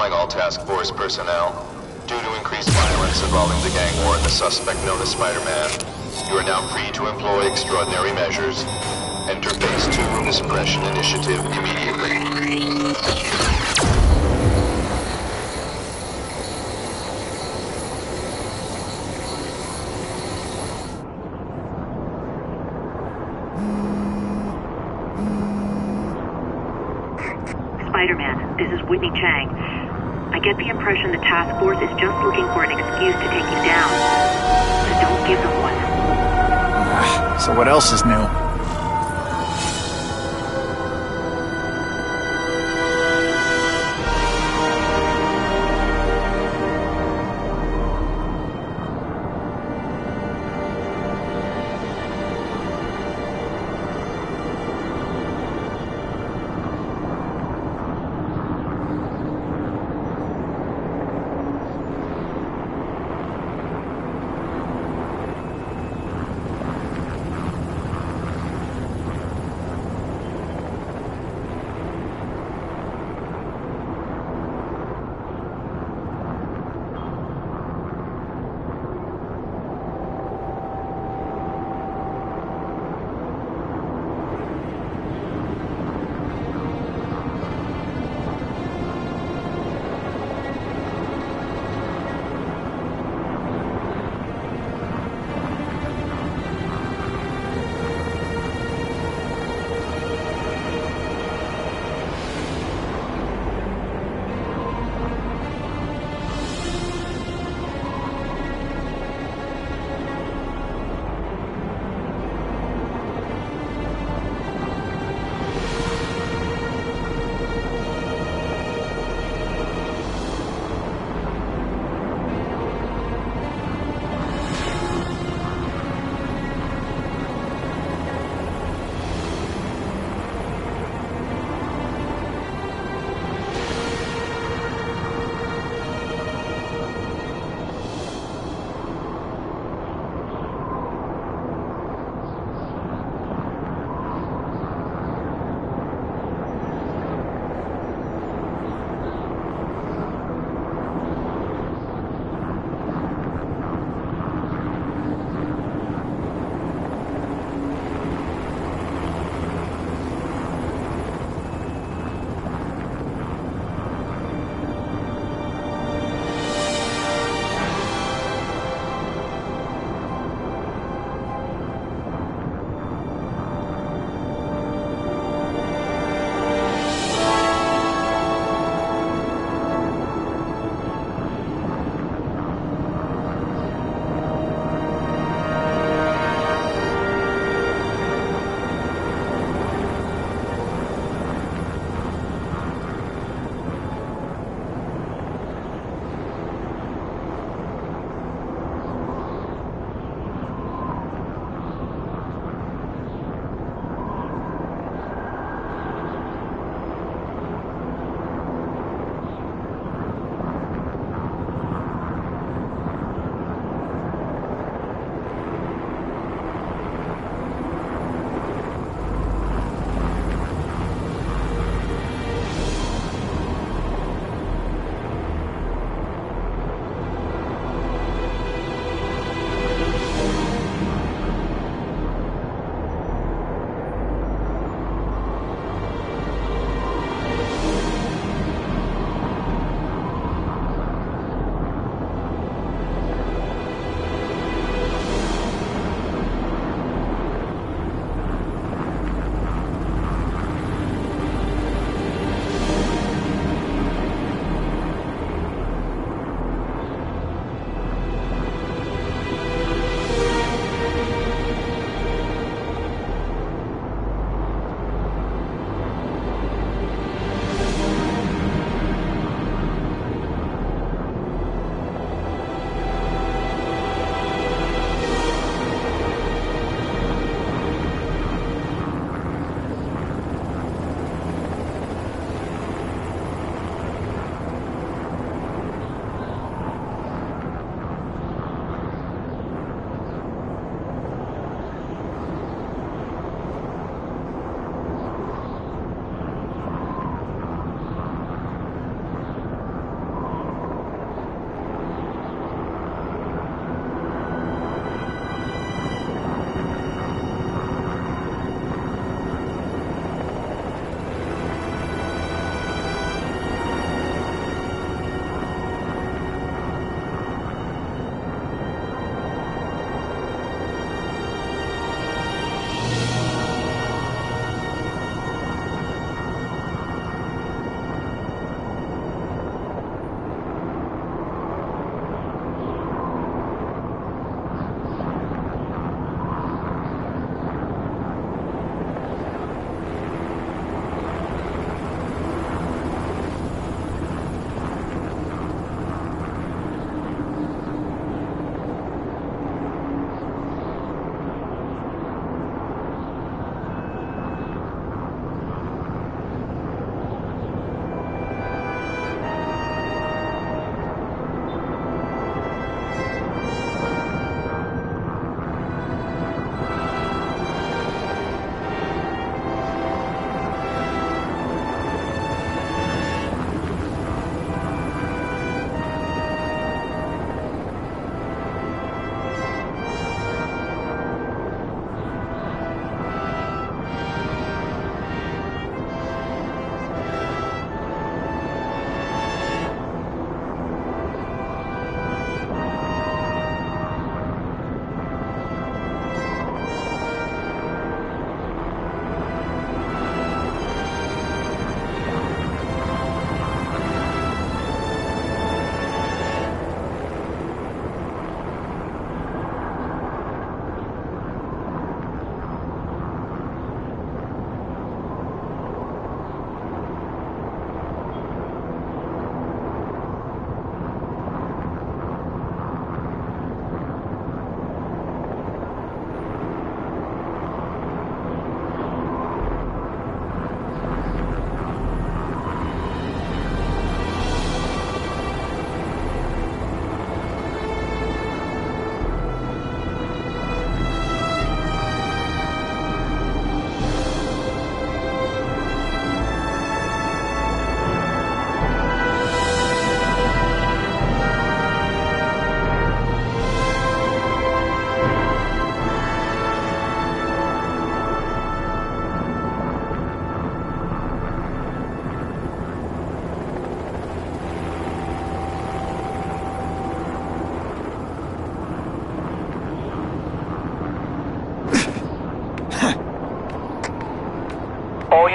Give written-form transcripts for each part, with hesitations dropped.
notifying all task force personnel. Due to increased violence involving the gang war and the suspect known as Spider-Man, you are now free to employ extraordinary measures. Enter Phase 2 of the Suppression Initiative immediately. Spider-Man, this is Whitney Chang. I get the impression the task force is just looking for an excuse to take you down. So don't give them one. So what else is new?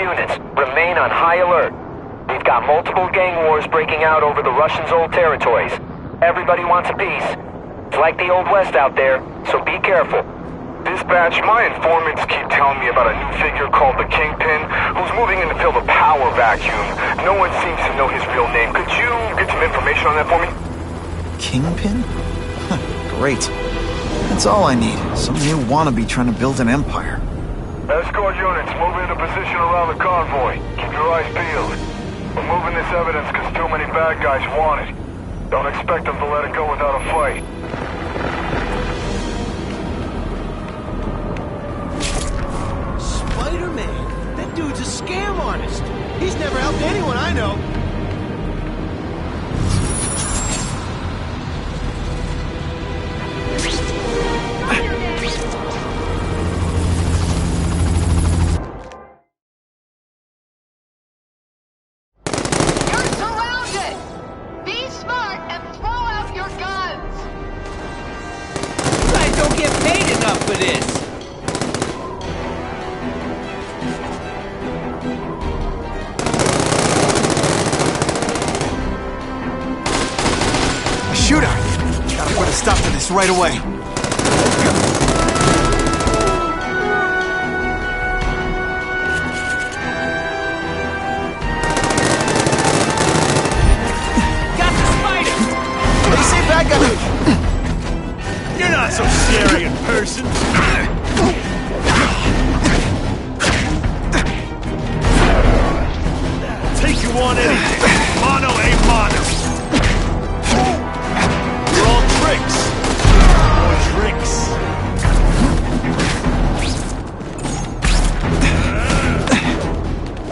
units. Remain on high alert. We've got multiple gang wars breaking out over the Russians' old territories. Everybody wants a piece. It's like the Old West out there, so be careful. Dispatch, my informants keep telling me about a new figure called the Kingpin, who's moving in to fill the power vacuum. No one seems to know his real name. Could you get some information on that for me? Kingpin? Great. That's all I need. Some new wannabe trying to build an empire. Escort units, move into position around the convoy. Keep your eyes peeled. We're moving this evidence because too many bad guys want it. Don't expect them to let it go without a fight. Spider-Man? That dude's a scam artist. He's never helped anyone I know. You're surrounded! Be smart and throw out your guns! You guys don't get paid enough for this. A shootout! Gotta put a stop to this right away. Got the spider! They say bad guy. You're not so scary in person. Take you on anything. Mono a mono. You're all tricks. More tricks.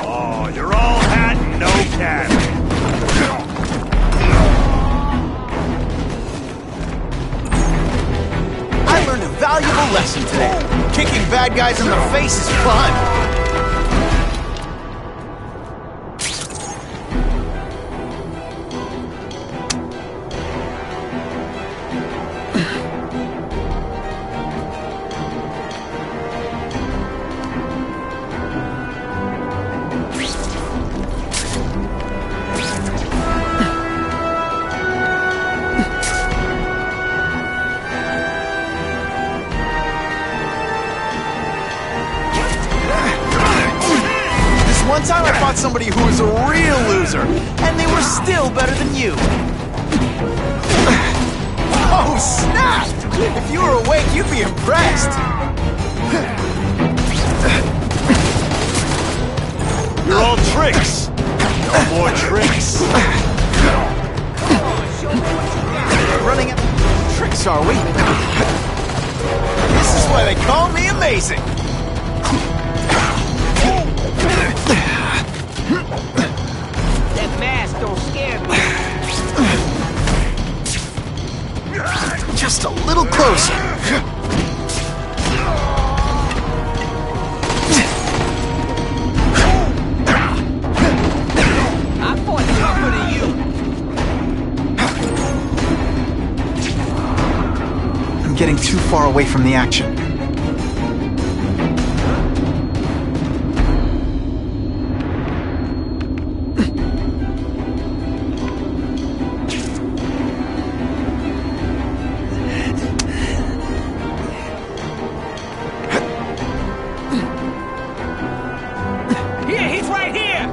Oh, you're all hat and no cat. I learned a valuable lesson today. Kicking bad guys in the face is fun. One time I fought somebody who was a real loser, and they were still better than you. Oh, snap! If you were awake, you'd be impressed. You're all tricks. No more tricks. Running out of tricks, are we? This is why they call me amazing. That mask don't scare me. Just a little closer. I fought tougher than you. I'm getting too far away from the action. Here, he's right here.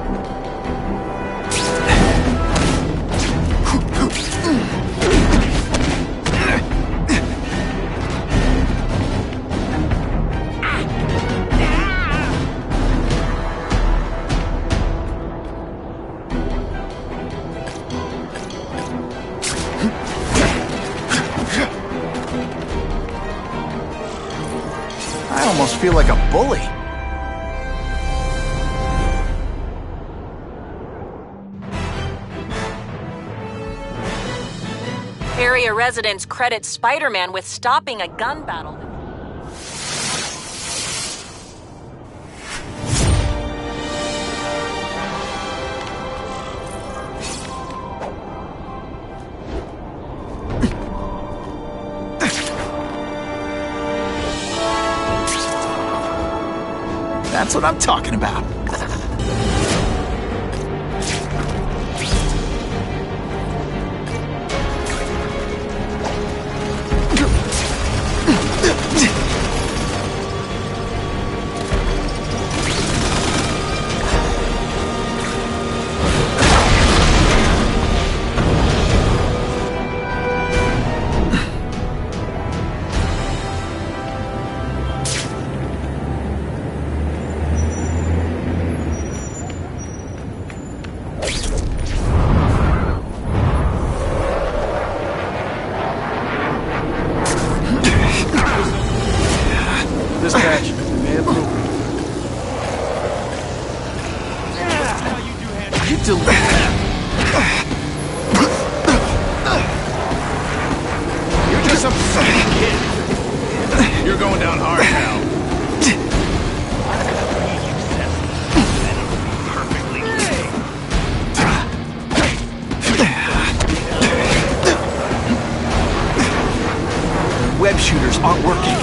I almost feel like a bully. Area residents credit Spider-Man with stopping a gun battle. That's what I'm talking about. still... You're just some fucking kid. You're going down hard now. Web shooters aren't working.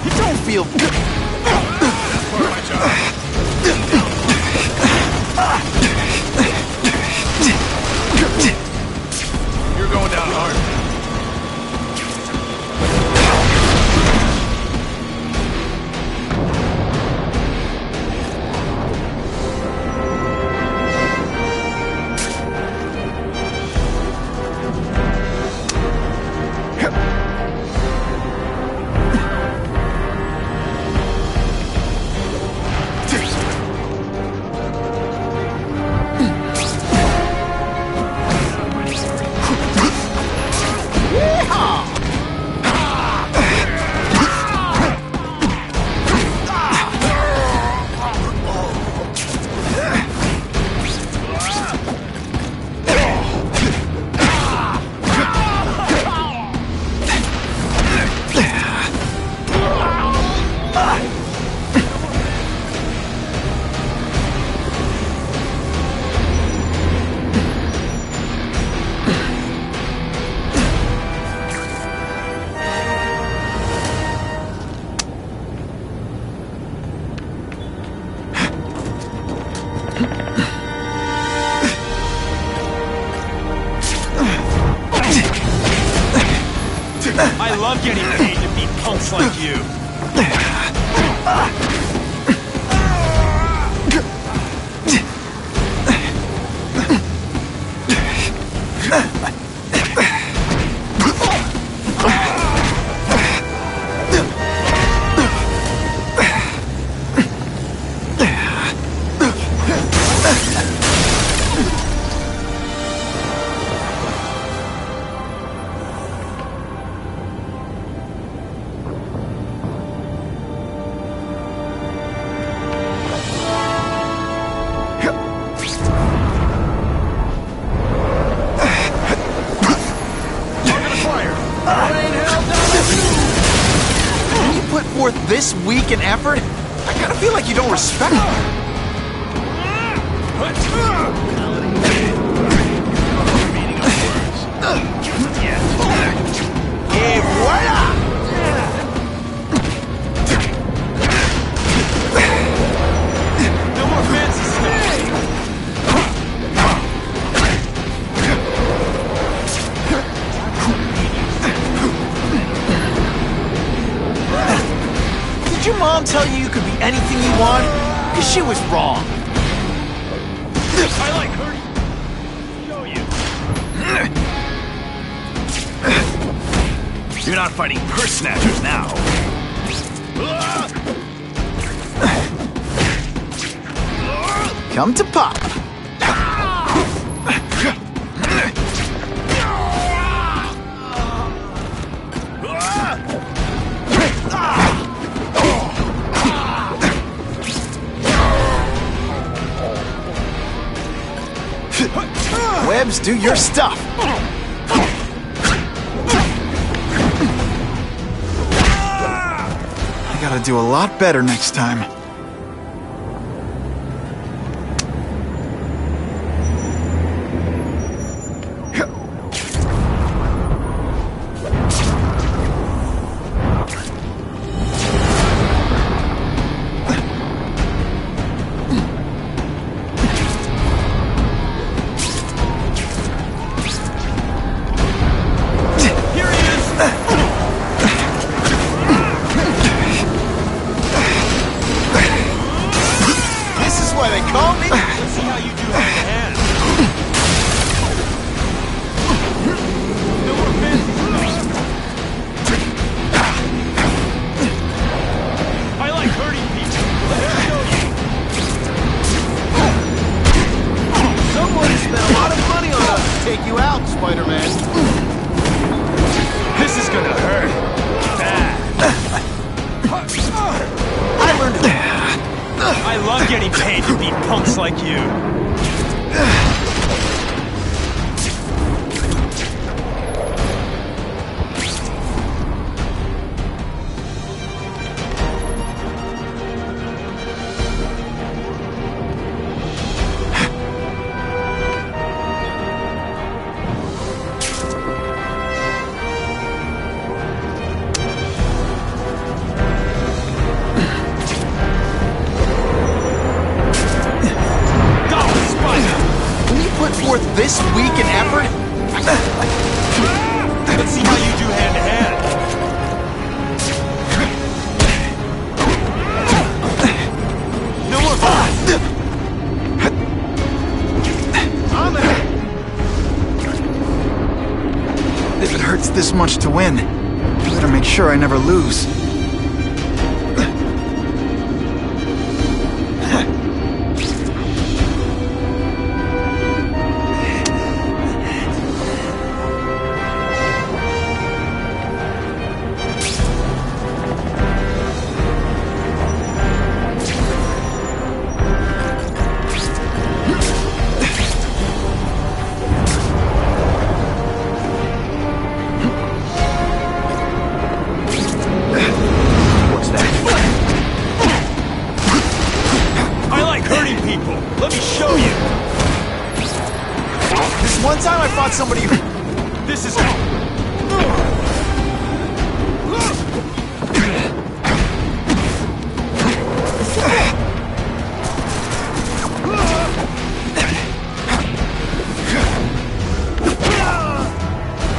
You don't feel good. You're going down hard. I love getting paid to beat punks like you. This week and effort? I kinda feel like you don't respect me. Et voila! No more fancy stuff. Did your mom tell you you could be anything you want? Because she was wrong. I like her. Show you. You're not fighting purse snatchers now. Come to Papa. Webs, do your stuff. I gotta do a lot better next time. take you out, Spider-Man. This is gonna hurt. I love getting paid to beat punks like you. This week and effort? Let's see how you do hand-to-hand. No more fun. If it hurts this much to win, I better make sure I never lose. Let me show you! This one time I fought somebody who... This is...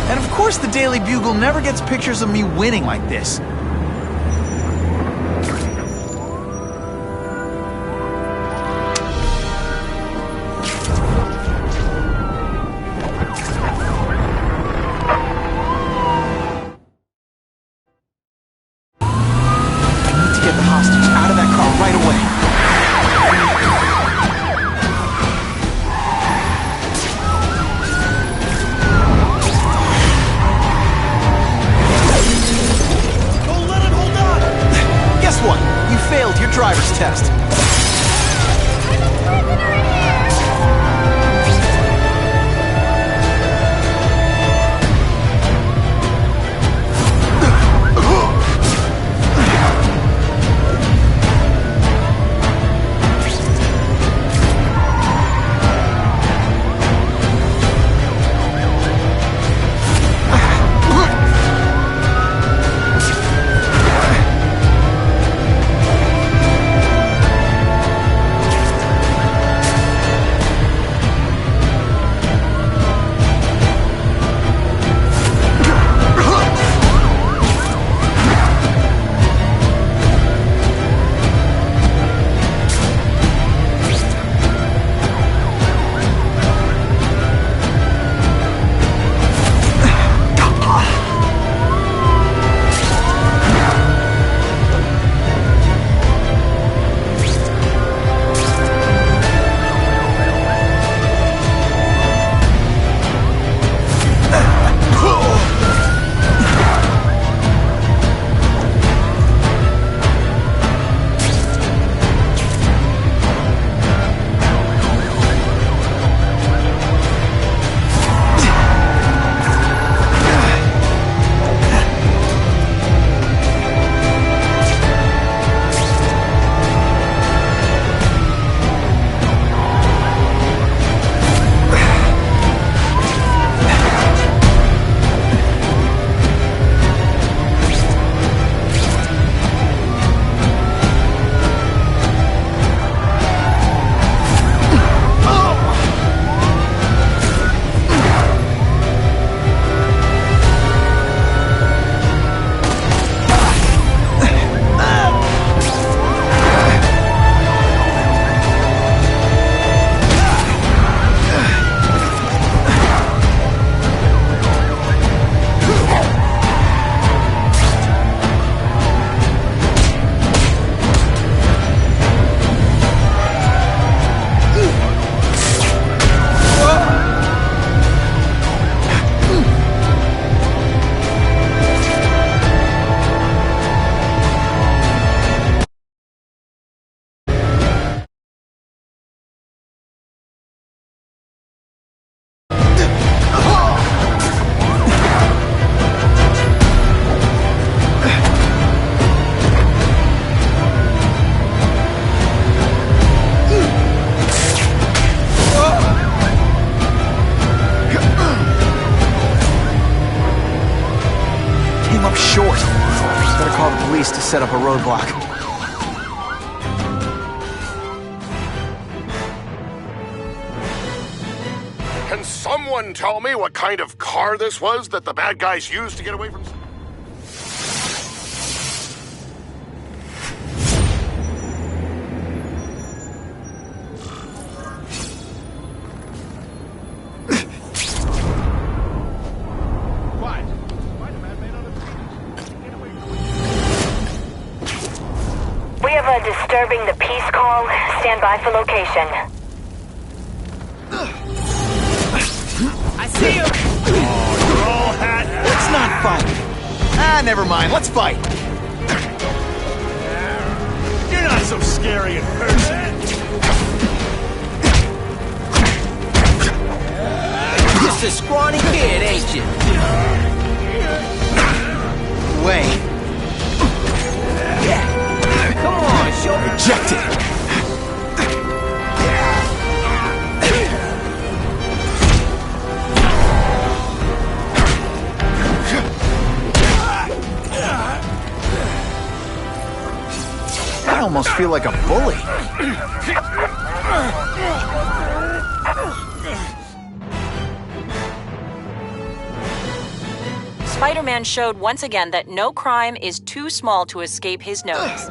And of course the Daily Bugle never gets pictures of me winning like this. Driver's test. short. Better call the police to set up a roadblock. Can someone tell me what kind of car this was that the bad guys used to get away from... We have a disturbing the peace call. Stand by for location. I see you! Oh, you're all hat. Let's not fight. Ah, never mind. Let's fight. You're not so scary in person. Just a scrawny kid, ain't you? Way. Come on, show me. Rejected. I almost feel like a bully. Spider-Man showed once again that no crime is too small to escape his notice.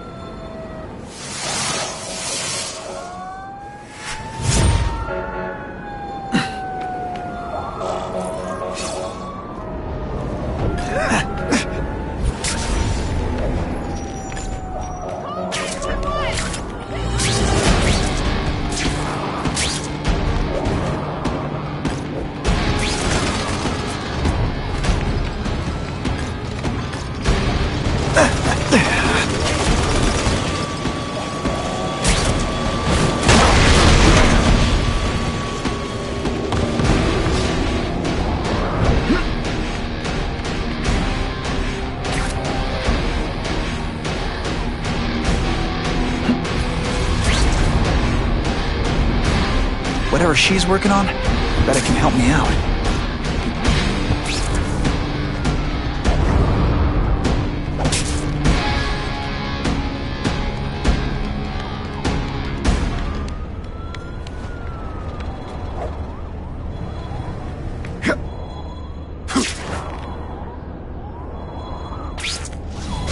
Whatever she's working on, bet it can help me out.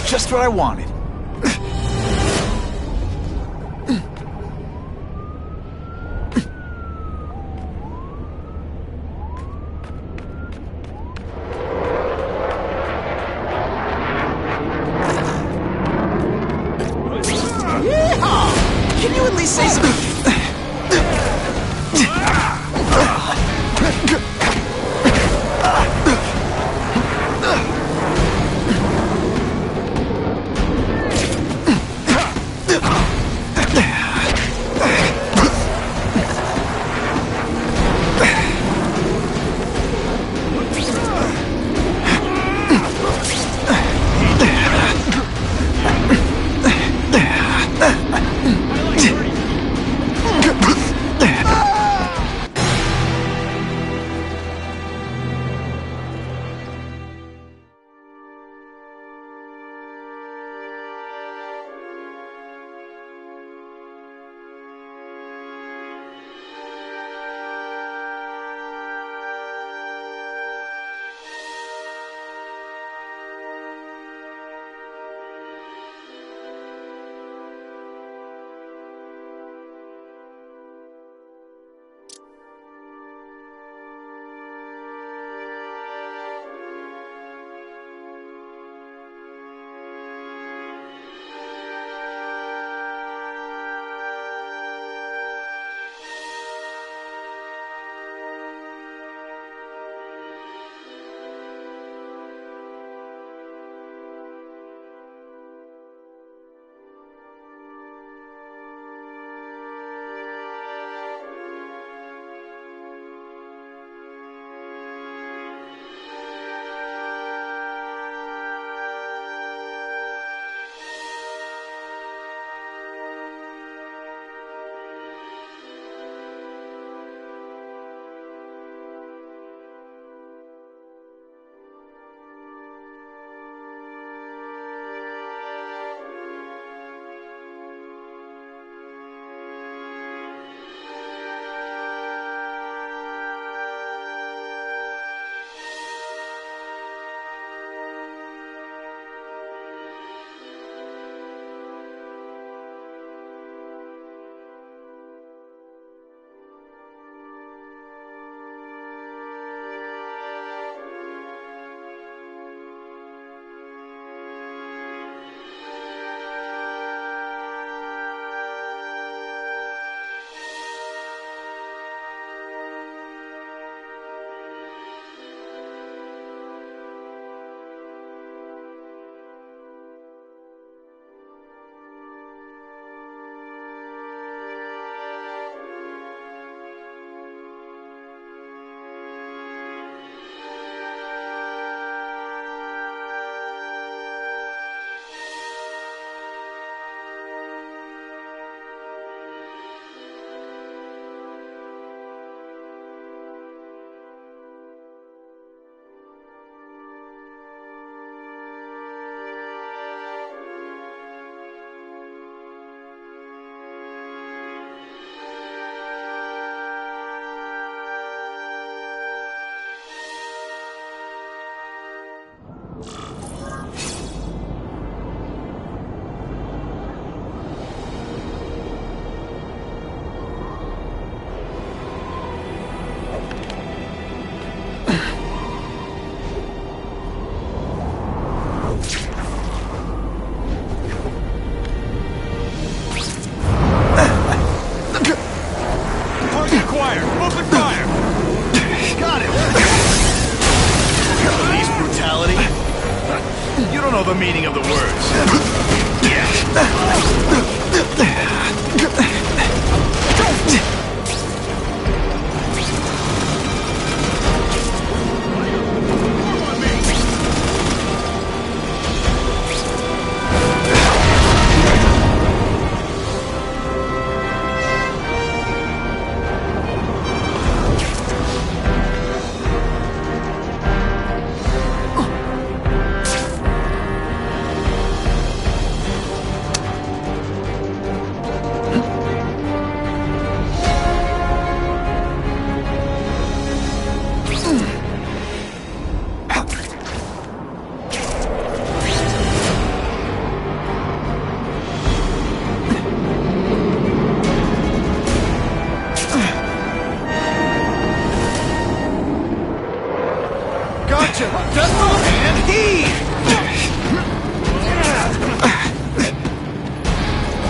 Just what I wanted. Can you at least say something? the meaning of the words.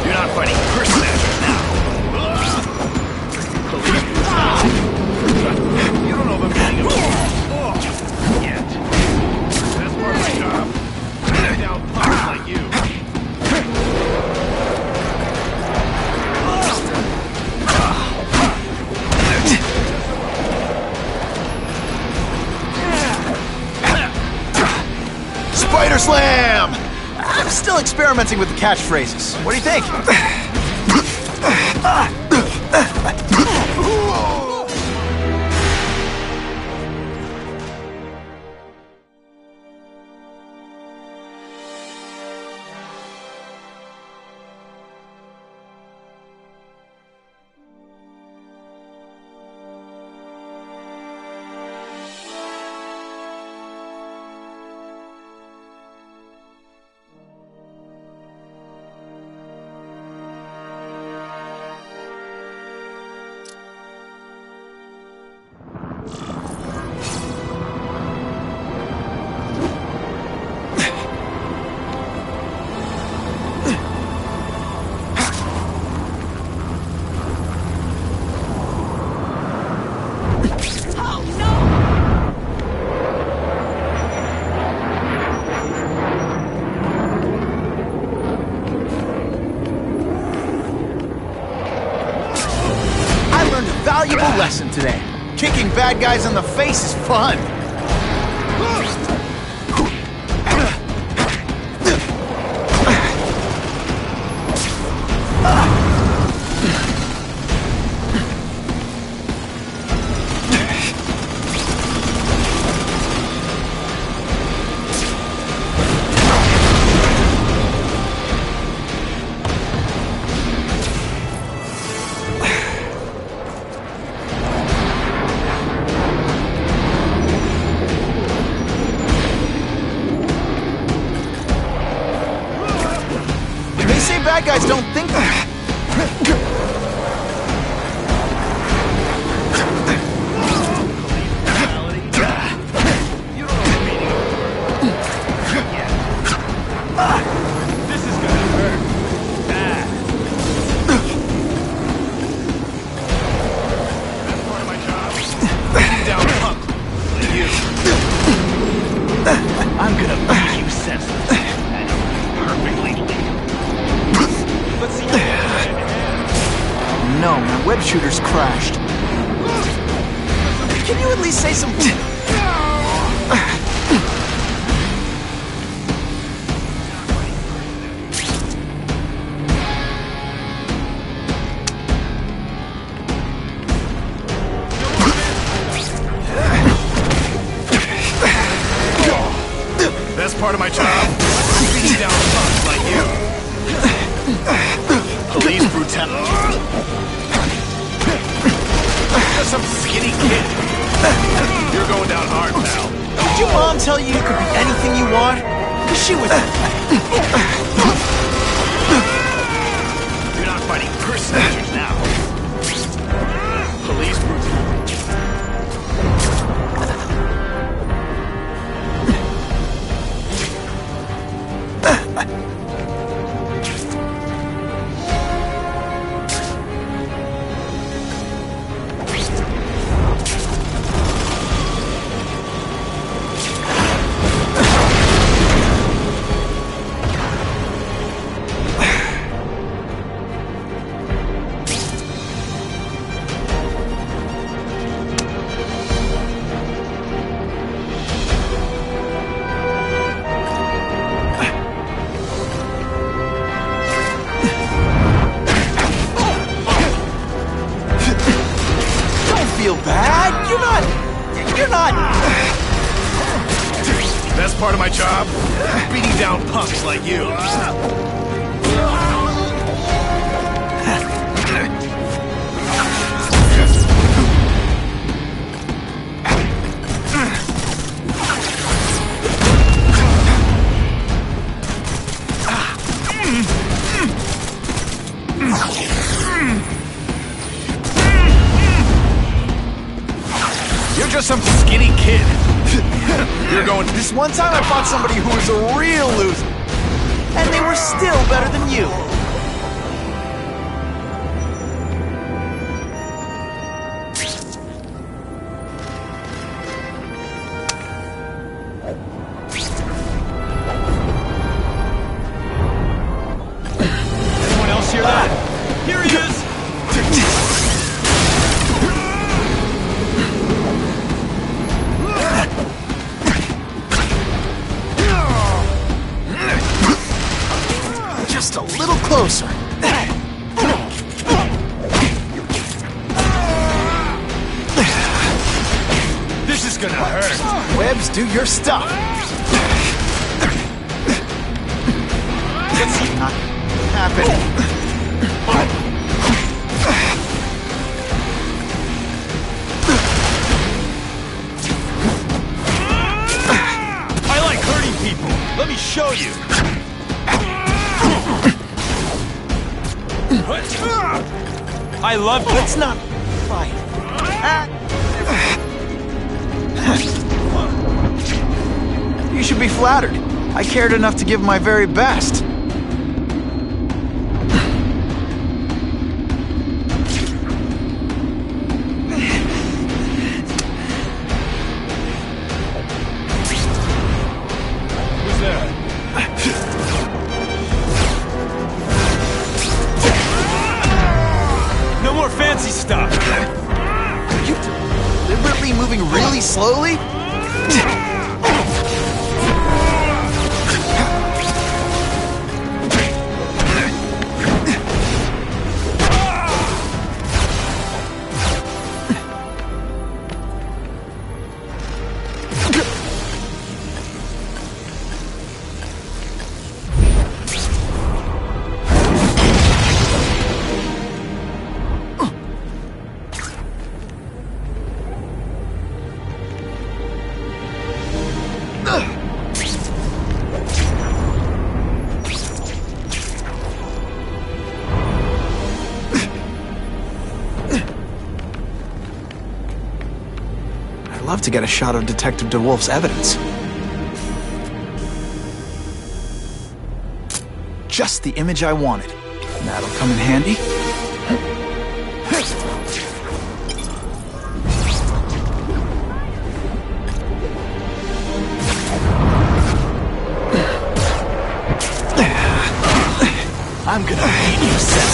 You're not fighting Chris Snatchers now. You don't know the meaning of yet. That's part of my job. Take down punks like you. Spider Slam! I'm still experimenting with the catchphrases. What do you think? Valuable lesson today. Kicking bad guys in the face is fun. Bad guys don't think that. This is gonna hurt. That's part of my job. Beating down punk. You. I'm gonna make you senseless. And perfectly legal. Let's see. No, my web shooter's crashed. Can you at least say some... That's part of my job. Beating down punks like you. Police brutality. Just some skinny kid. You're going down hard, pal. Did your mom tell you you could be anything you want? 'Cause she was... You're not fighting Chris Snatchers now. Police brutality. not! Best part of my job? Beating down punks like you. You're just some skinny kid. You're going... This one time I fought somebody who was a real loser. And they were still better than you. Anyone else hear that? Here he is! Just a little closer. This is gonna hurt. Webbs, do your stuff. It's not happening. I like hurting people. Let me show you. I love you. Let's not fight. You should be flattered. I cared enough to give my very best. Who's that? No more fancy stuff. Are you deliberately moving really slowly? I'd love to get a shot of Detective DeWolf's evidence. Just the image I wanted. That'll come in handy. I'm gonna beat you, Seth.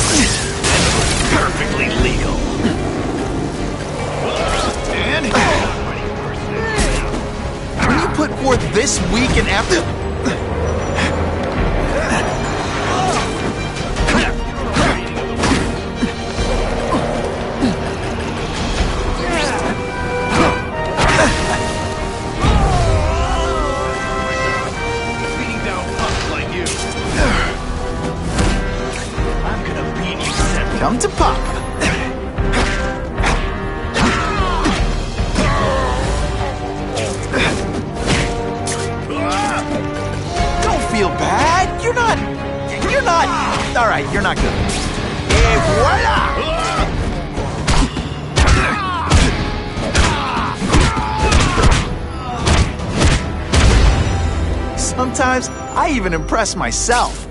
Perfectly legal. And when you put forth this week and after... Beating down punks like you. I'm gonna beat you, Seth. Come to Papa. Don't feel bad. You're not... All right, you're not good. Et voila! Sometimes I even impress myself.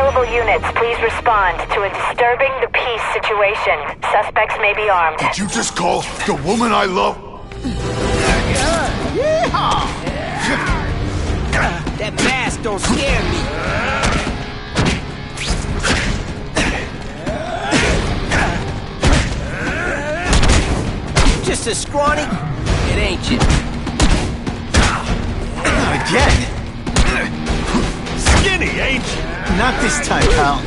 available units, please respond to a disturbing the peace situation. Suspects may be armed. Did you just call the woman I love? That mask don't scare me. Just a scrawny... It ain't you. Not again. Skinny, ain't you? Not this time, pal.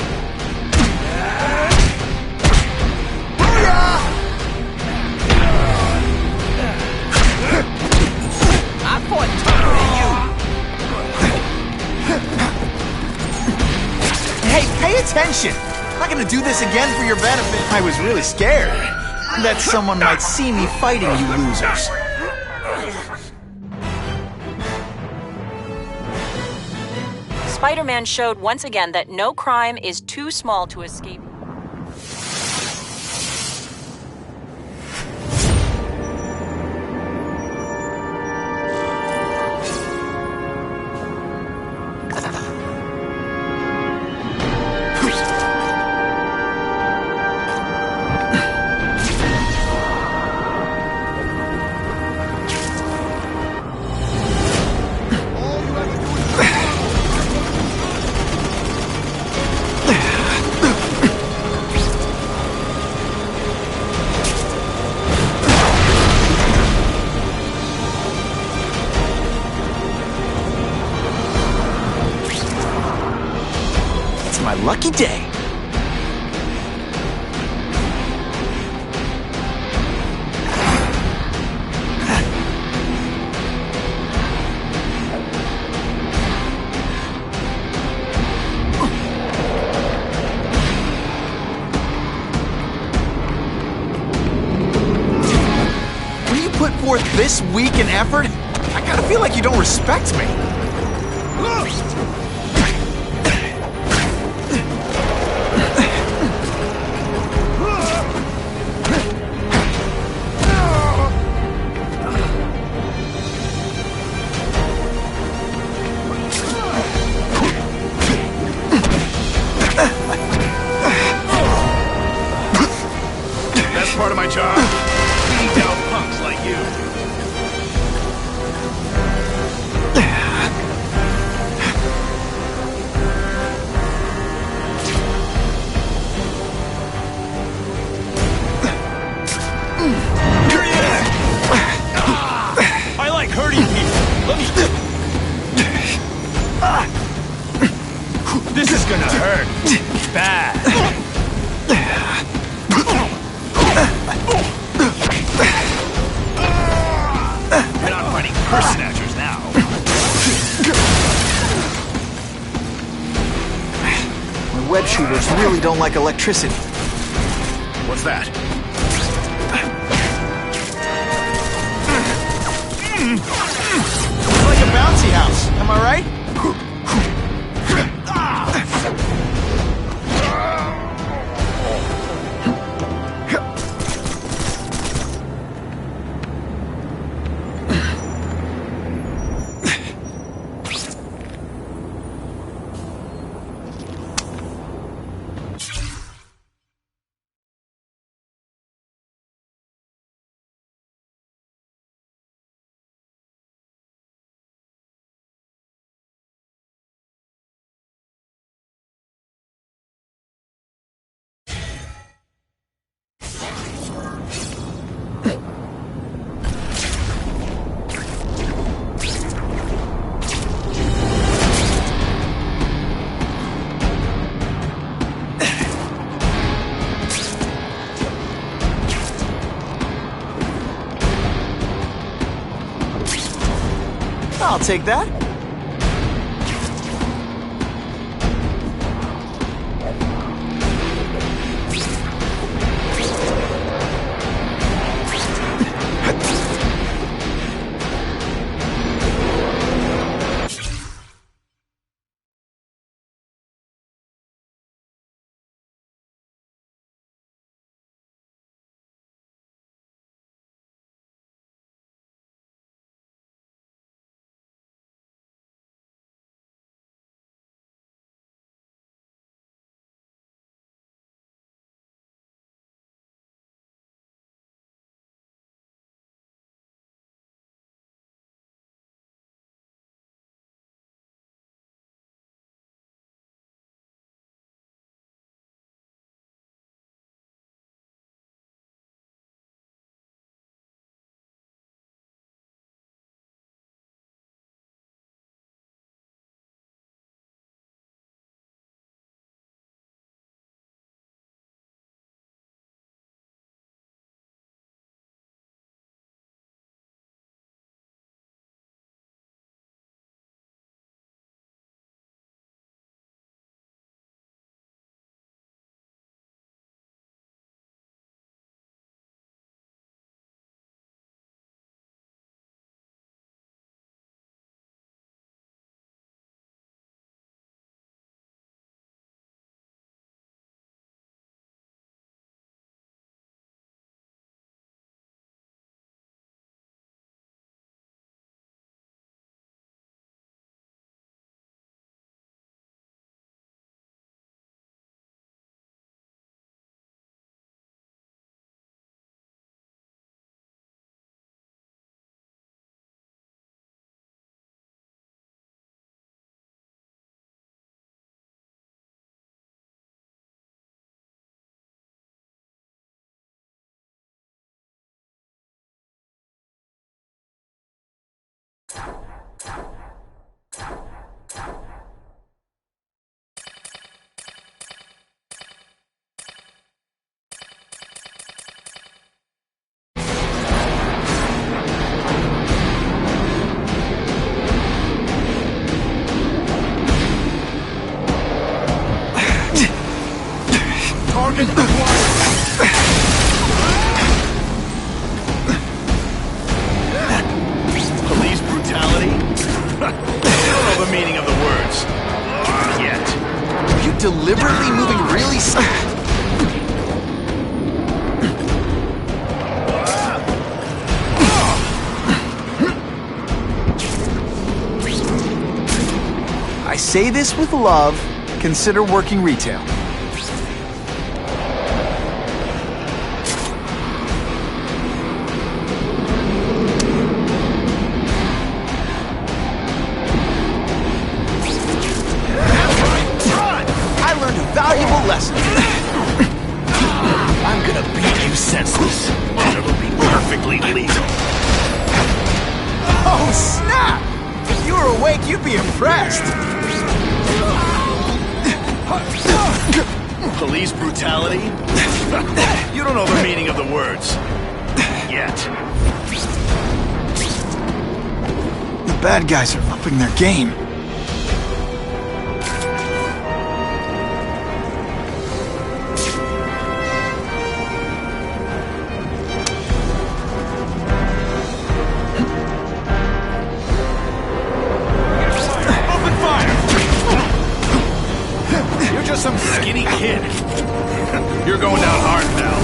I fought tougher than you. Hey, pay attention! I'm not gonna do this again for your benefit. I was really scared that someone might see me fighting you losers. Spider-Man showed once again that no crime is too small to escape. My lucky day. When you put forth this weak an effort, I kinda feel like you don't respect me. That's part of my job. Beating down punks like you. I like hurting people. Let me... This is gonna hurt. Bad. You're not fighting purse snatchers now. My web shooters really don't like electricity. What's that? It's like a bouncy house, am I right? I'll take that. deliberately moving really slow. I say this with love. Consider working retail. I learned a valuable lesson. I'm gonna beat you senseless, and it'll be perfectly legal. Oh, snap! If you were awake, you'd be impressed. Police brutality? You don't know the meaning of the words. Yet. The bad guys are upping their game. Open fire! You're just some skinny kid. You're going down hard, pal.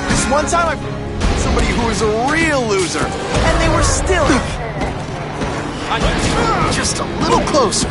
This one time I met somebody who was a real loser, and they were still just a little closer.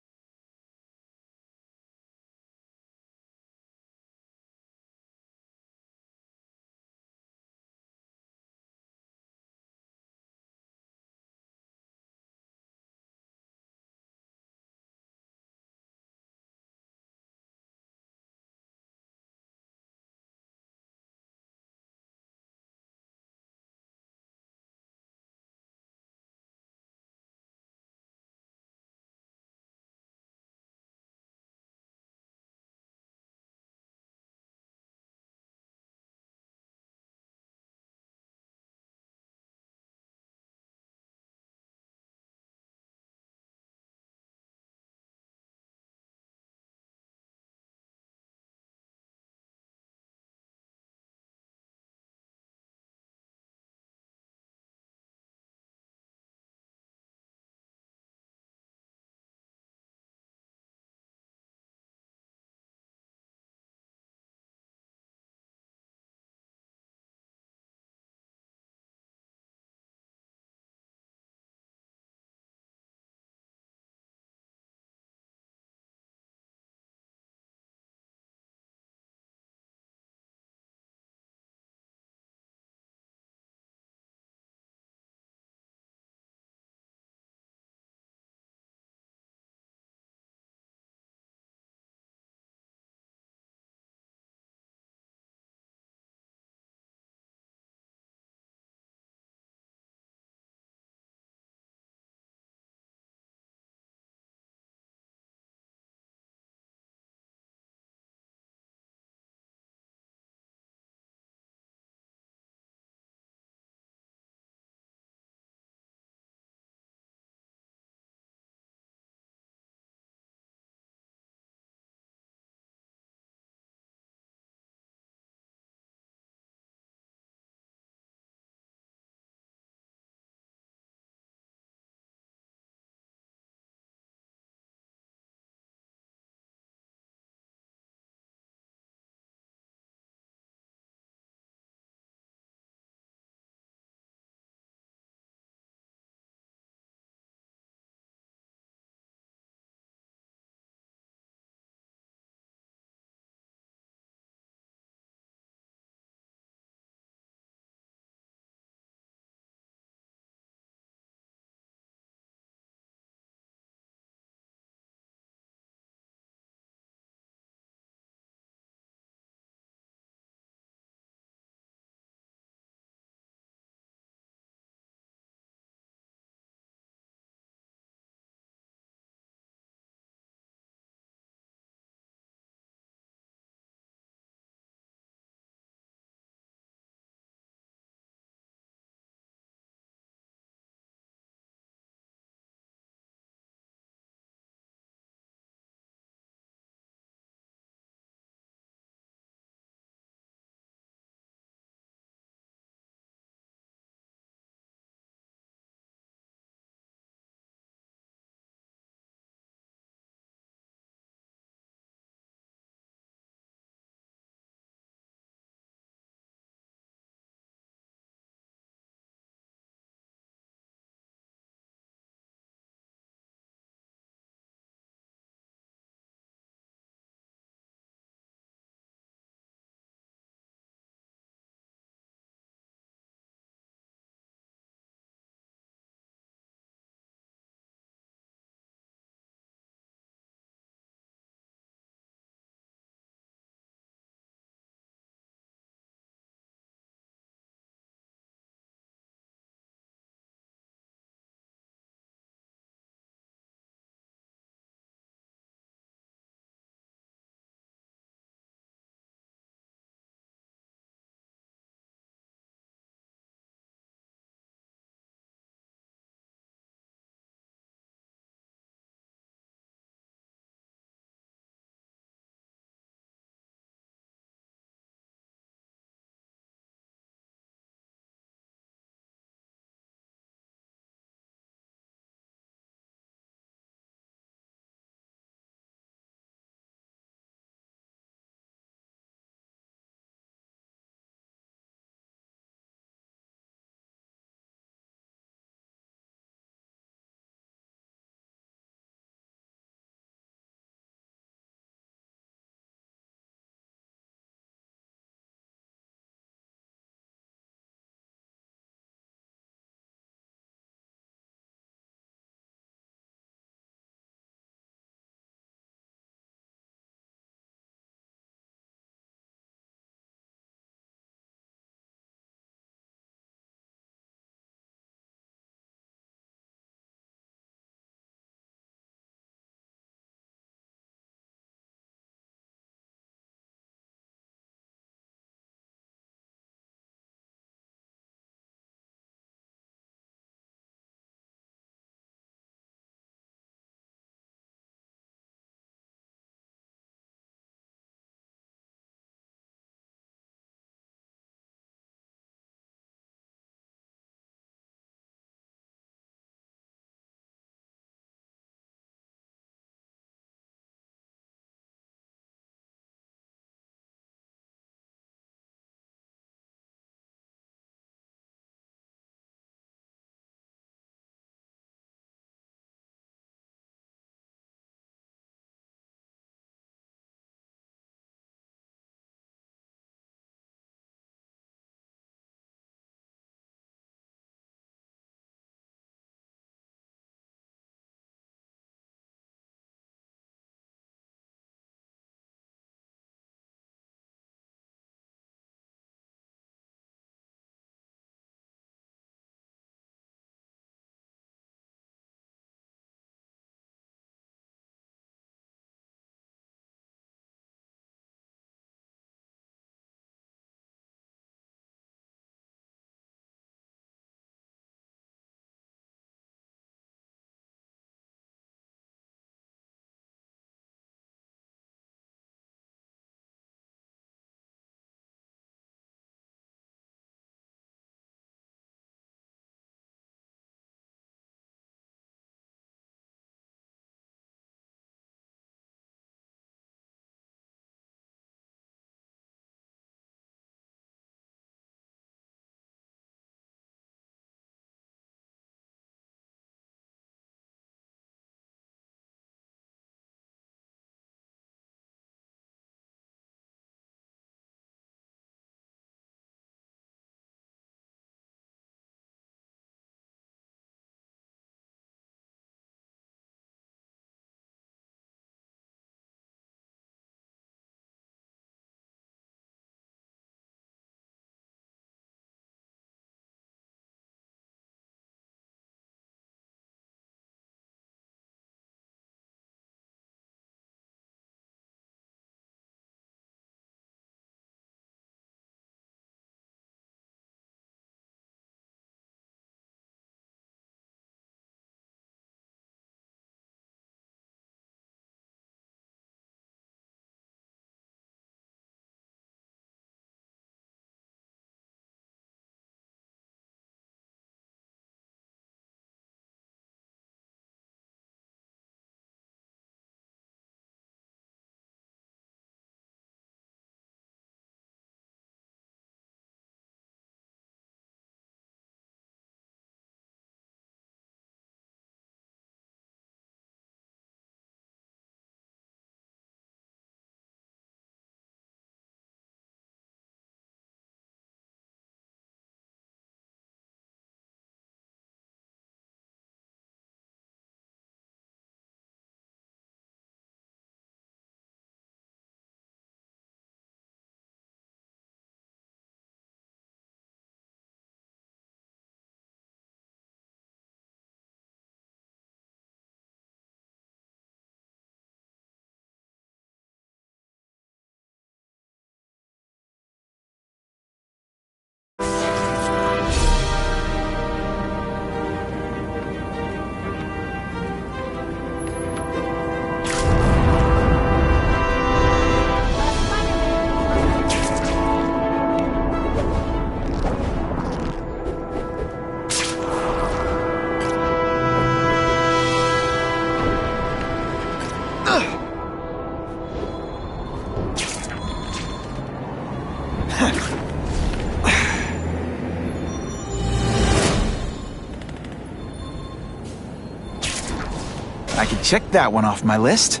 I can check that one off my list.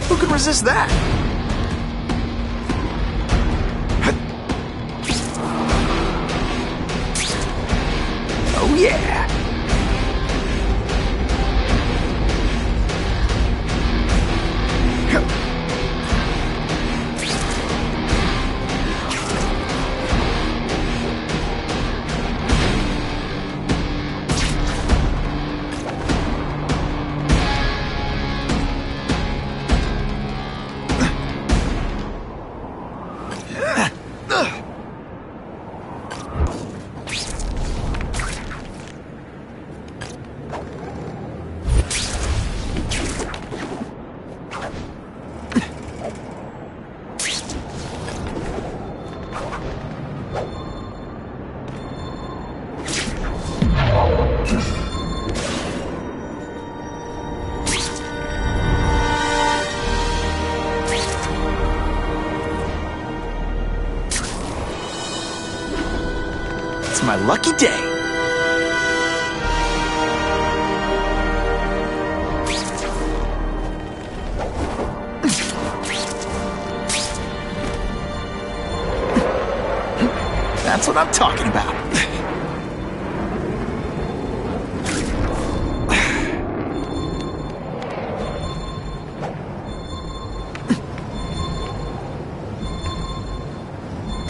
Who could resist that? Oh yeah! It's my lucky day. That's what I'm talking about.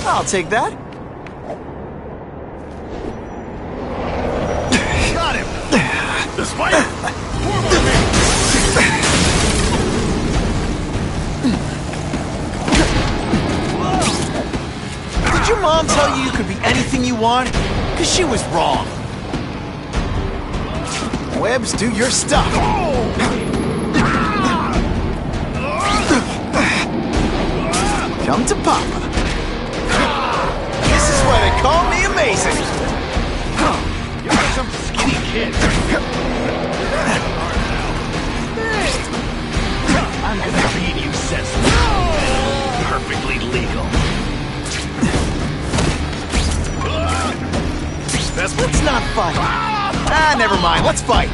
I'll take that. Got him! The spider! Form on me! Did your mom tell you you could be anything you want? Because she was wrong. Webs, do your stuff. Come to Papa. This is why they call me amazing. You're some skinny kid. I'm gonna beat you senseless. Perfectly legal. Let's not fight. Ah, never mind. Let's fight.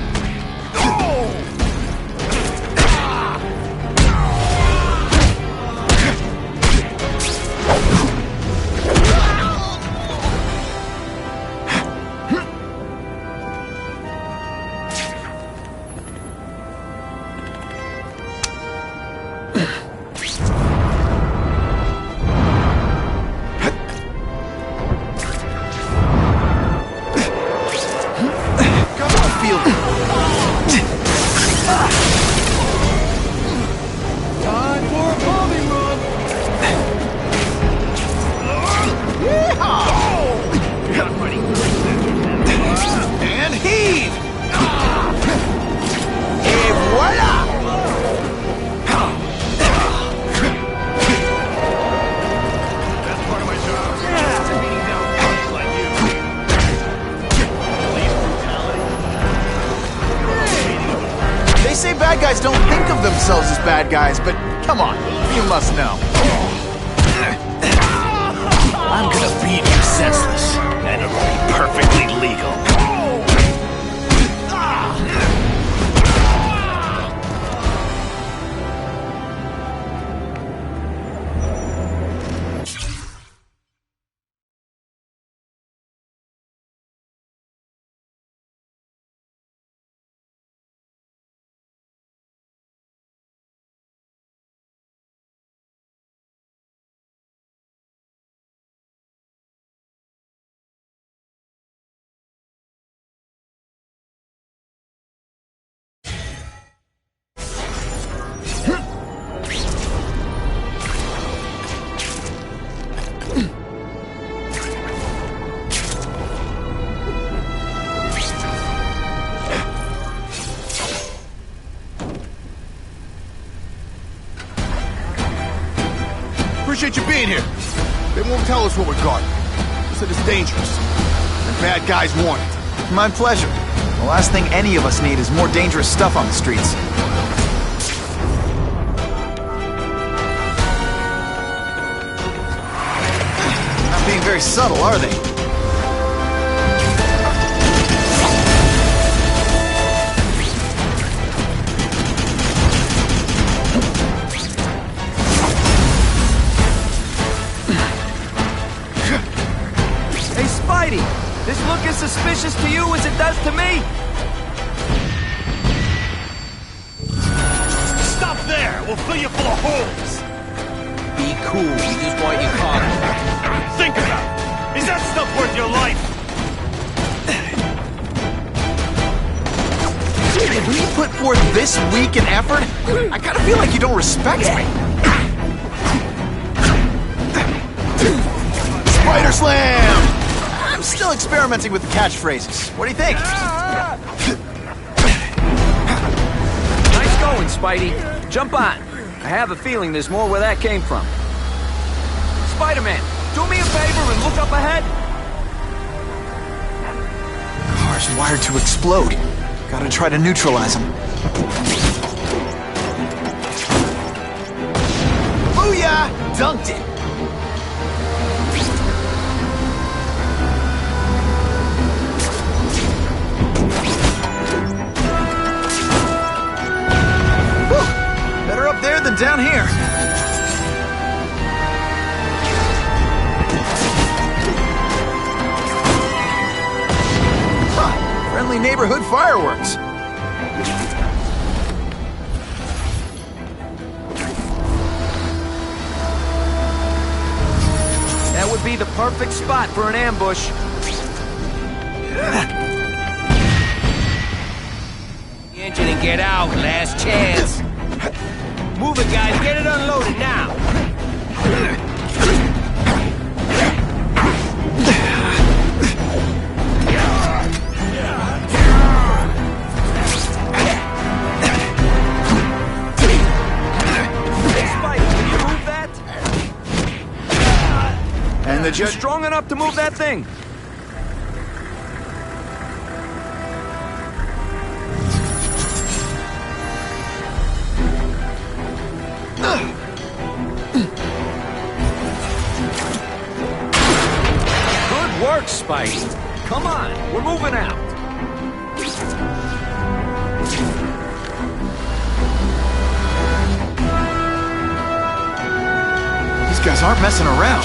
Bad guys don't think of themselves as bad guys, but come on, you must know. I'm gonna beat you senseless, and it'll be perfectly legal. Appreciate you being here. They won't tell us what we're guarding. They said it's dangerous. The bad guys want it. My pleasure. The last thing any of us need is more dangerous stuff on the streets. Not being very subtle, are they? Hey, Spidey! This look as suspicious to you as it does to me? Stop there! We'll fill you full of holes! Be cool, we just want your car. Think about it! Is that stuff worth your life? When you put forth this week in effort, I kinda feel like you don't respect me. Spider Slam! I'm still experimenting with the catchphrases. What do you think? Nice going, Spidey. Jump on. I have a feeling there's more where that came from. Spider-Man, do me a favor and look up ahead. Car's wired to explode. Gotta try to neutralize them. Booyah! Dunked it! Whew! Better up there than down here. Huh, friendly neighborhood fireworks. That would be the perfect spot for an ambush. The engine and get out, last chance. Move it, guys, get it unloaded now. And the You're strong enough to move that thing. Good work, Spidey. Come on, we're moving out. These guys aren't messing around.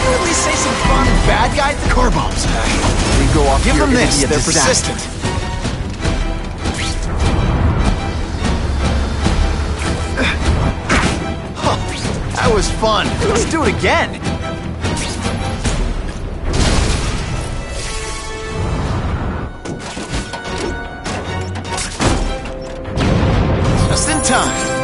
At least say some fun bad guy car bombs. We go off. Give them this. They're persistent. Huh, that was fun. Let's do it again. Just in time.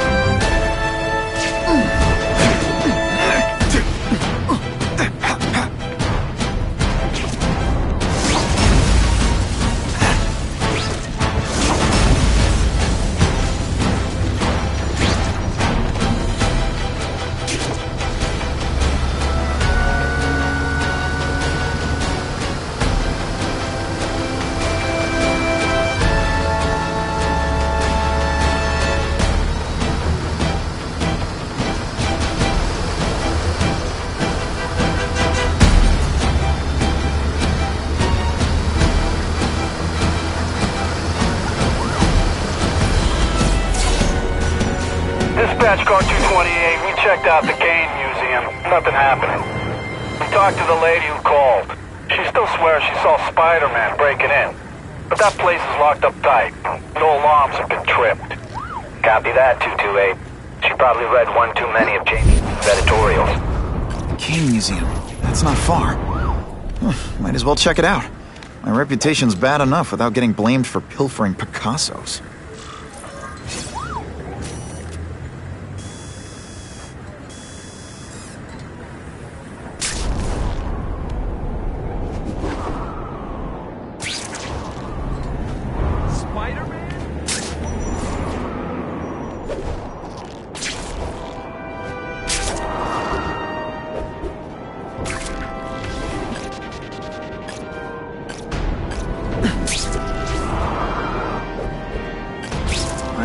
Dispatch car 228, we checked out the Kane Museum. Nothing happening. We talked to the lady who called. She still swears she saw Spider-Man breaking in. But that place is locked up tight. No alarms have been tripped. Copy that, 228. She probably read one too many of Jamie's editorials. Kane Museum. That's not far. Might as well check it out. My reputation's bad enough without getting blamed for pilfering Picassos.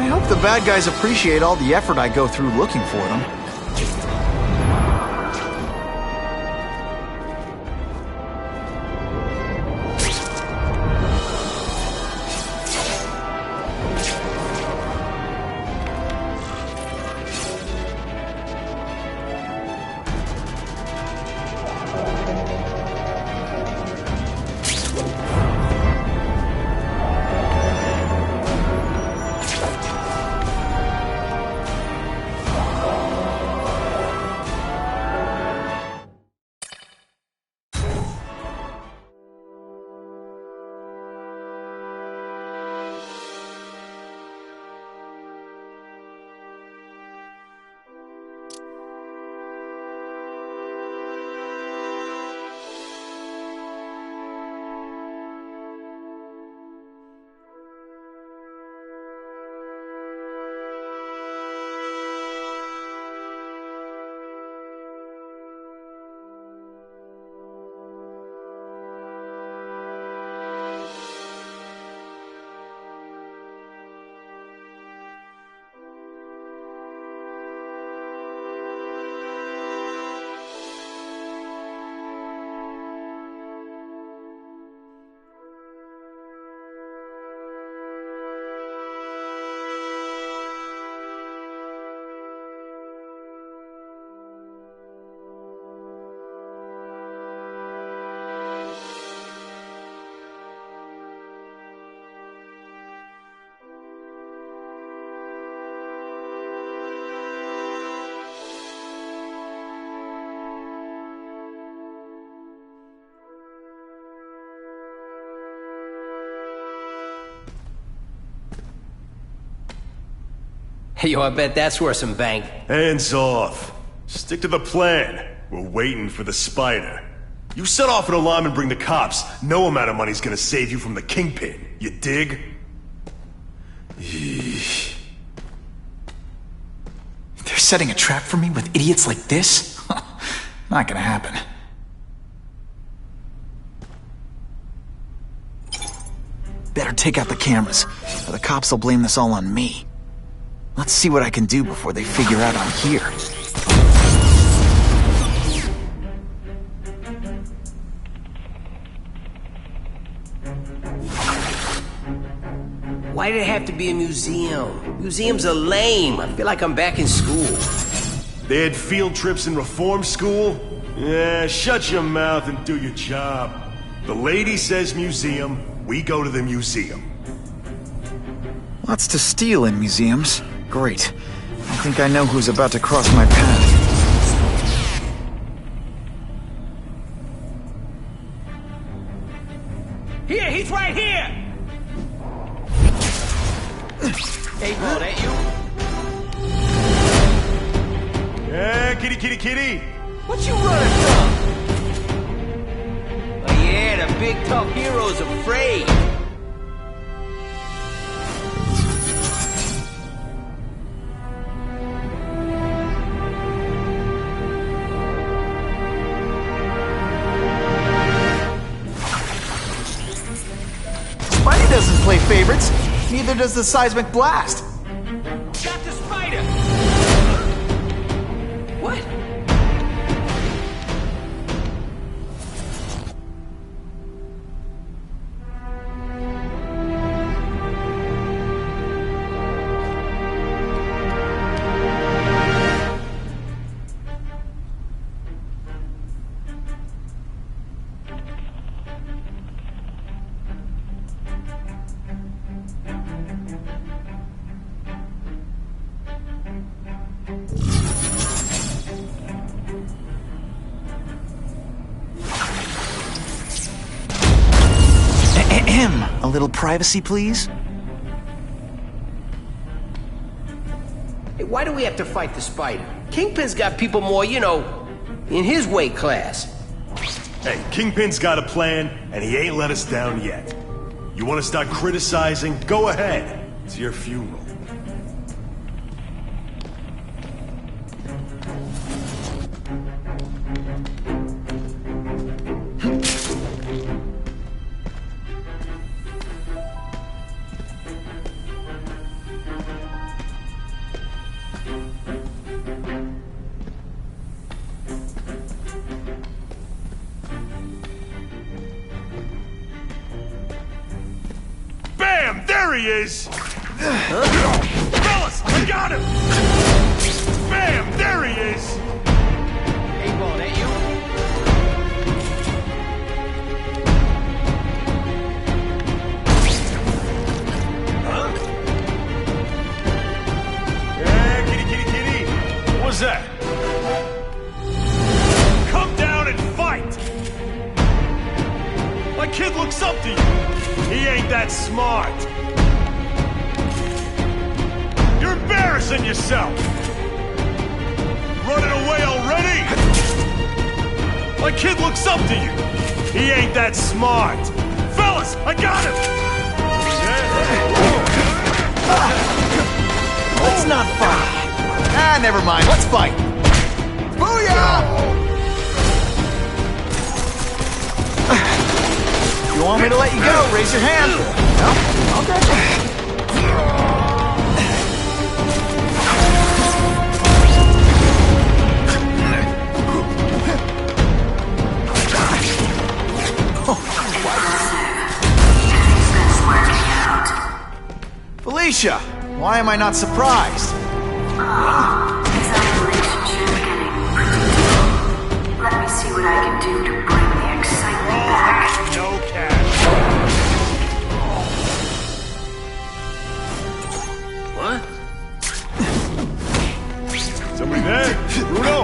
I hope the bad guys appreciate all the effort I go through looking for them. Hey, yo, I bet that's worth some bank. Hands off. Stick to the plan. We're waiting for the spider. You set off an alarm and bring the cops. No amount of money's gonna save you from the Kingpin. You dig? They're setting a trap for me with idiots like this? Not gonna happen. Better take out the cameras, or the cops will blame this all on me. Let's see what I can do before they figure out I'm here. Why did it have to be a museum? Museums are lame. I feel like I'm back in school. They had field trips in reform school? Yeah, shut your mouth and do your job. The lady says museum, we go to the museum. Lots to steal in museums. Great. I think I know who's about to cross my path. Here, he's right here! Hey, bro, that you? Yeah, kitty! What you running from? Oh yeah, the big tough hero's afraid. Spidey doesn't play favorites. Neither does the seismic blast. Got the spider! What? A little privacy, please? Hey, why do we have to fight the spider? Kingpin's got people more, you know, in his weight class. Hey, Kingpin's got a plan, and he ain't let us down yet. You want to start criticizing? Go ahead. It's your funeral. he is! Fellas, I got him! Bam! There he is! Hey, Ball, that you? Yeah, kitty. What was that? Come down and fight! My kid looks up to you. He ain't that smart. You're embarrassing yourself. Running away already? My kid looks up to you. He ain't that smart. Fellas, I got him! Let's not fight. Ah, never mind. Let's fight. Booyah! You want me to let you go? Raise your hand. No? Okay. Felicia, why am I not surprised? Is our relationship getting predictable? Let me see what I can do to bring the excitement back. No cash. What? Somebody there? Bruno!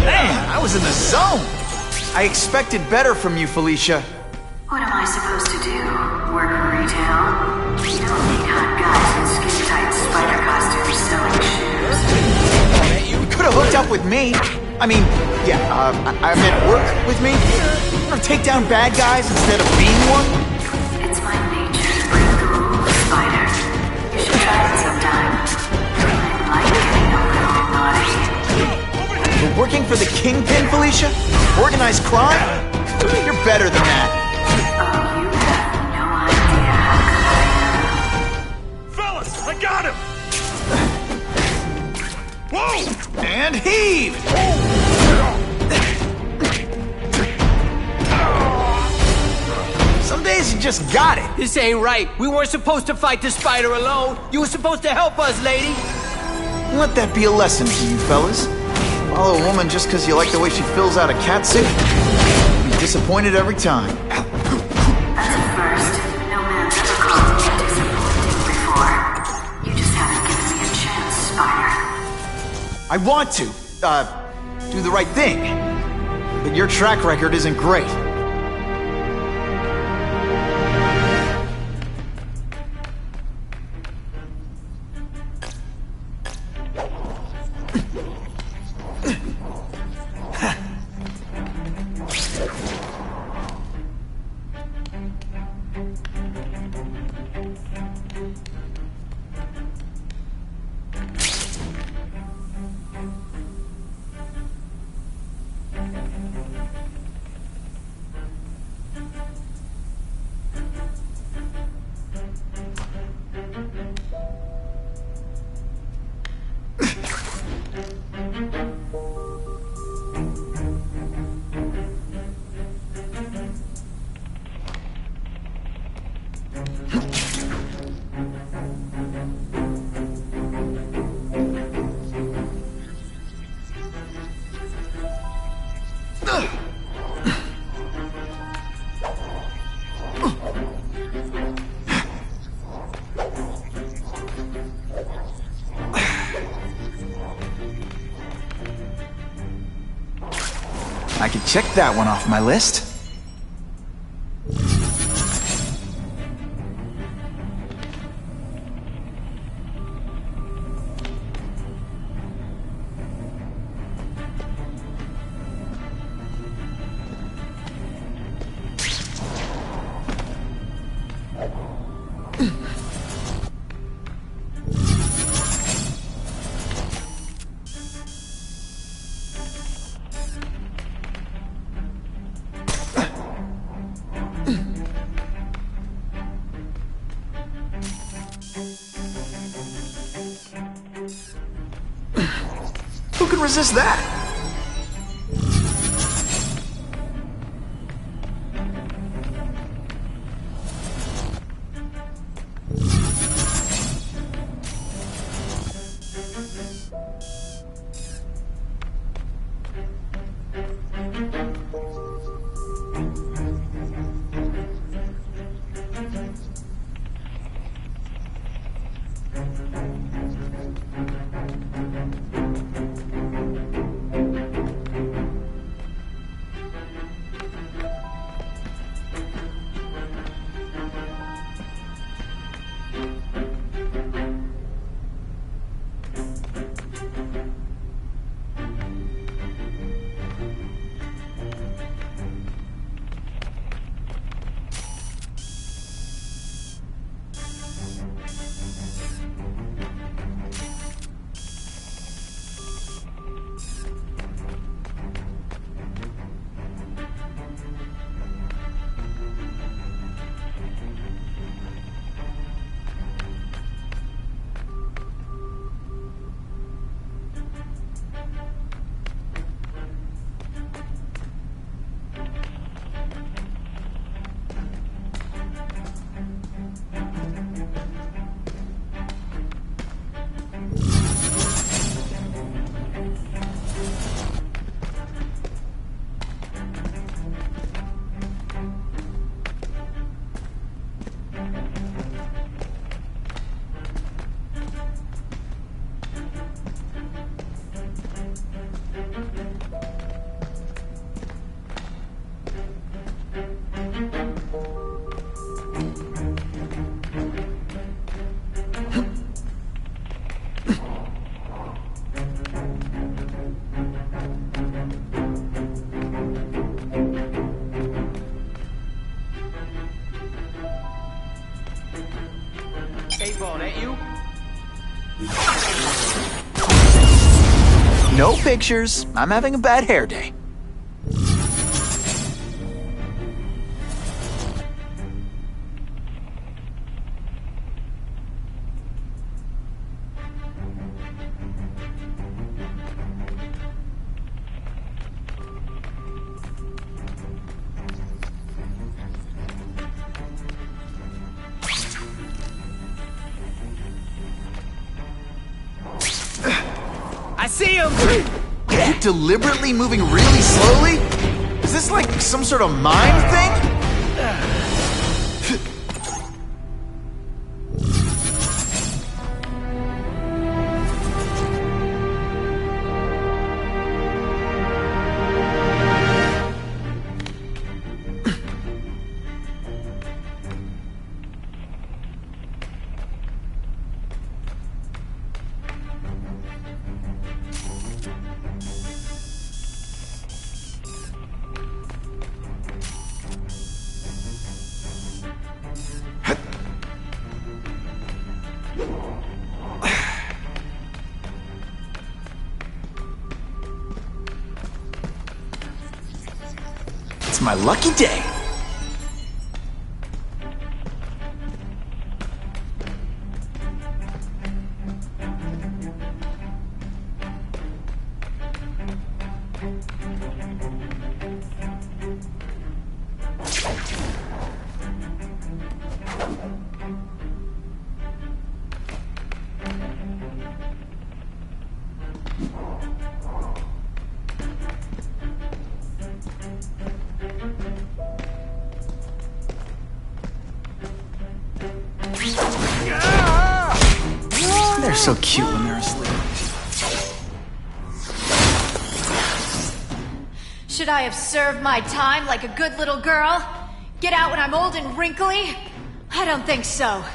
Man, I was in the zone. I expected better from you, Felicia. What am I supposed to do? Work retail? You don't need hot guys in skin-tight spider costumes selling shoes. You could have hooked up with me. I mean, yeah, I meant work with me. Or take down bad guys instead of being one. It's my nature to break the rules, Spider. You should try it sometime. I like getting a little naughty. You're working for the Kingpin, Felicia? Organized crime? You're better than that. Oh, you have no idea how good I am. Fellas, I got him! Whoa! And heave! Some days you just got it. This ain't right. We weren't supposed to fight the spider alone. You were supposed to help us, lady. Let that be a lesson to you, fellas. Follow a woman just because you like the way she fills out a cat suit? You'll be disappointed every time. That's a first. No man's ever called me disappointing before. You just haven't given me a chance, Spider. I want to, do the right thing. But your track record isn't great. I can check that one off my list. Who can resist that? phone, ain't you? No pictures. I'm having a bad hair day. I see him! Are you deliberately moving really slowly? Is this like some sort of mime thing? It's my lucky day. They're so cute when they're asleep. Should I have served my time like a good little girl? Get out when I'm old and wrinkly? I don't think so.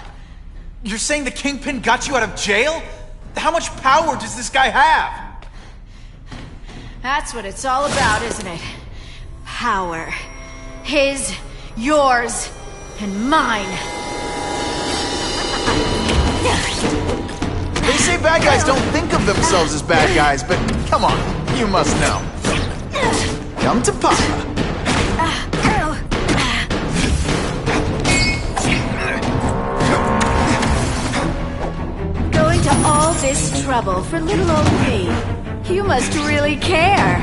You're saying the Kingpin got you out of jail? How much power does this guy have? That's what it's all about, isn't it? Power. His, yours, and mine. They say bad guys don't think of themselves as bad guys, but come on, you must know. Come to Papa. Going to all this trouble for little old me. You must really care.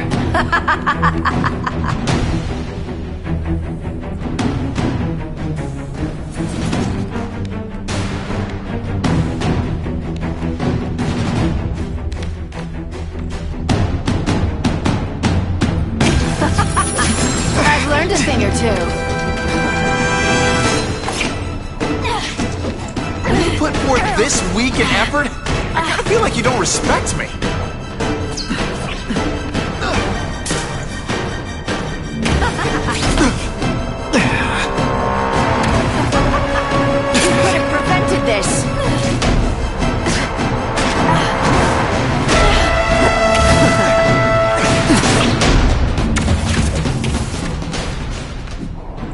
I've learned a thing or two. You put forth this week in effort? I kinda feel like you don't respect me. You could have prevented this.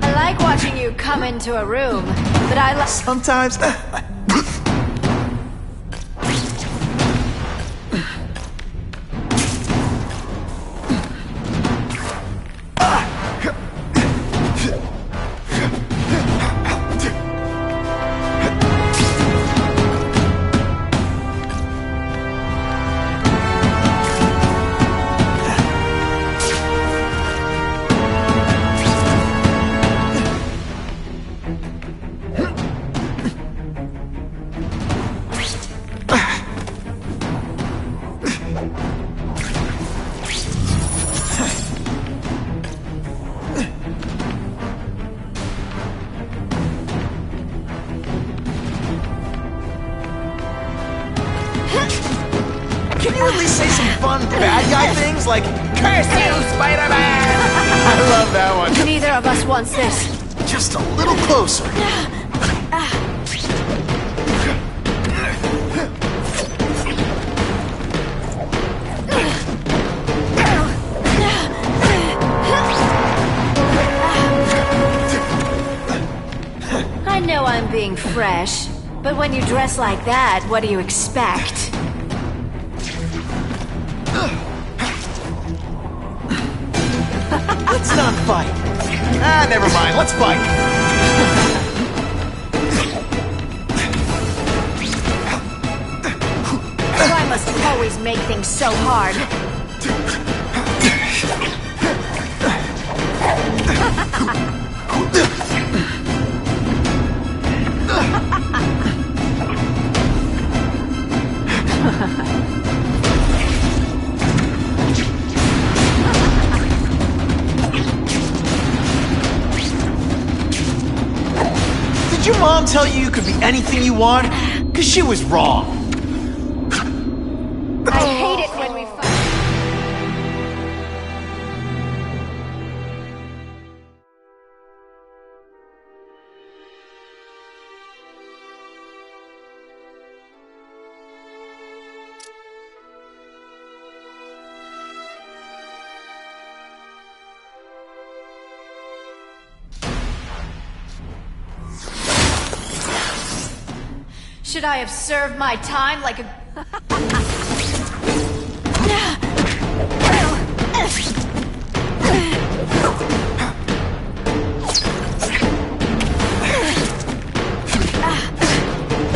I like watching you come into a room, but I like... Sometimes... Can you at least say some fun bad guy things like, "Curse you, Spider-Man"? I love that one. Neither of us wants this. Just a little closer. I know I'm being fresh, But when you dress like that, what do you expect? Let's not fight. Ah, never mind. Let's fight. Why must you always make things so hard? Did your mom tell you could be anything you want? 'Cause she was wrong. I hate it when we fight. Should I have served my time like a...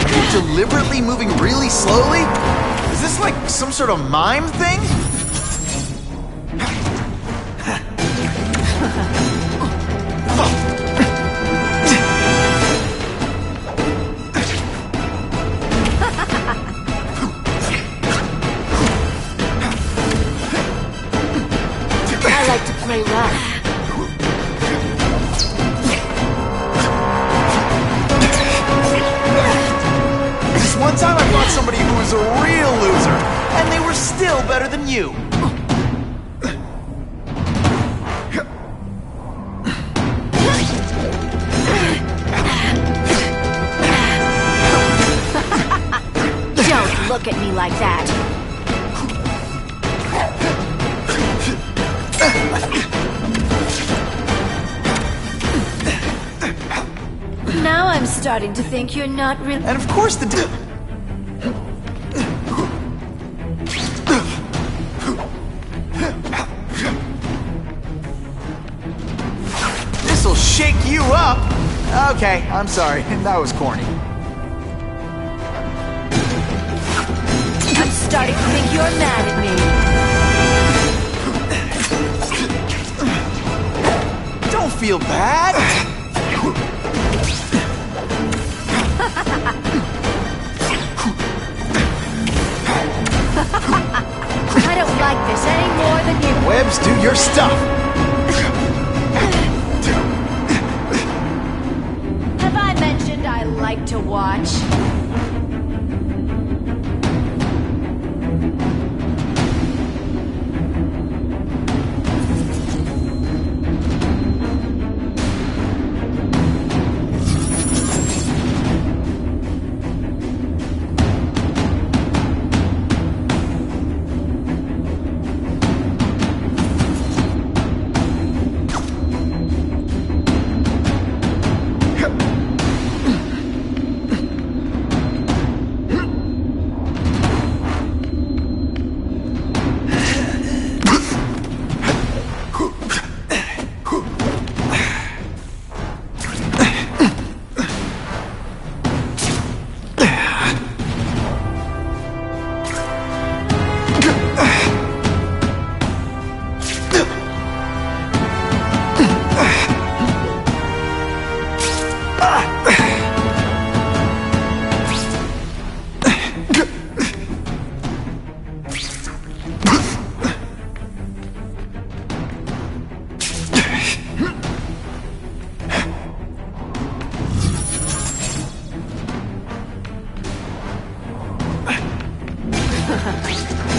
You're deliberately moving really slowly? Is this like some sort of mime thing? I like to play rough. This one time I fought somebody who was a real loser, and they were still better than you. Don't look at me like that. Now I'm starting to think you're not really... And of course the This'll shake you up! Okay, I'm sorry. That was corny. I'm starting to think you're mad at me. Don't feel bad! I don't like this any more than you. Webbs, do your stuff! Have I mentioned I like to watch?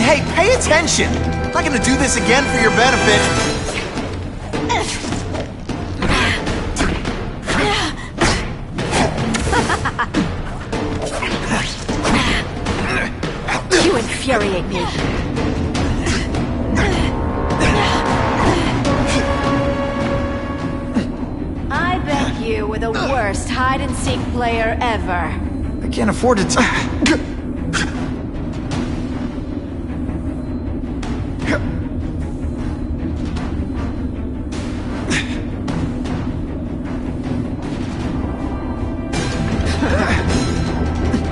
Hey, pay attention! I'm not gonna do this again for your benefit. You infuriate me. I bet you were the worst hide-and-seek player ever. I can't afford to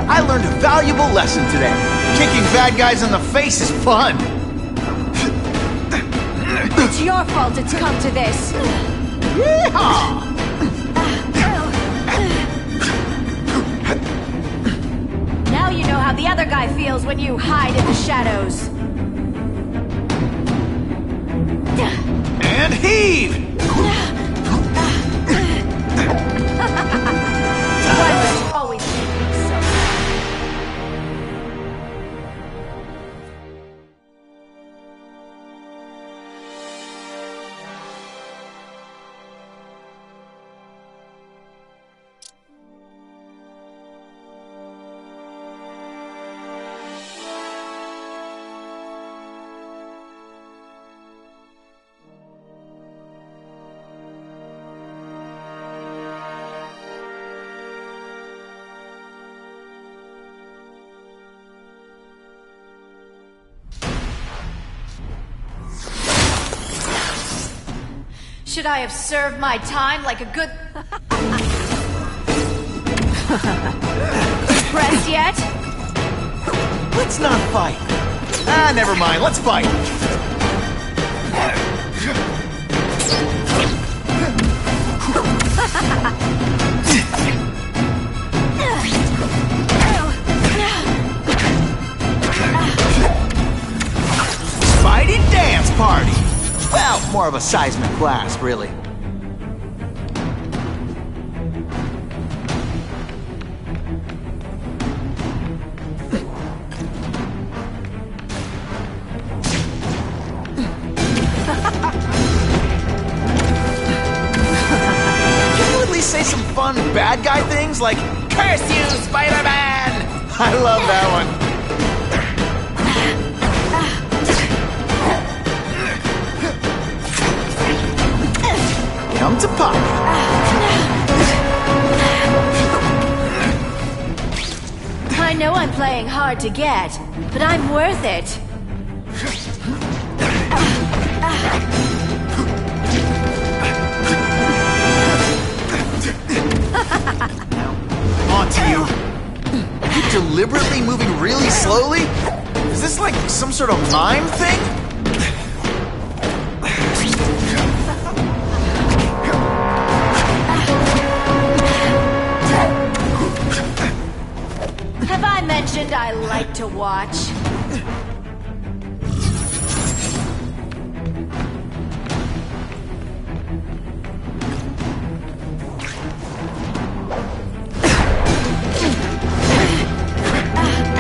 I learned a valuable lesson today. Kicking bad guys in the face is fun. It's your fault it's come to this. Yeehaw! Now you know how the other guy feels when you hide in the shadows. And heave! Why must you always make me so? Should I have served my time like a good... Pressed yet? Let's not fight. Ah, never mind. Let's fight. Fighting dance party. Well, more of a seismic class, really. Can you at least say some fun bad guy things like, "Curse you, Spider-Man"? I love that one. Come to pop. I know I'm playing hard to get, but I'm worth it. On to you. Are you deliberately moving really slowly? Is this like some sort of mime thing? Have I mentioned I like to watch?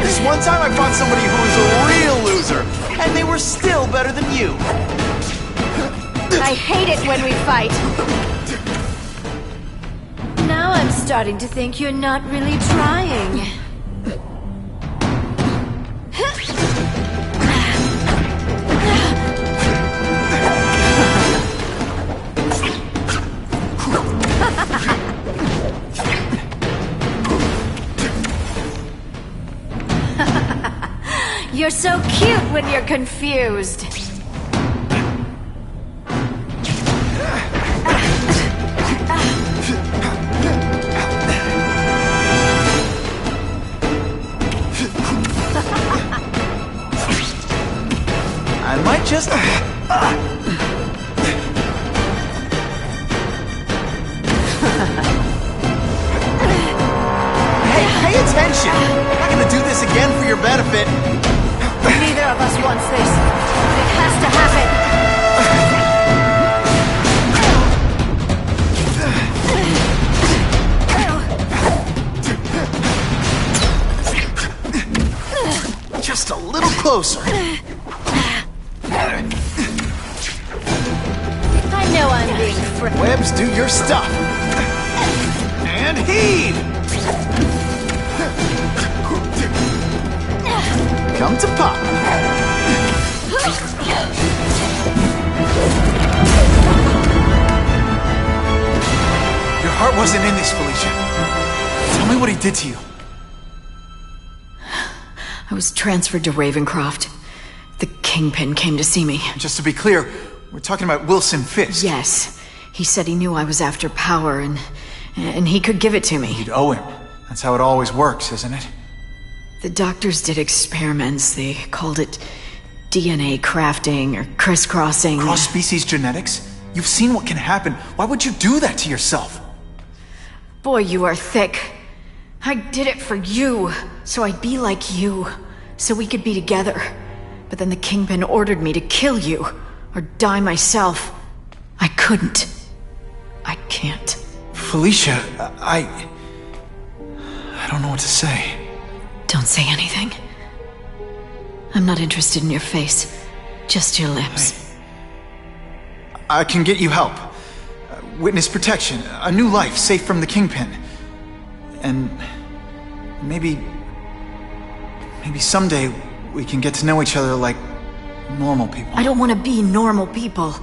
This one time I fought somebody who was a real loser, and they were still better than you. I hate it when we fight. Now I'm starting to think you're not really trying. You're so cute when you're confused. I might just... Hey, pay attention! I'm not gonna do this again for your benefit. Neither of us wants this, but it has to happen. Just a little closer. I know I'm being Webs, do your stuff. And heave! Come to pop. Your heart wasn't in this, Felicia. Tell me what he did to you. I was transferred to Ravencroft. The Kingpin came to see me. Just to be clear, we're talking about Wilson Fisk. Yes. He said he knew I was after power and he could give it to me. You'd owe him. That's how it always works, isn't it? The doctors did experiments. They called it DNA crafting or crisscrossing. Cross-species genetics? You've seen what can happen. Why would you do that to yourself? Boy, you are thick. I did it for you, so I'd be like you, so we could be together. But then the Kingpin ordered me to kill you, or die myself. I couldn't. I can't. Felicia, I don't know what to say. Don't say anything. I'm not interested in your face, just your lips. I can get you help. Witness protection, a new life safe from the Kingpin. And maybe someday we can get to know each other like normal people. I don't want to be normal people.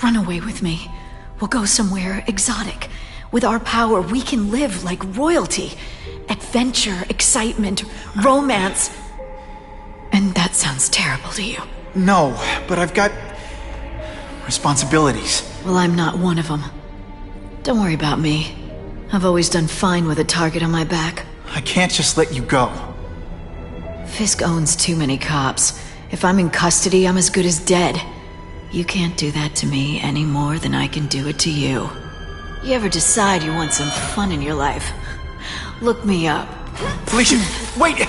Run away with me. We'll go somewhere exotic. With our power, we can live like royalty. Adventure, excitement, romance. And that sounds terrible to you. No, but I've got responsibilities. Well, I'm not one of them. Don't worry about me. I've always done fine with a target on my back. I can't just let you go. Fisk owns too many cops. If I'm in custody, I'm as good as dead. You can't do that to me any more than I can do it to you. You ever decide you want some fun in your life? Look me up. Felicia, wait!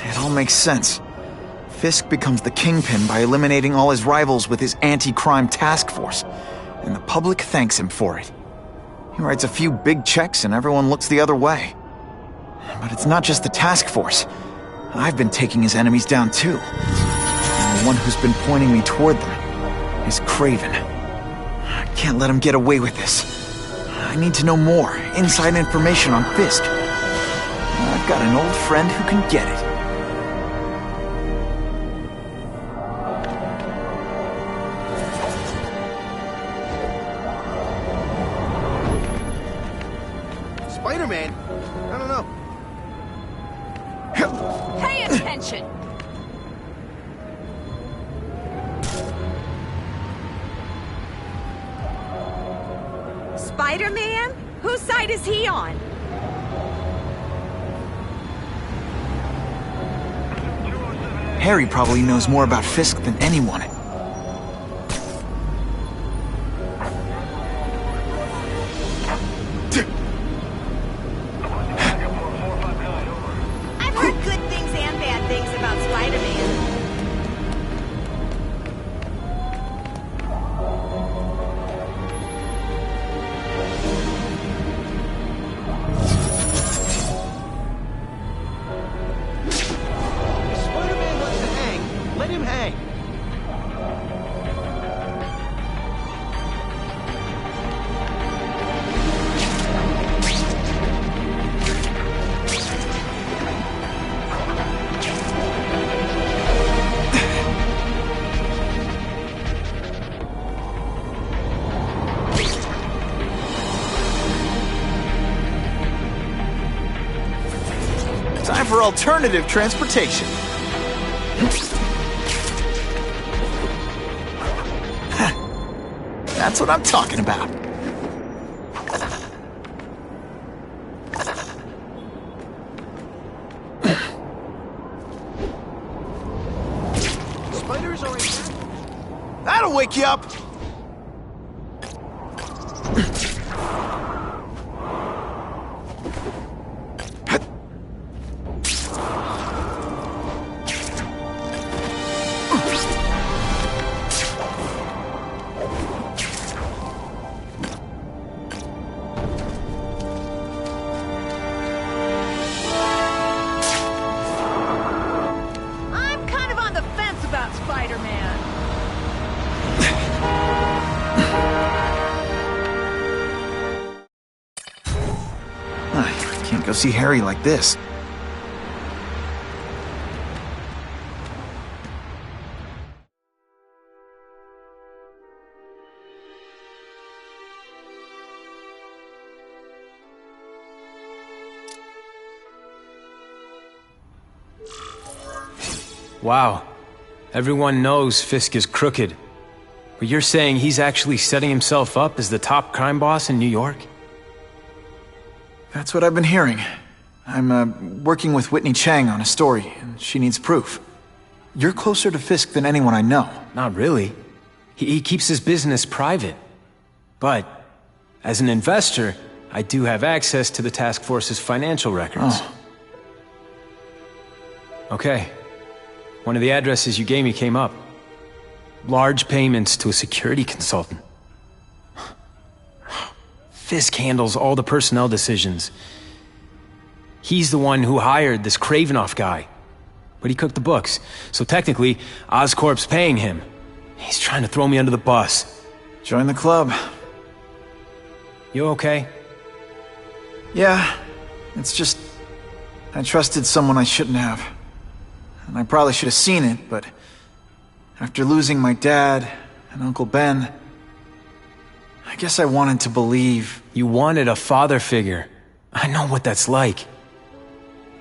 It all makes sense. Fisk becomes the Kingpin by eliminating all his rivals with his anti-crime task force, and the public thanks him for it. He writes a few big checks and everyone looks the other way. But it's not just the task force. I've been taking his enemies down too. And the one who's been pointing me toward them is Kraven. I can't let him get away with this. I need to know more, inside information on Fisk. I've got an old friend who can get it. Spider-Man? I don't know. Pay attention! Spider-Man? Whose side is he on? Harry probably knows more about Fisk than anyone. I've heard good things and bad things about Spider-Man. Spider-Man wants to hang. Let him hang. Time for alternative transportation. That's what I'm talking about. Spiders are... That'll wake you up. I'm kind of on the fence about Spider-Man. I can't go see Harry like this. Wow. Everyone knows Fisk is crooked. But you're saying he's actually setting himself up as the top crime boss in New York? That's what I've been hearing. I'm working with Whitney Chang on a story, and she needs proof. You're closer to Fisk than anyone I know. Not really. He keeps his business private. But, as an investor, I do have access to the task force's financial records. Oh. Okay. One of the addresses you gave me came up. Large payments to a security consultant. Fisk handles all the personnel decisions. He's the one who hired this Kravinoff guy. But he cooked the books, so technically, Oscorp's paying him. He's trying to throw me under the bus. Join the club. You okay? Yeah, it's just... I trusted someone I shouldn't have. And I probably should have seen it, but... after losing my dad and Uncle Ben... I guess I wanted to believe... You wanted a father figure. I know what that's like.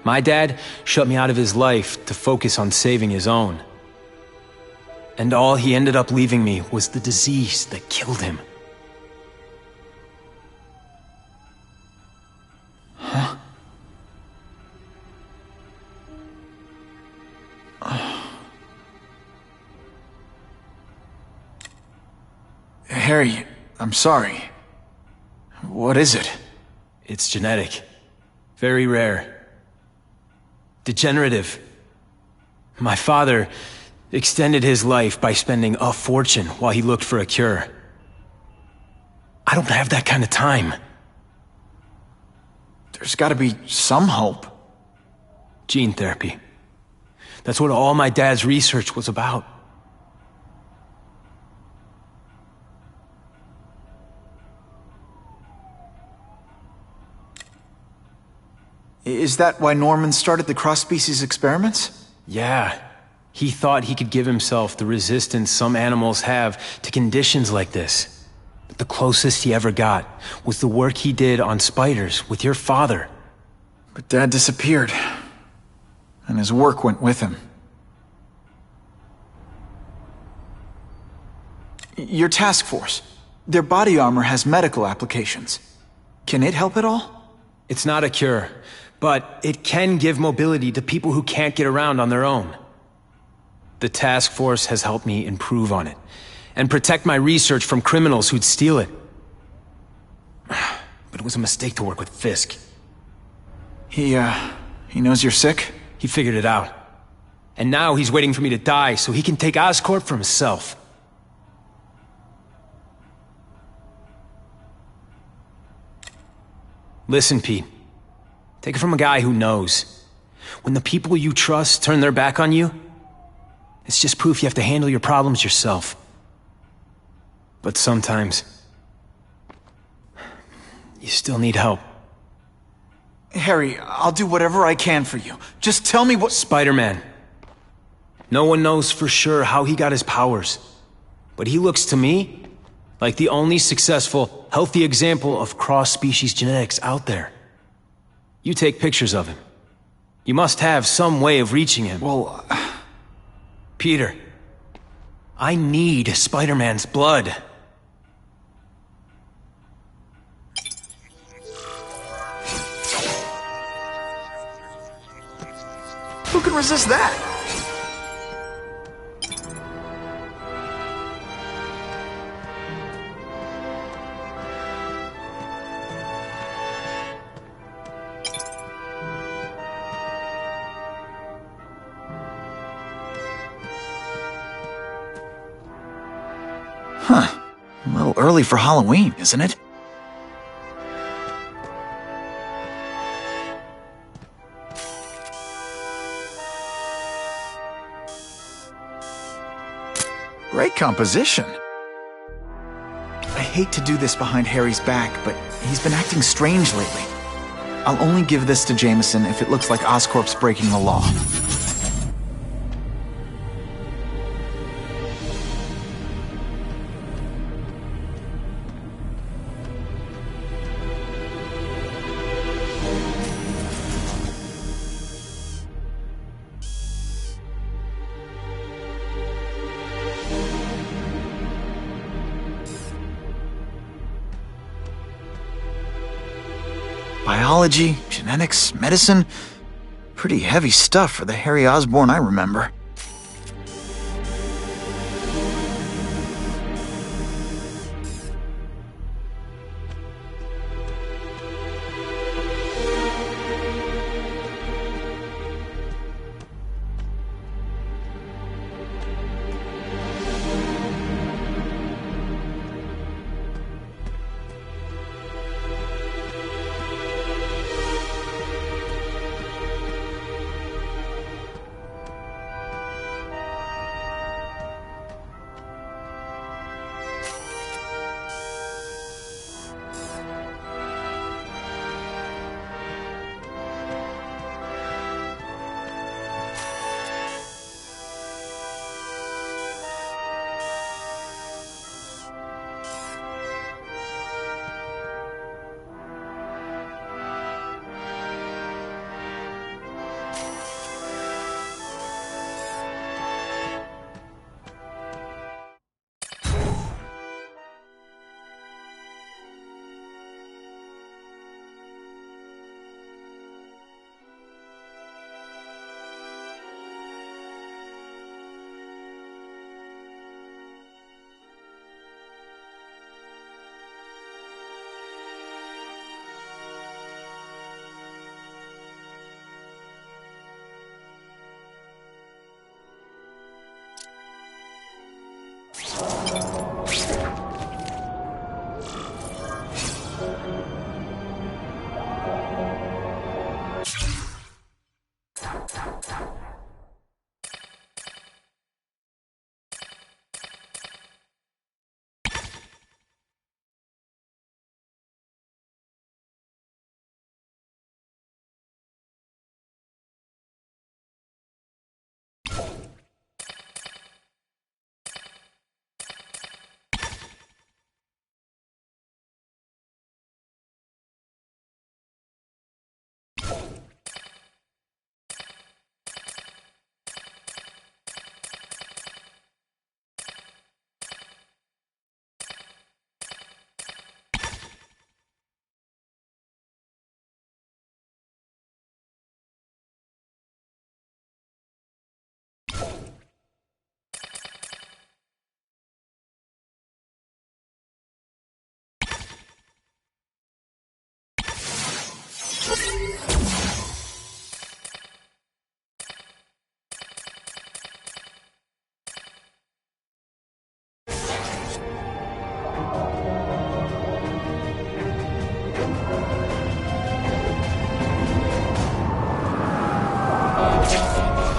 My dad shut me out of his life to focus on saving his own. And all he ended up leaving me was the disease that killed him. Huh? Harry, I'm sorry. What is it? It's genetic. Very rare. Degenerative. My father extended his life by spending a fortune while he looked for a cure. I don't have that kind of time. There's gotta be some hope. Gene therapy. That's what all my dad's research was about. Is that why Norman started the cross-species experiments? Yeah. He thought he could give himself the resistance some animals have to conditions like this. But the closest he ever got was the work he did on spiders with your father. But Dad disappeared. And his work went with him. Your task force. Their body armor has medical applications. Can it help at all? It's not a cure, but it can give mobility to people who can't get around on their own. The task force has helped me improve on it, and protect my research from criminals who'd steal it. But it was a mistake to work with Fisk. He knows you're sick? He figured it out. And now he's waiting for me to die so he can take Oscorp for himself. Listen, Pete. Take it from a guy who knows. When the people you trust turn their back on you, it's just proof you have to handle your problems yourself. But sometimes, you still need help. Harry, I'll do whatever I can for you. Just tell me what— Spider-Man. No one knows for sure how he got his powers. But he looks to me like the only successful, healthy example of cross-species genetics out there. You take pictures of him. You must have some way of reaching him. Well, Peter, I need Spider-Man's blood. Who can resist that? Huh. A little early for Halloween, isn't it? Great composition. I hate to do this behind Harry's back, but he's been acting strange lately. I'll only give this to Jameson if it looks like Oscorp's breaking the law. Biology, genetics, medicine. Pretty heavy stuff for the Harry Osborn I remember.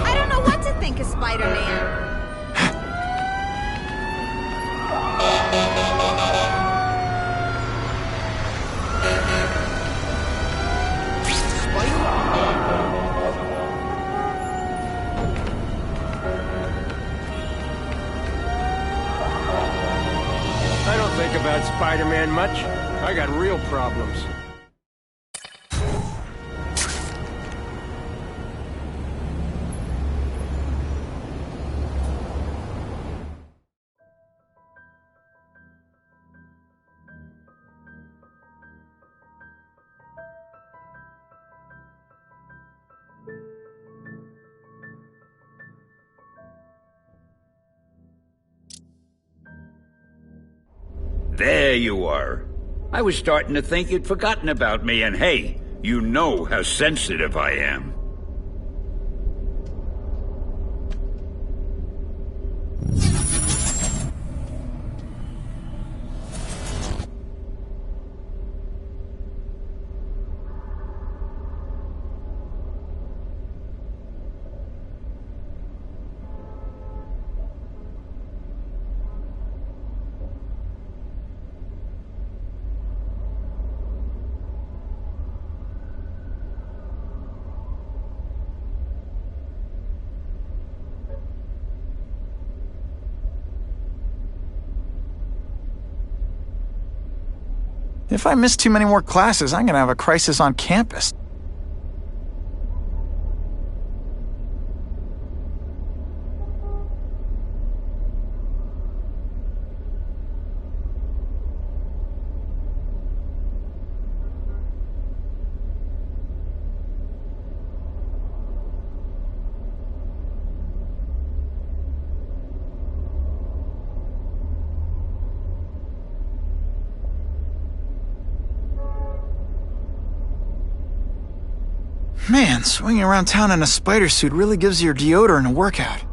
I don't know what to think of Spider-Man. I don't think about Spider-Man much. I got real problems. There you are. I was starting to think you'd forgotten about me, and hey, you know how sensitive I am. If I miss too many more classes, I'm gonna have a crisis on campus. Man, swinging around town in a spider suit really gives your deodorant a workout.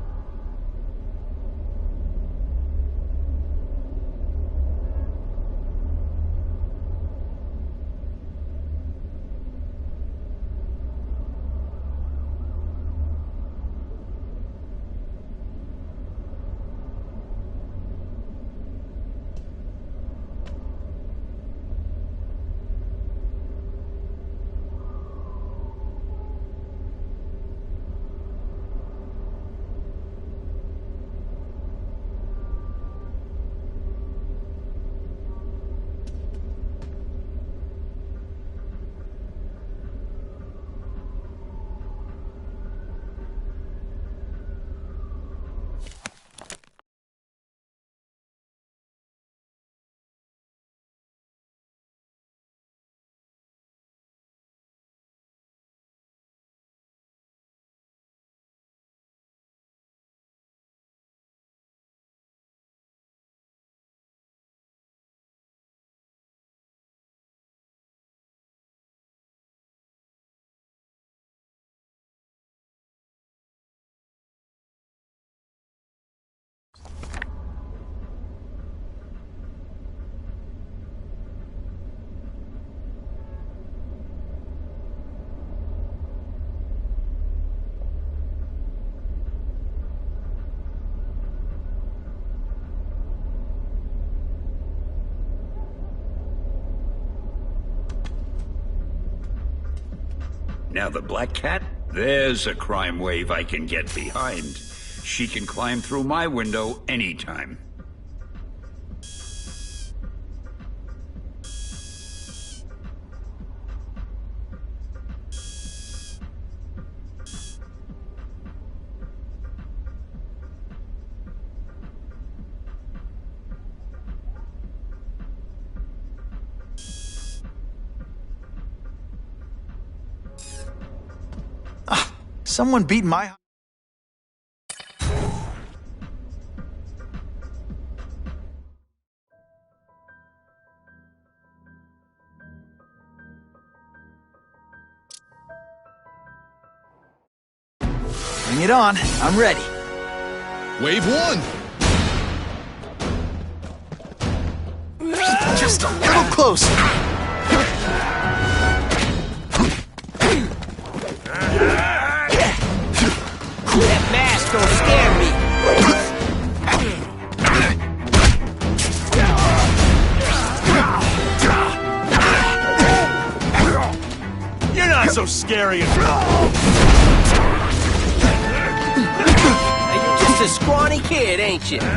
Now the Black Cat? There's a crime wave I can get behind. She can climb through my window anytime. Someone beat my... Bring it on. I'm ready. Wave 1! Just a little closer. not so scary. Now, you're just a scrawny kid, ain't you? Come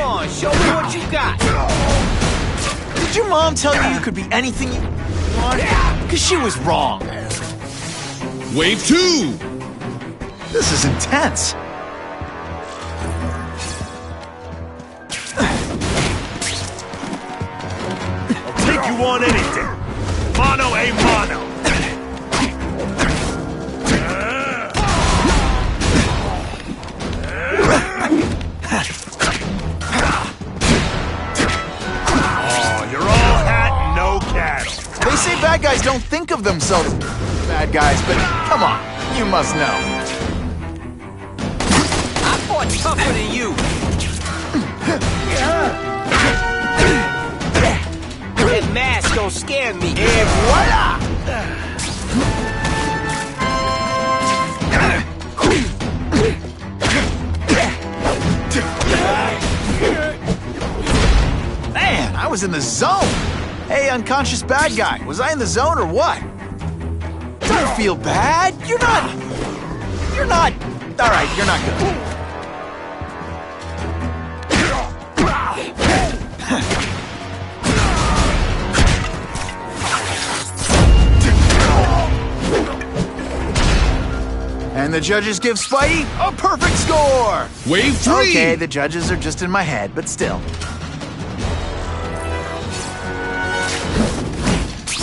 on, show me what you got. Did your mom tell you could be anything you want? Because she was wrong. Wave 2! This is intense. I'll take you on anything. Mono a mono. Oh, you're all hat and no cattle. They say bad guys don't think of themselves as bad guys, but come on, you must know. I fought tougher than you. That mask don't scare me. Et voila! Man, I was in the zone. Hey, unconscious bad guy, was I in the zone or what? Don't feel bad. You're not. All right, you're not good. And the judges give Spidey a perfect score! Wave 3! Okay, the judges are just in my head, but still.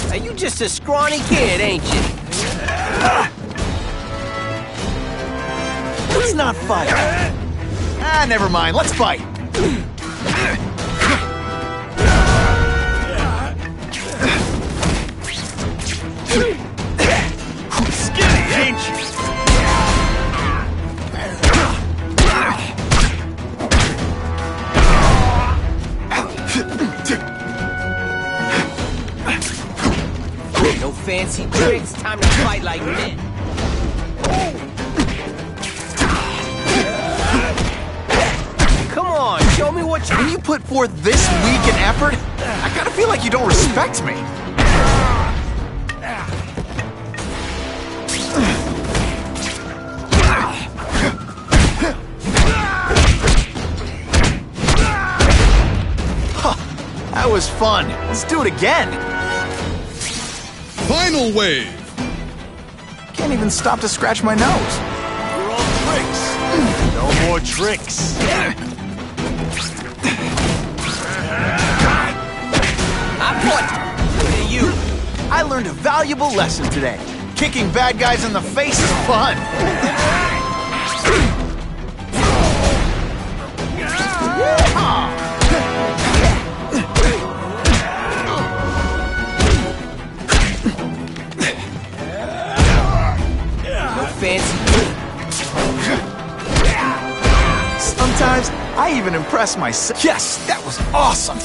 Now, you just a scrawny kid, ain't you? Let's not fight. Ah, never mind, let's fight. Skinny, ain't you? No fancy tricks, time to fight like men. Come on, show me what you... When you put forth this weak an effort, I kinda feel like you don't respect me. Huh, that was fun. Let's do it again. Final wave! Can't even stop to scratch my nose. You're all tricks. No more tricks. I fought tougher than you. I learned a valuable lesson today. Kicking bad guys in the face is fun. Fancy. Sometimes I even impress myself. Yes, that was awesome.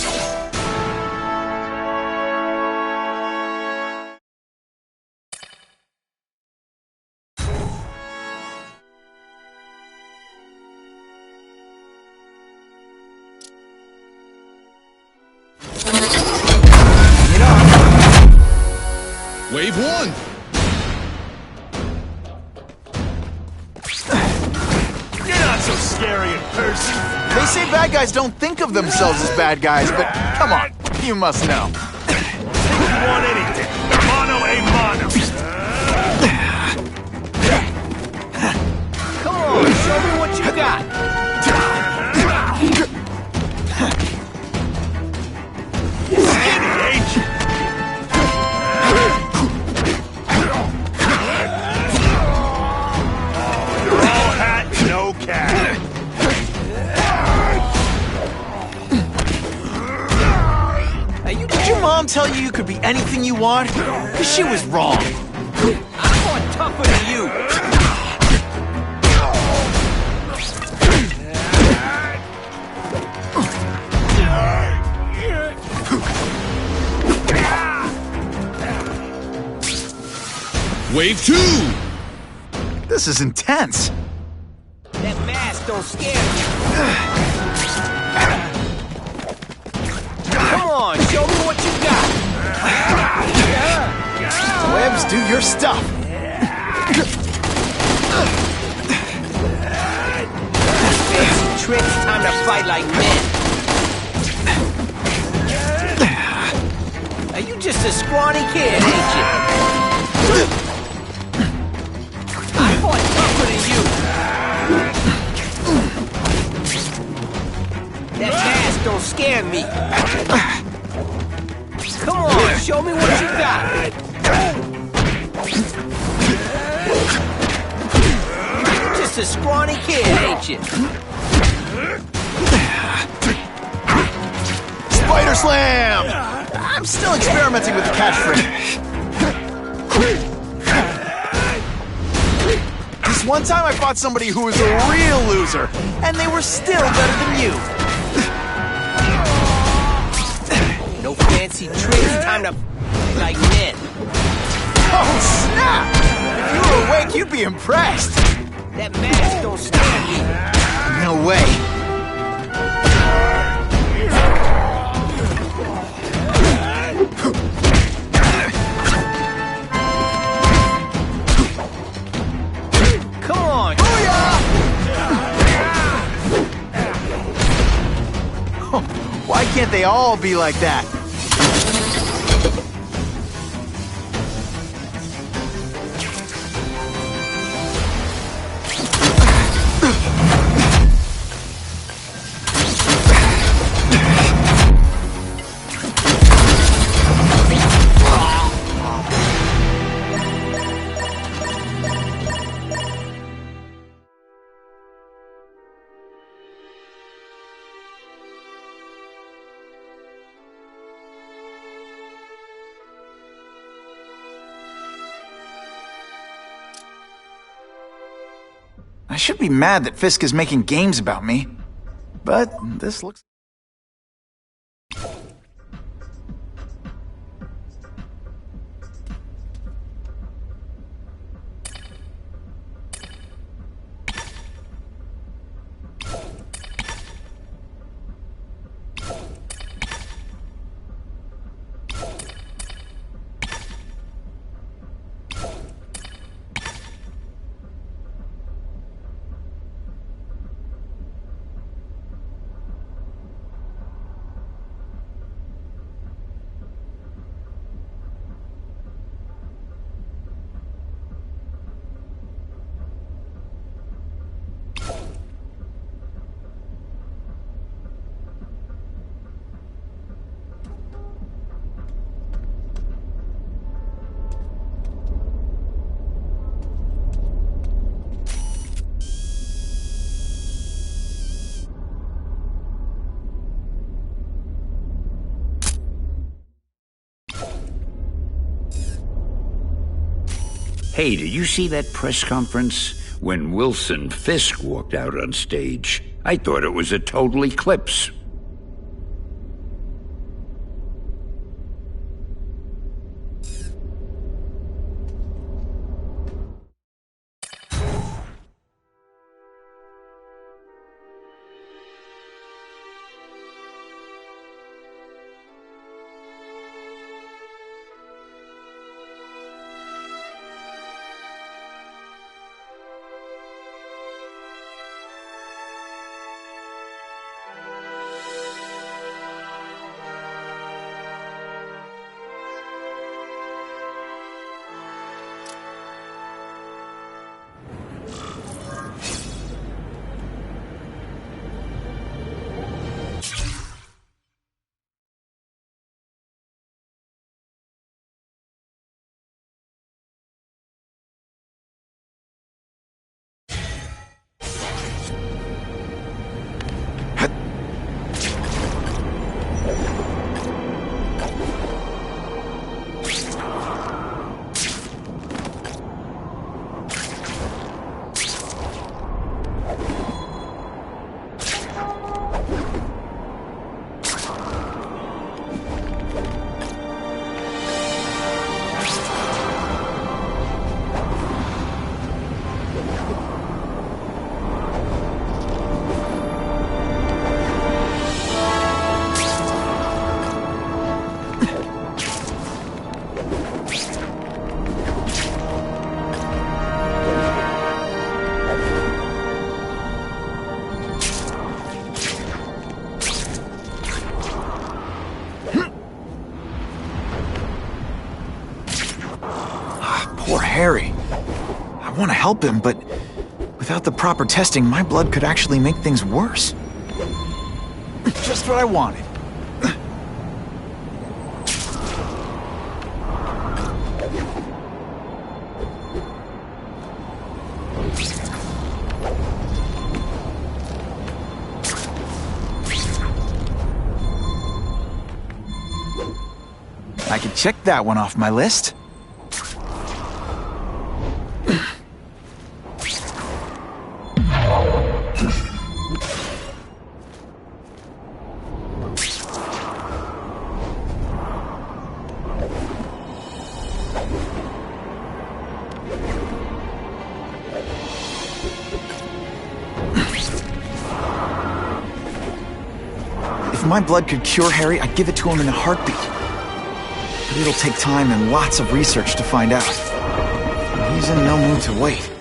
Wave 1! So scary in person. They say bad guys don't think of themselves as bad guys, but come on, you must know. You want anything? Mono a mono. Come on, show me what you got. Skinny, ain't you? You're all hat, no cat. Did your mom tell you could be anything you want? Because she was wrong. I fought tougher than you. Wave 2! This is intense. That mask don't scare me. Come on, show me what you Webs, do your stuff. Fancy tricks, time to fight like men. Are you just a scrawny kid, ain't you? I fought tougher than you. That mask don't scare me. Come on, show me what you got. You're just a scrawny kid, ain't you? Spider Slam! I'm still experimenting with the catchphrase. This one time I fought somebody who was a real loser, and they were still better than you. No fancy tricks, time to like men. Oh, snap! If you were awake, you'd be impressed. That mask don't scare me. No way. Come on. Why can't they all be like that? I should be mad that Fisk is making games about me, but this looks... Hey, did you see that press conference? When Wilson Fisk walked out on stage, I thought it was a total eclipse. Poor Harry. I want to help him, but without the proper testing, my blood could actually make things worse. Just what I wanted. I can check that one off my list. If my blood could cure Harry, I'd give it to him in a heartbeat. But it'll take time and lots of research to find out. And he's in no mood to wait.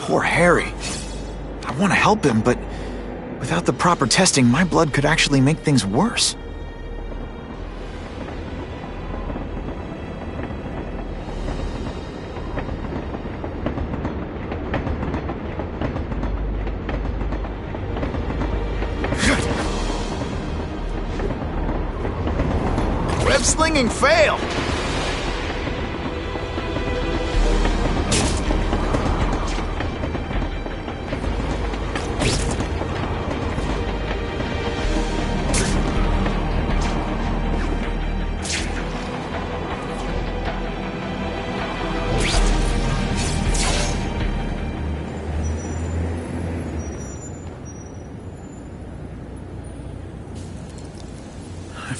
Poor Harry. I want to help him, but without the proper testing, my blood could actually make things worse. Web slinging fail!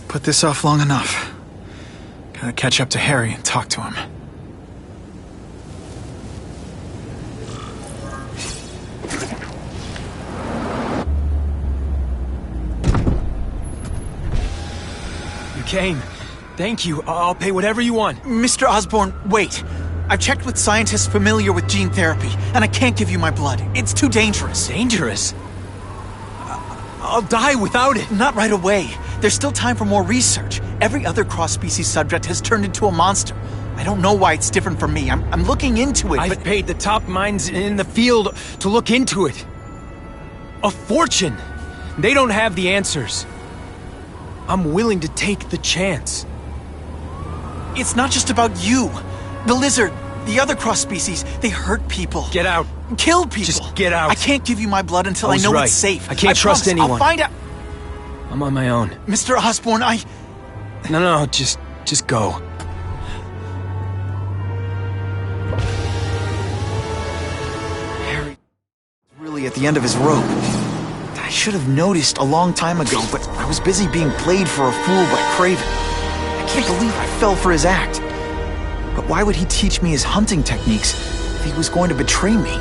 Put this off long enough. Gotta catch up to Harry and talk to him. You came. Thank you. I'll pay whatever you want. Mr. Osborn, wait. I've checked with scientists familiar with gene therapy, and I can't give you my blood. It's too dangerous. Dangerous? I'll die without it. Not right away. There's still time for more research. Every other cross-species subject has turned into a monster. I don't know why it's different from me. I'm looking into it, I've but... paid the top minds in the field to look into it. A fortune! They don't have the answers. I'm willing to take the chance. It's not just about you. The lizard, the other cross species, they hurt people. Get out. Kill people. Just get out. I can't give you my blood until I was know right. it's safe. I can't trust promise. anyone. I'll find out. I'm on my own. Mr. Osborn, No, just go. Harry really at the end of his rope. I should have noticed a long time ago, but I was busy being played for a fool by Kraven. I can't believe I fell for his act. But why would he teach me his hunting techniques if he was going to betray me?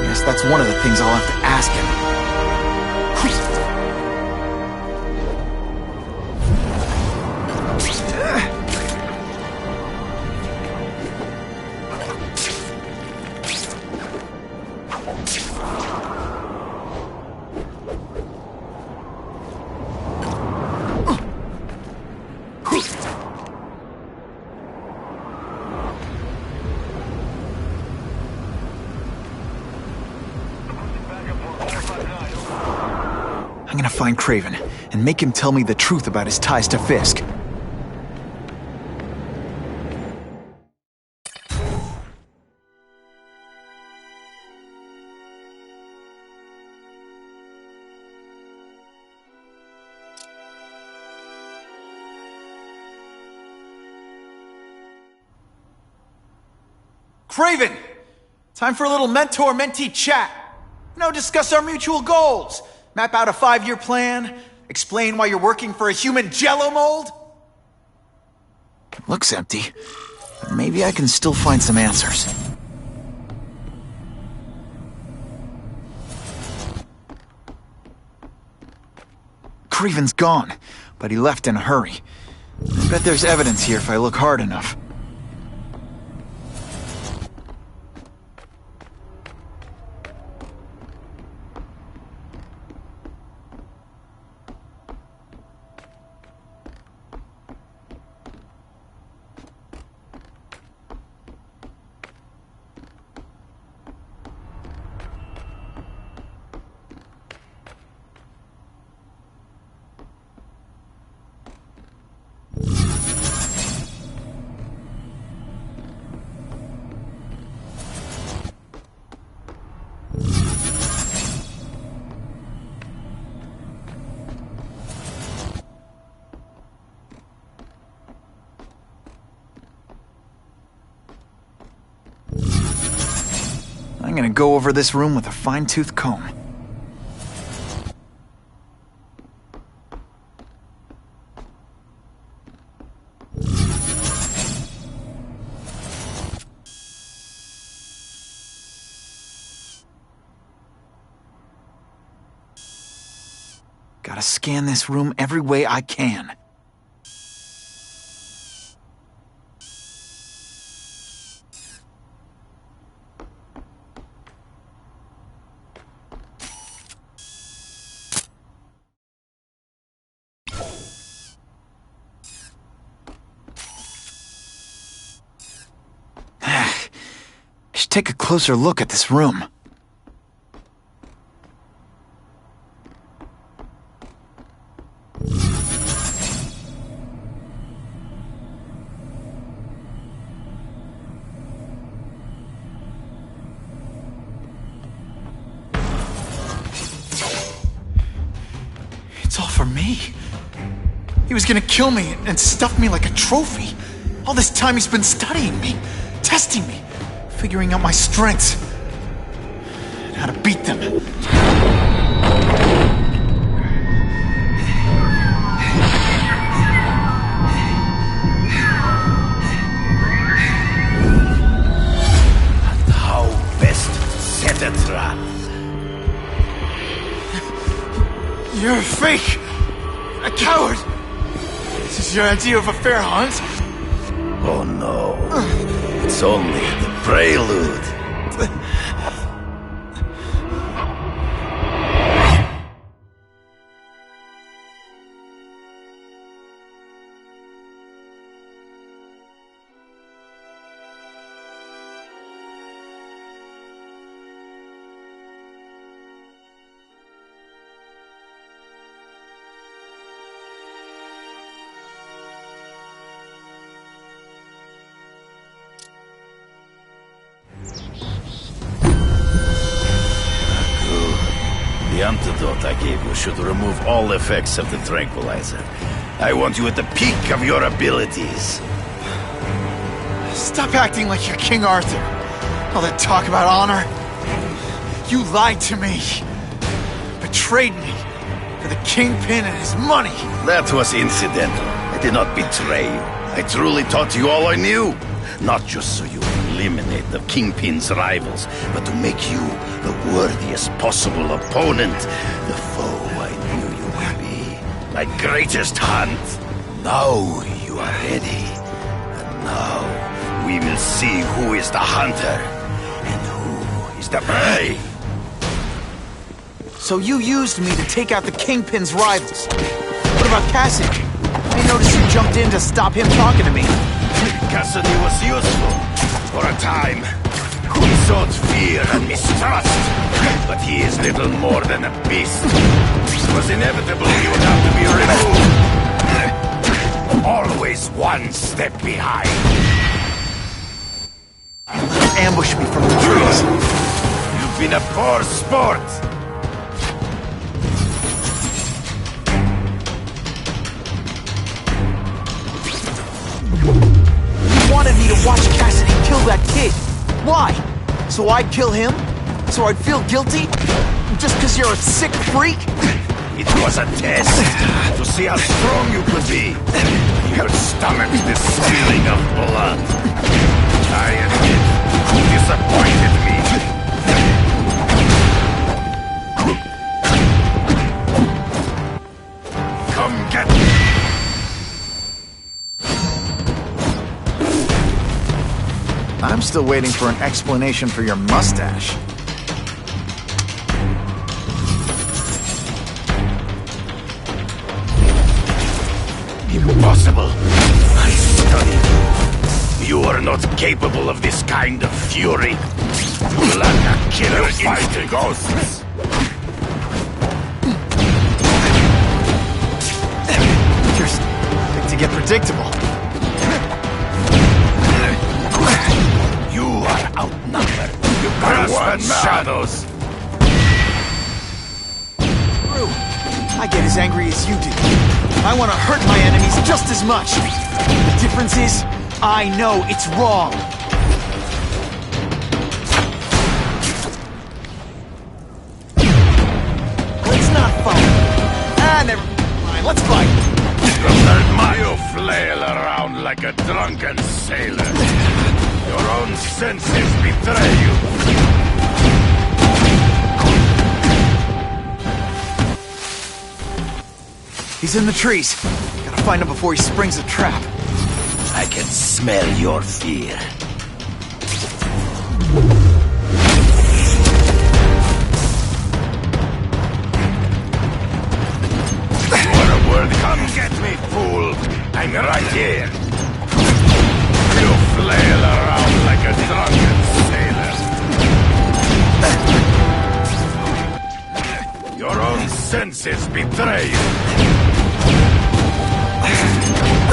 Yes, that's one of the things I'll have to ask him. I'm gonna find Kraven and make him tell me the truth about his ties to Fisk. Kraven! Time for a little mentor-mentee chat. Discuss our mutual goals. Map out a 5-year plan. Explain why you're working for a human Jell-O mold. It looks empty. But maybe I can still find some answers. Kraven's gone, but he left in a hurry. I bet there's evidence here if I look hard enough. I'm gonna go over this room with a fine-tooth comb. Gotta scan this room every way I can. Should take a closer look at this room. It's all for me. He was gonna kill me and stuff me like a trophy. All this time he's been studying me, testing me, figuring out my strengths, and how to beat them. And how best to set a trap. You're a fake! A coward! This is your idea of a fair hunt? Oh no. It's only the prelude. The antidote I gave you should remove all effects of the tranquilizer. I want you at the peak of your abilities. Stop acting like you're King Arthur. All that talk about honor. You lied to me. Betrayed me. For the Kingpin and his money. That was incidental. I did not betray you. I truly taught you all I knew. Not just so you eliminate the Kingpin's rivals, but to make you the worthiest possible opponent. The foe I knew you would be. My greatest hunt. Now you are ready. And now we will see who is the hunter and who is the prey. So you used me to take out the Kingpin's rivals. What about Cassidy? I noticed you jumped in to stop him talking to me. Cassidy was useful for a time. He sought fear and mistrust, but he is little more than a beast. It was inevitable he would have to be removed. Always one step behind. Ambush me from the trees. You've been a poor sport. You wanted me to watch Cassidy kill that kid. Why? So I'd kill him? So I'd feel guilty? Just because you're a sick freak? It was a test to see how strong you could be. You could stomach the spilling of blood. I admit, you disappointed me. Come get me. I'm still waiting for an explanation for your mustache. Impossible. I studied you. You are not capable of this kind of fury. You lack a killer instinct. Ghosts. You're quick to get predictable. You are outnumbered. You grasp at shadows. True. I get as angry as you do. I want to hurt my enemies just as much. The difference is, I know it's wrong. Let's not fight. Never mind. Let's fight. You flail around like a drunken sailor. Your own senses betray you. He's in the trees. Gotta find him before he springs a trap. I can smell your fear. What a word! Come get me, fool! I'm right here. You flail around like a drunken sailor. Your own senses betray you.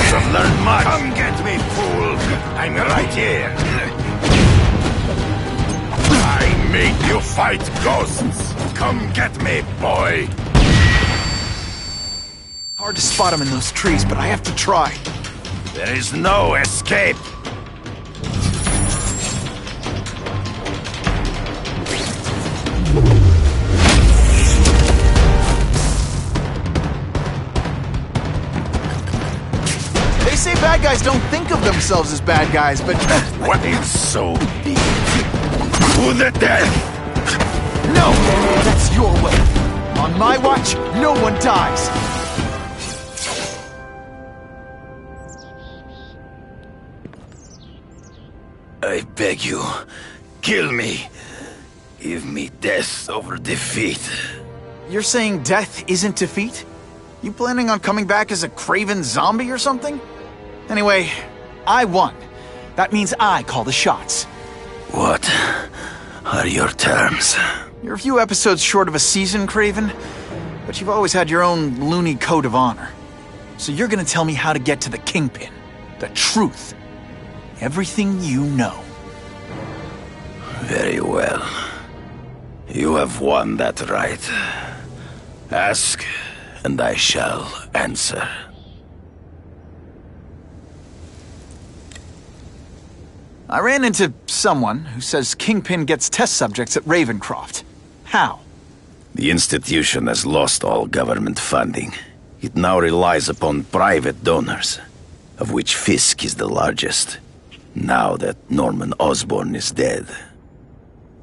You've learned much. Come get me, fool! I'm right here. I made you fight ghosts. Come get me, boy. Hard to spot him in those trees, but I have to try. There is no escape. They say bad guys don't think of themselves as bad guys, but... What if so be? To the death! No! That's your way. On my watch, no one dies. I beg you, kill me. Give me death over defeat. You're saying death isn't defeat? You planning on coming back as a craven zombie or something? Anyway, I won. That means I call the shots. What are your terms? You're a few episodes short of a season, Craven, but you've always had your own loony code of honor. So you're gonna tell me how to get to the Kingpin. The truth. Everything you know. Very well. You have won that right. Ask, and I shall answer. I ran into someone who says Kingpin gets test subjects at Ravencroft. How? The institution has lost all government funding. It now relies upon private donors, of which Fisk is the largest, now that Norman Osborn is dead.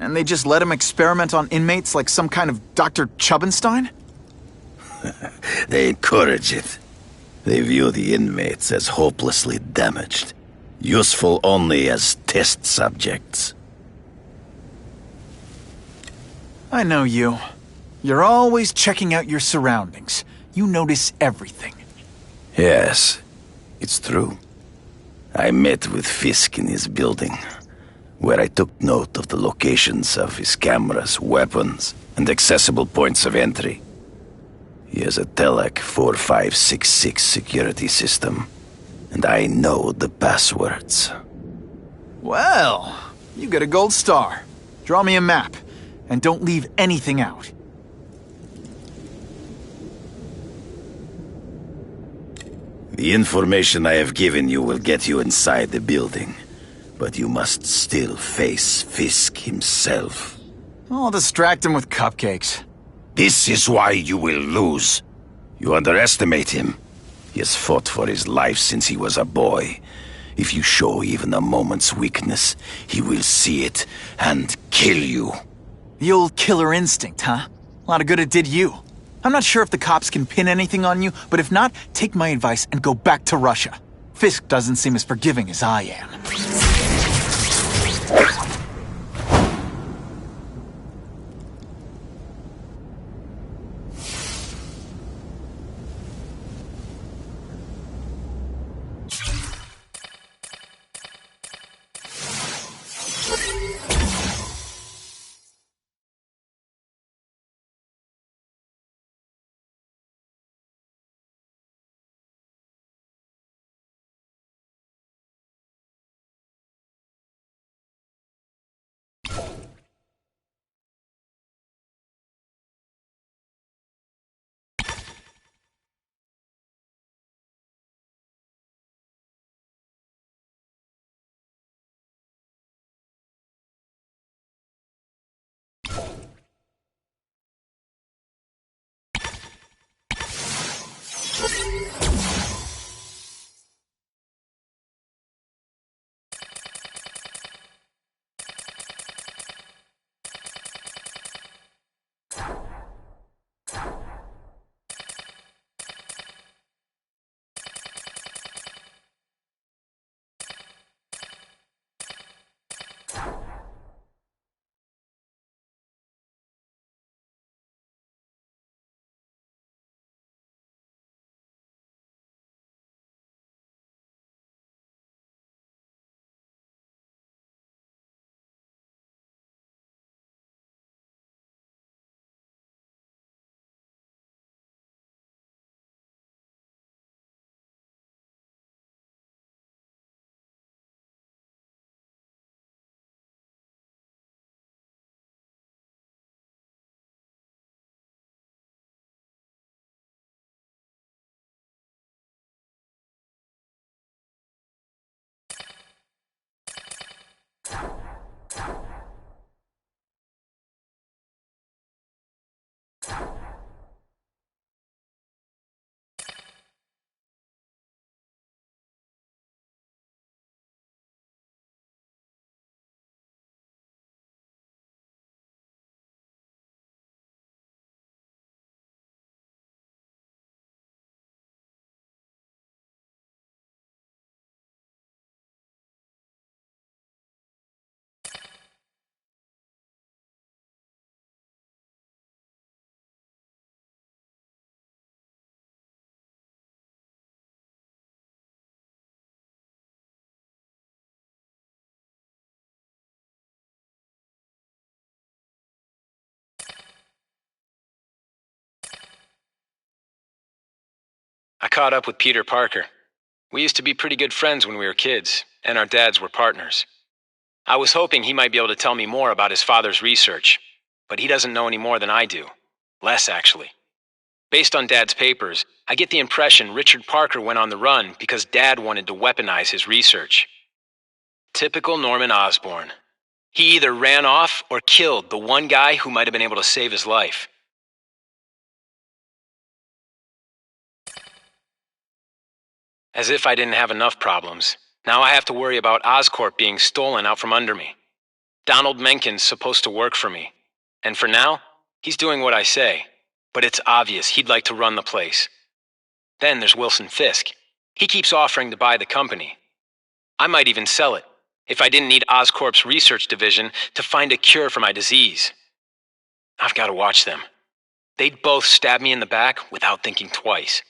And they just let him experiment on inmates like some kind of Dr. Chubbenstein? They encourage it. They view the inmates as hopelessly damaged, useful only as test subjects. I know you. You're always checking out your surroundings. You notice everything. Yes, it's true. I met with Fisk in his building, where I took note of the locations of his cameras, weapons, and accessible points of entry. He has a Telek 4566 security system, and I know the passwords. Well, you get a gold star. Draw me a map, and don't leave anything out. The information I have given you will get you inside the building, but you must still face Fisk himself. I'll distract him with cupcakes. This is why you will lose. You underestimate him. He has fought for his life since he was a boy. If you show even a moment's weakness, he will see it and kill you. The old killer instinct, huh? A lot of good it did you. I'm not sure if the cops can pin anything on you, but if not, take my advice and go back to Russia. Fisk doesn't seem as forgiving as I am. I caught up with Peter Parker. We used to be pretty good friends when we were kids, and our dads were partners. I was hoping he might be able to tell me more about his father's research, but he doesn't know any more than I do. Less, actually. Based on Dad's papers, I get the impression Richard Parker went on the run because Dad wanted to weaponize his research. Typical Norman Osborn. He either ran off or killed the one guy who might have been able to save his life. As if I didn't have enough problems. Now I have to worry about Oscorp being stolen out from under me. Donald Mencken's supposed to work for me. And for now, he's doing what I say. But it's obvious he'd like to run the place. Then there's Wilson Fisk. He keeps offering to buy the company. I might even sell it, if I didn't need Oscorp's research division to find a cure for my disease. I've got to watch them. They'd both stab me in the back without thinking twice.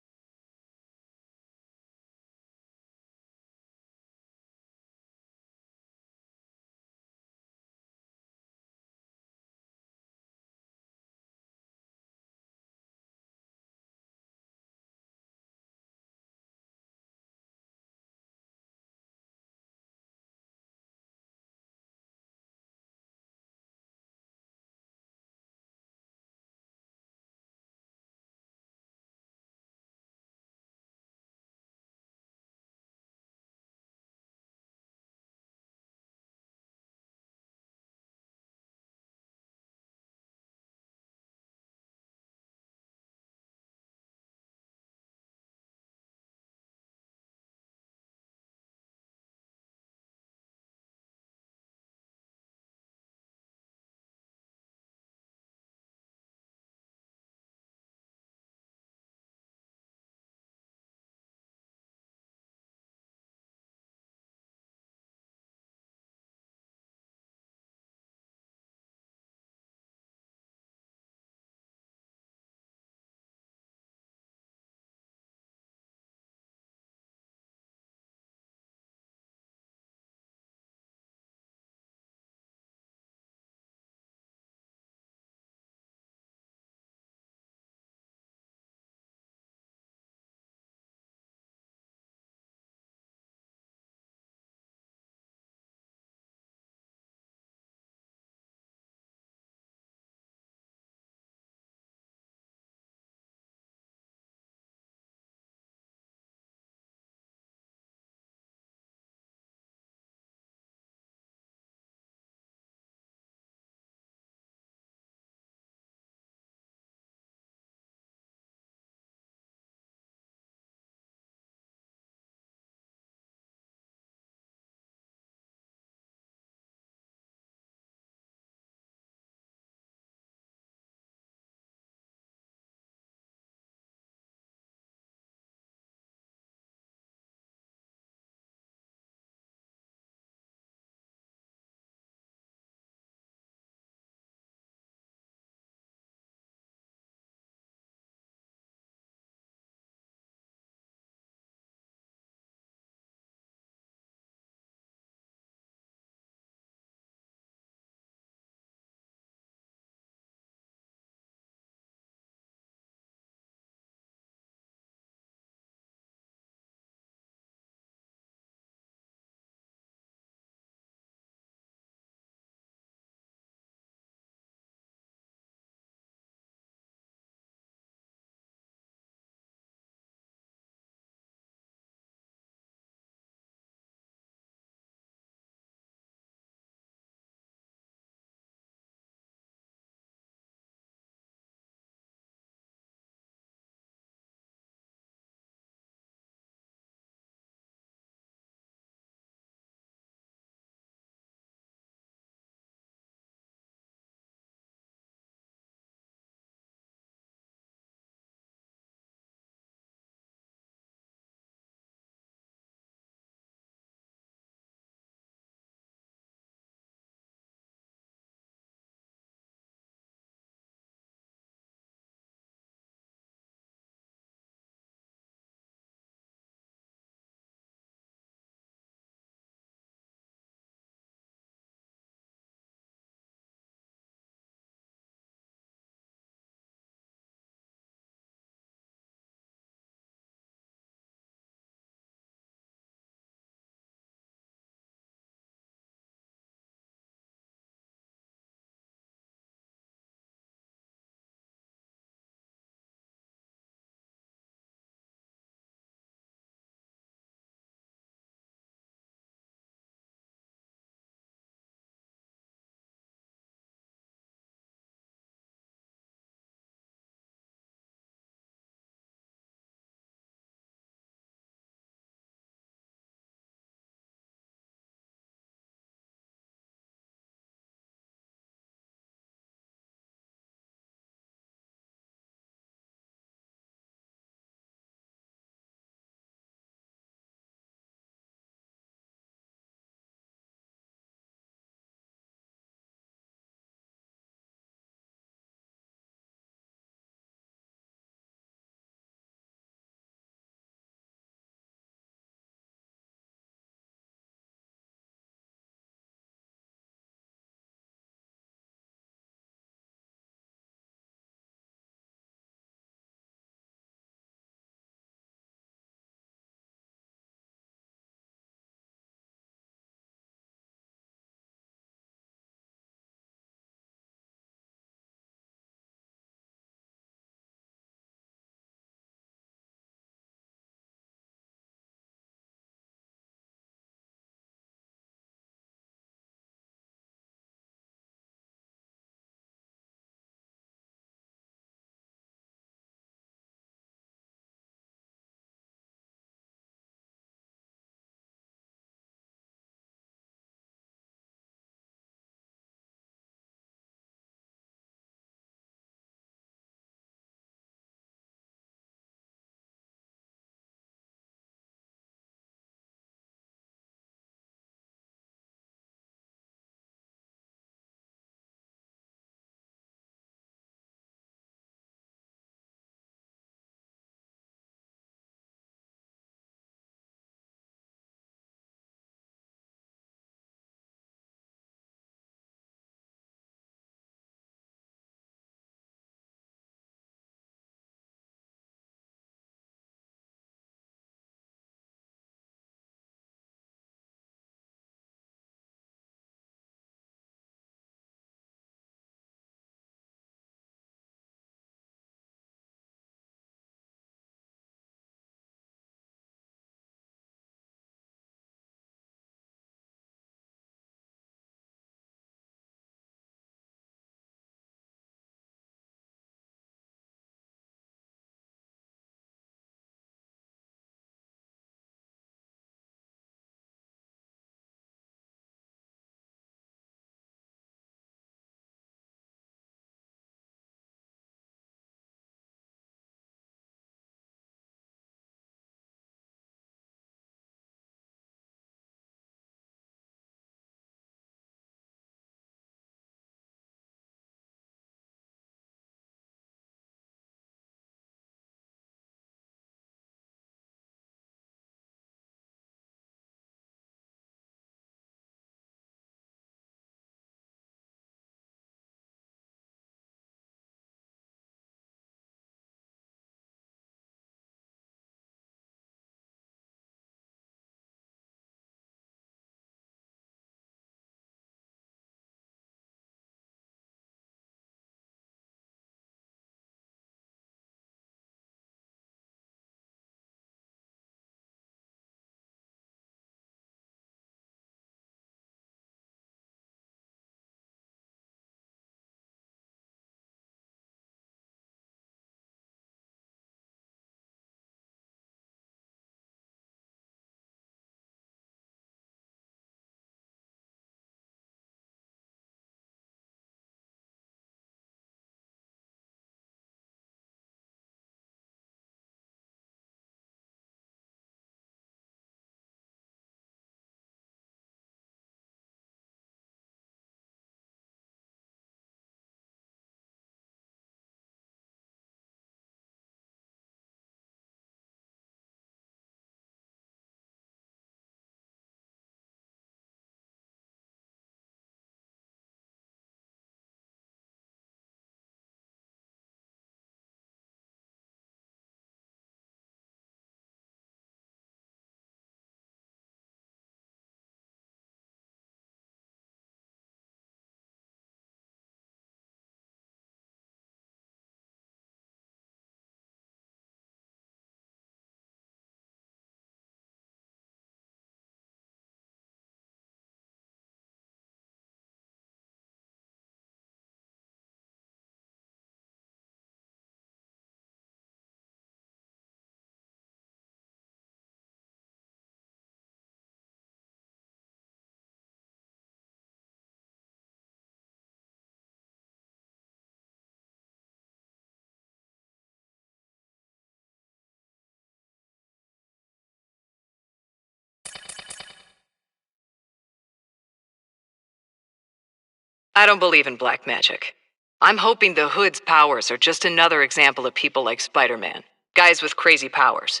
I don't believe in black magic. I'm hoping the Hood's powers are just another example of people like Spider-Man, guys with crazy powers.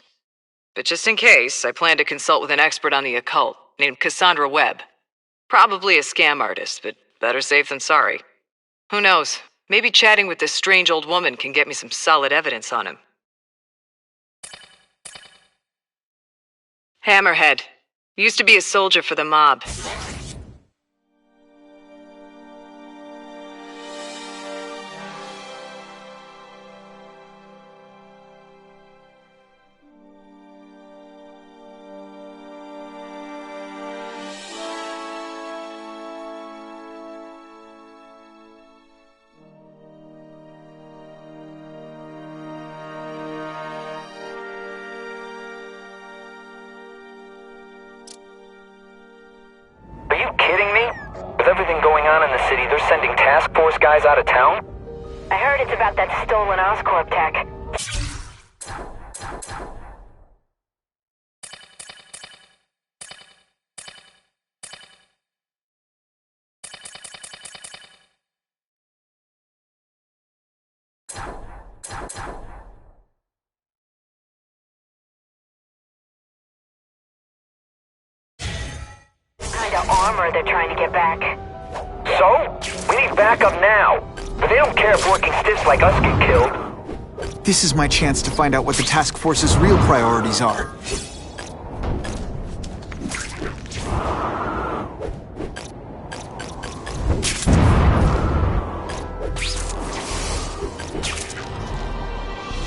But just in case, I plan to consult with an expert on the occult named Cassandra Webb. Probably a scam artist, but better safe than sorry. Who knows? Maybe chatting with this strange old woman can get me some solid evidence on him. Hammerhead. Used to be a soldier for the mob. They're sending task force guys out of town? I heard it's about that stolen Oscorp tech. Kind of armor they're trying to get back. So? We need backup now. But they don't care if working stiffs like us get killed. This is my chance to find out what the task force's real priorities are.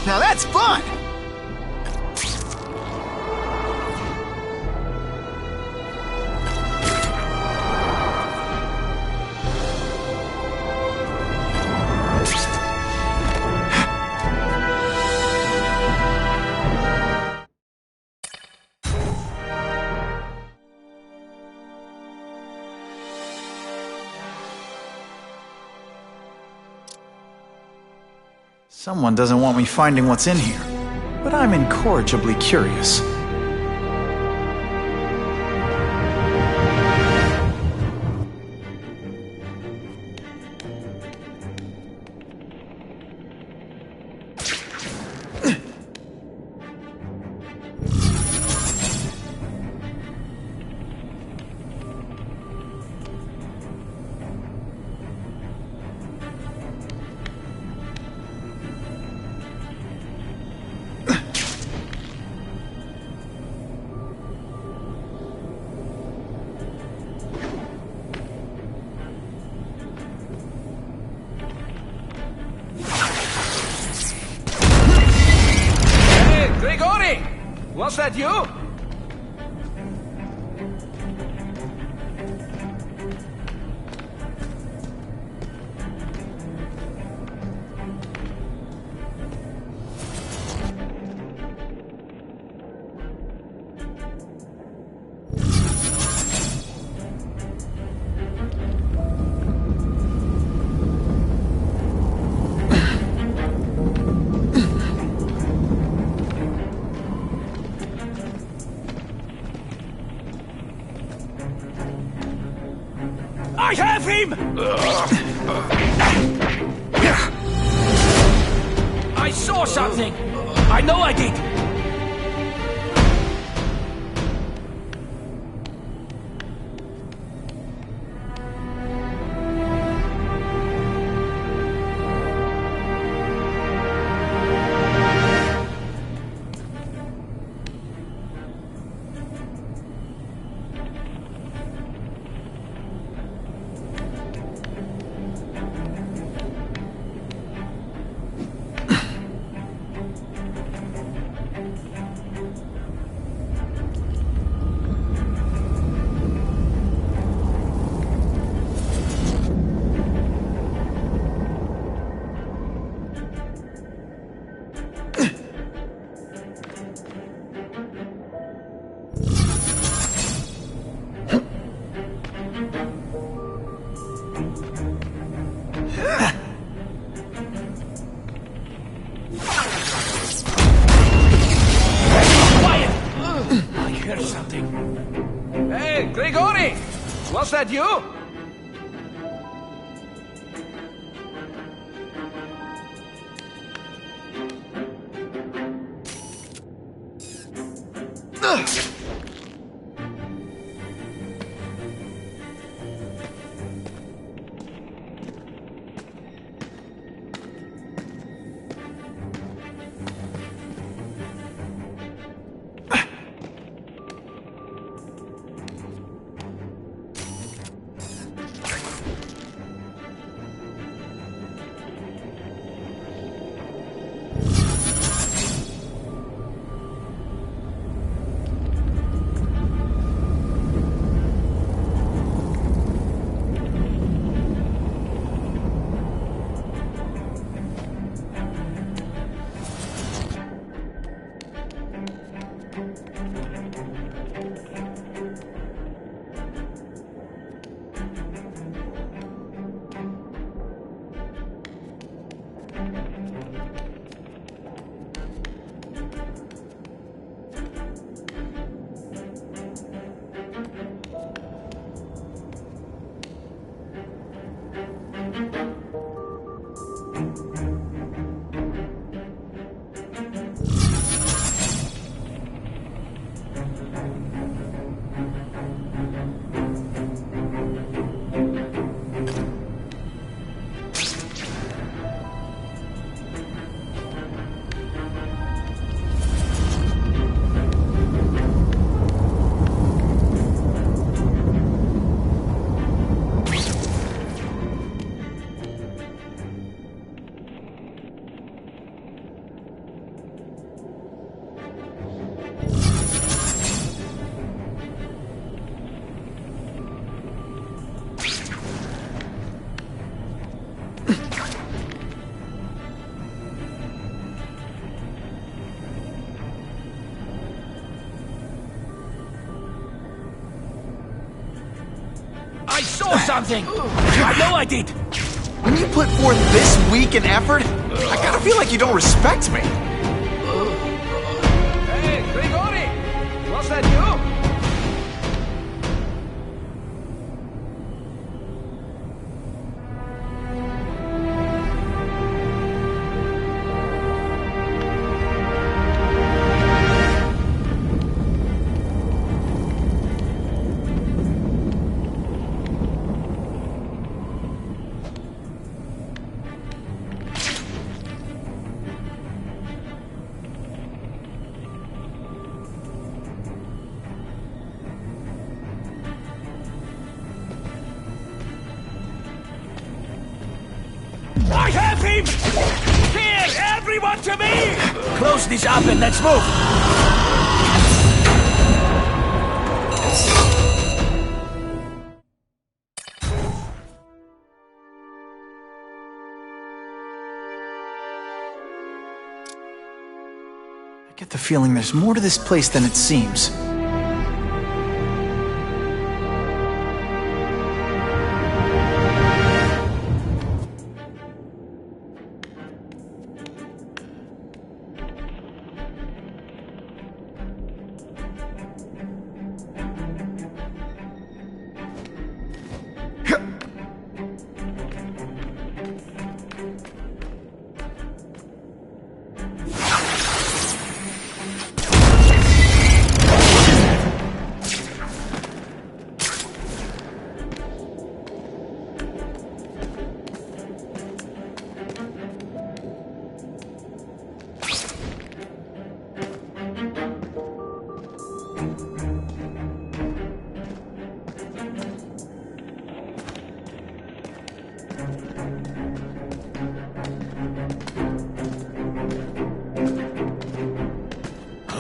Now that's fun! Someone doesn't want me finding what's in here, but I'm incorrigibly curious. Was that you? I have him! I saw something! I know I did! Hey, Grigori! Was that you? I saw something! I know I did! When you put forth this weak an effort, I gotta feel like you don't respect me. Hey, Grigori! Was that you? I have him! Here, everyone to me! Close this up and let's move! I get the feeling there's more to this place than it seems.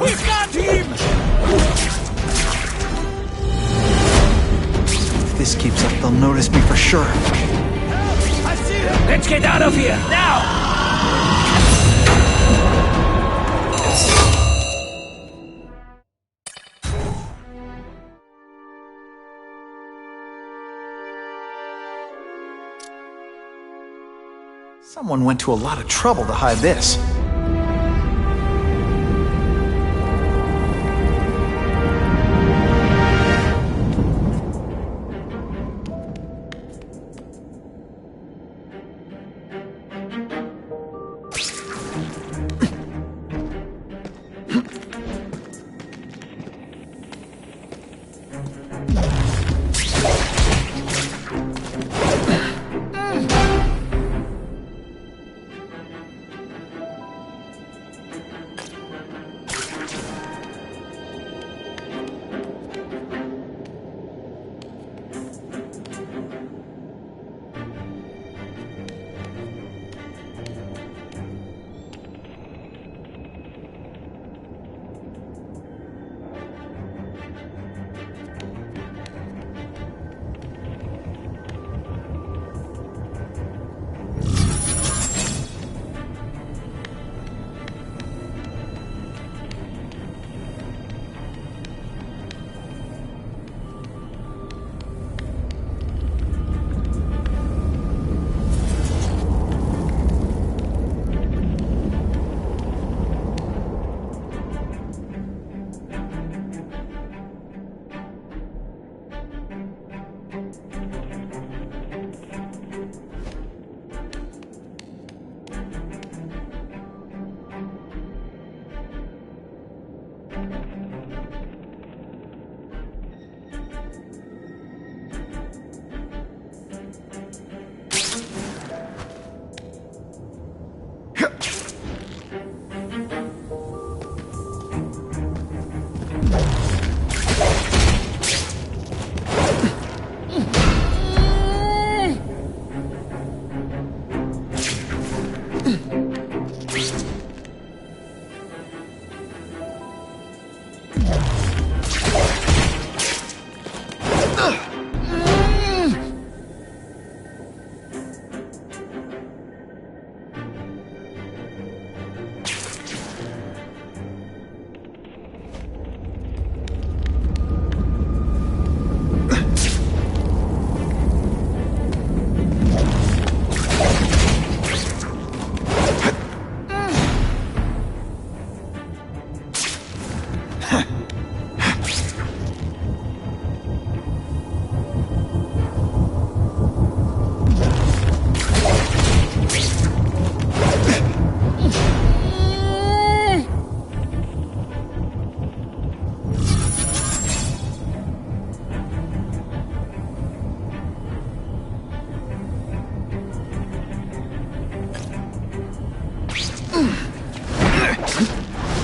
We've got him! If this keeps up, they'll notice me for sure. I see him! Let's get out of here, now! Someone went to a lot of trouble to hide this.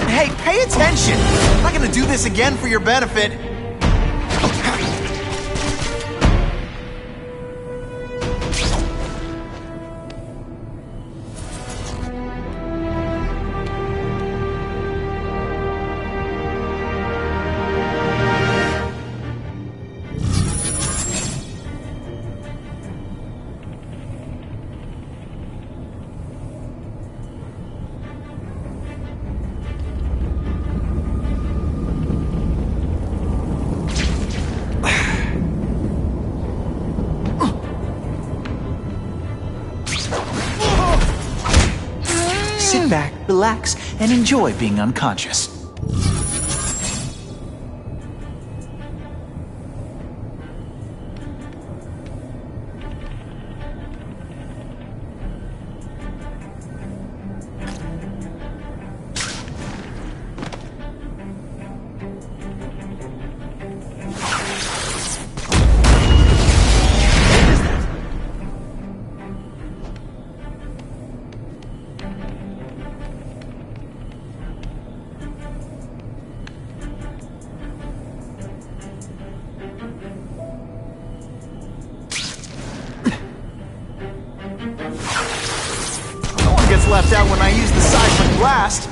Hey, pay attention! I'm not gonna do this again for your benefit. Sit back, relax, and enjoy being unconscious. Gets left out when I use the seismic blast.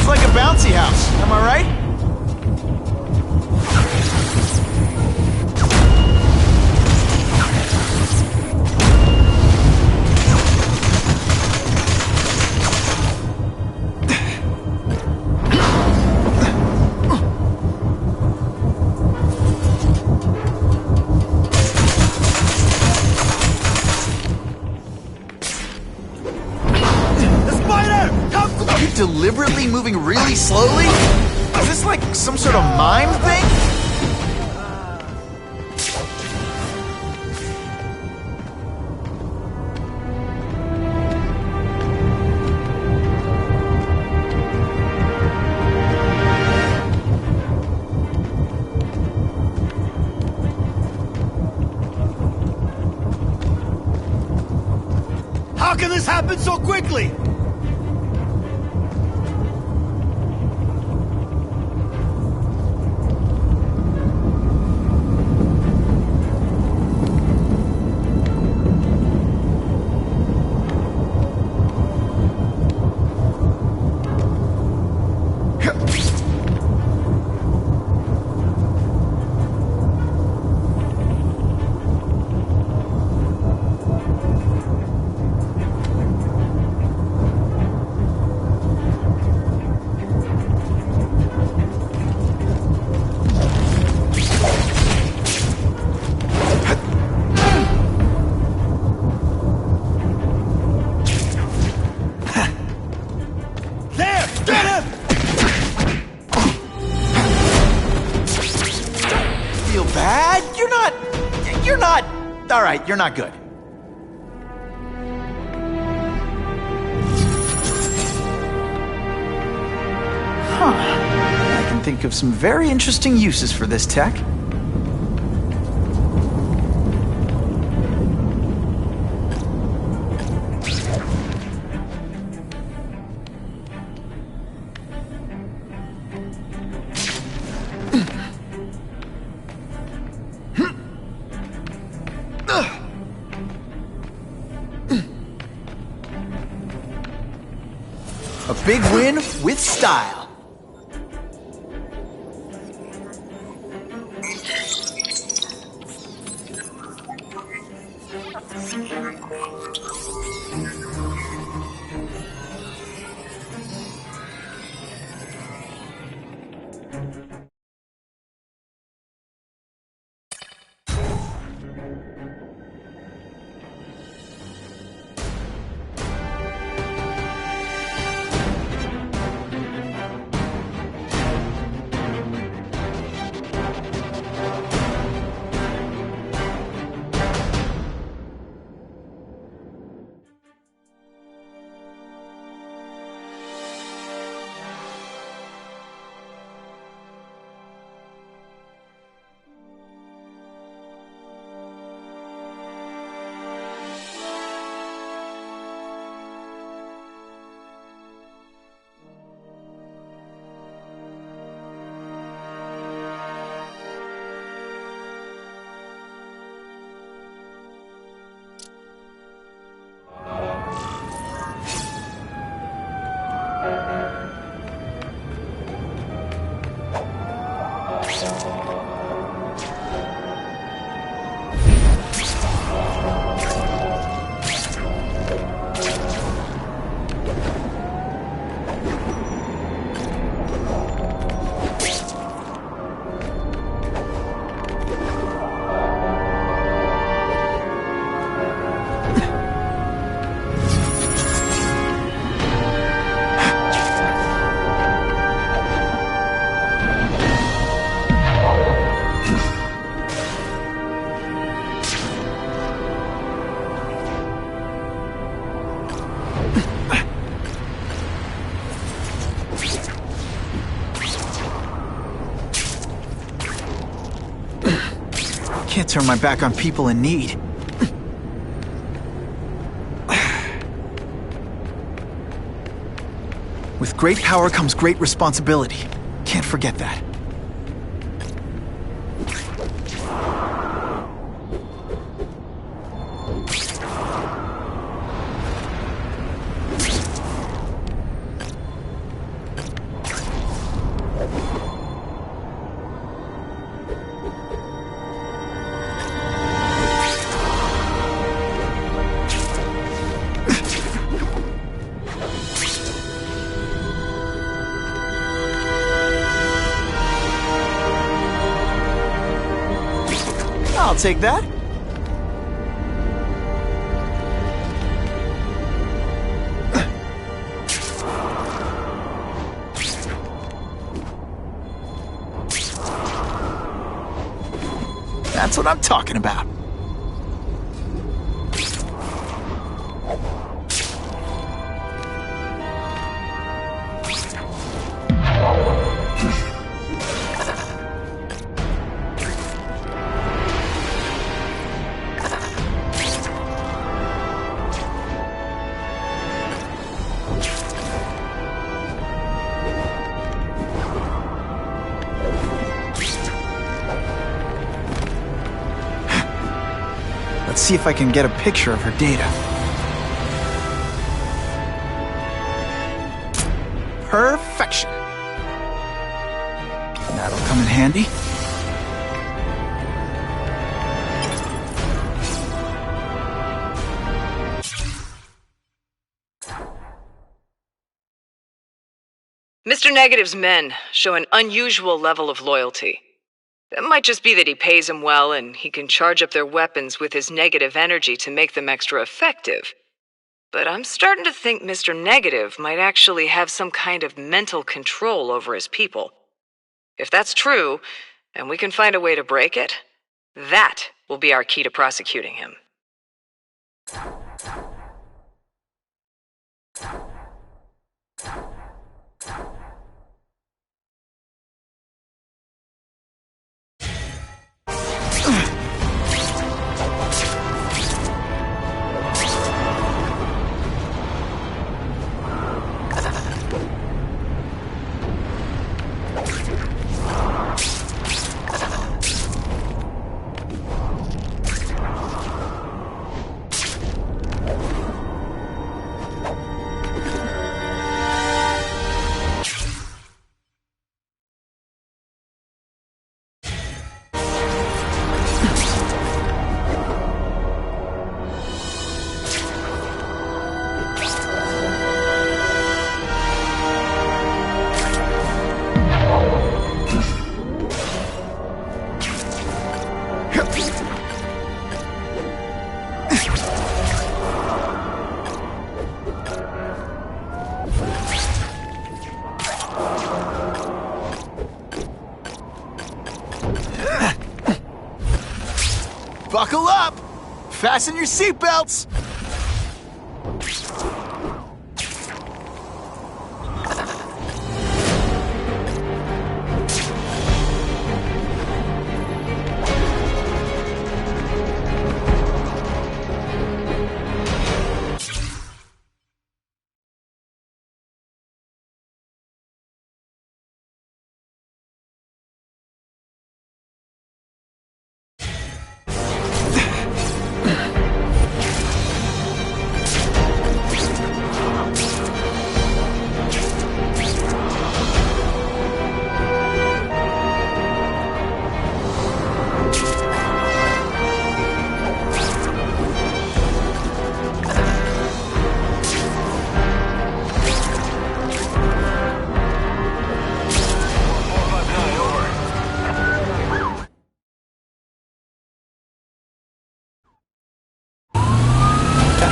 Like a bouncy house, am I right? Deliberately moving really slowly? Is this like some sort of mime thing? How can this happen so quickly? you're not good. Huh. I can think of some very interesting uses for this tech. A big win with style. Can't turn my back on people in need. With great power comes great responsibility. Can't forget that. I'll take that. That's what I'm talking about. Let's see if I can get a picture of her data. Perfection. That'll come in handy. Mr. Negative's men show an unusual level of loyalty. It might just be that he pays them well and he can charge up their weapons with his negative energy to make them extra effective. But I'm starting to think Mr. Negative might actually have some kind of mental control over his people. If that's true, and we can find a way to break it, that will be our key to prosecuting him. Buckle up! Fasten your seatbelts!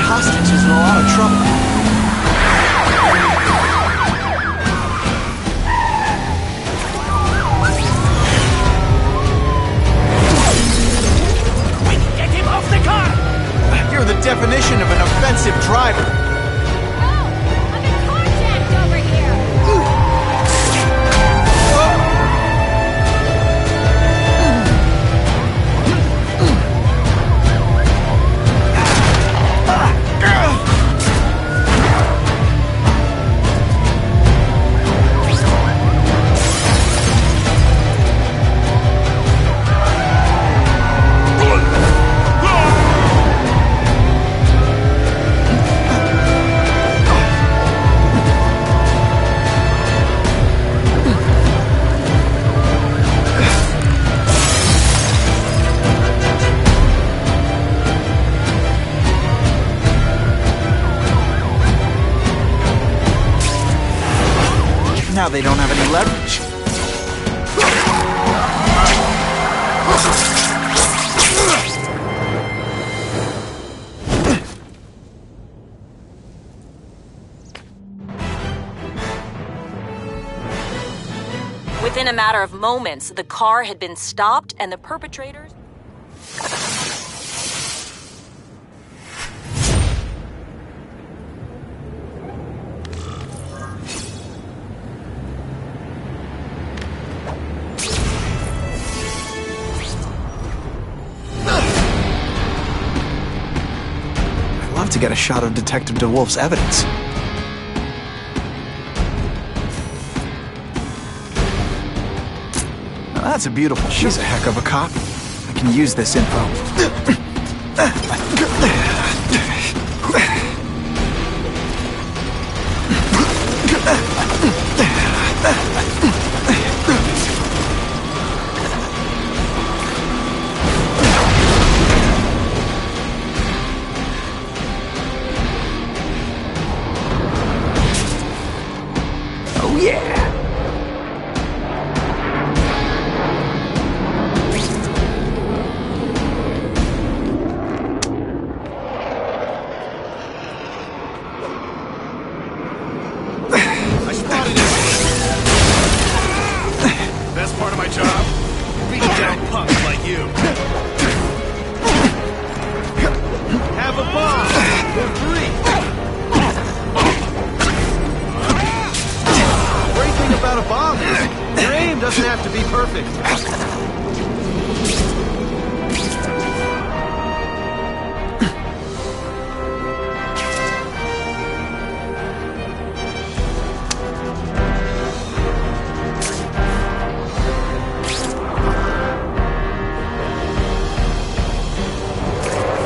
Hostage is in a lot of trouble. Get him off the car! You're the definition of an offensive driver. Now they don't have any leverage. Within a matter of moments, the car had been stopped and the perpetrators... I'd love to get a shot of Detective DeWolf's evidence. Now that's a beautiful shot. She's a heck of a cop. I can use this info. Oh yeah! I spotted it. Best part of my job? Beating down punks like you. Have a bomb! For free! Great thing about a bomb is your aim doesn't have to be perfect.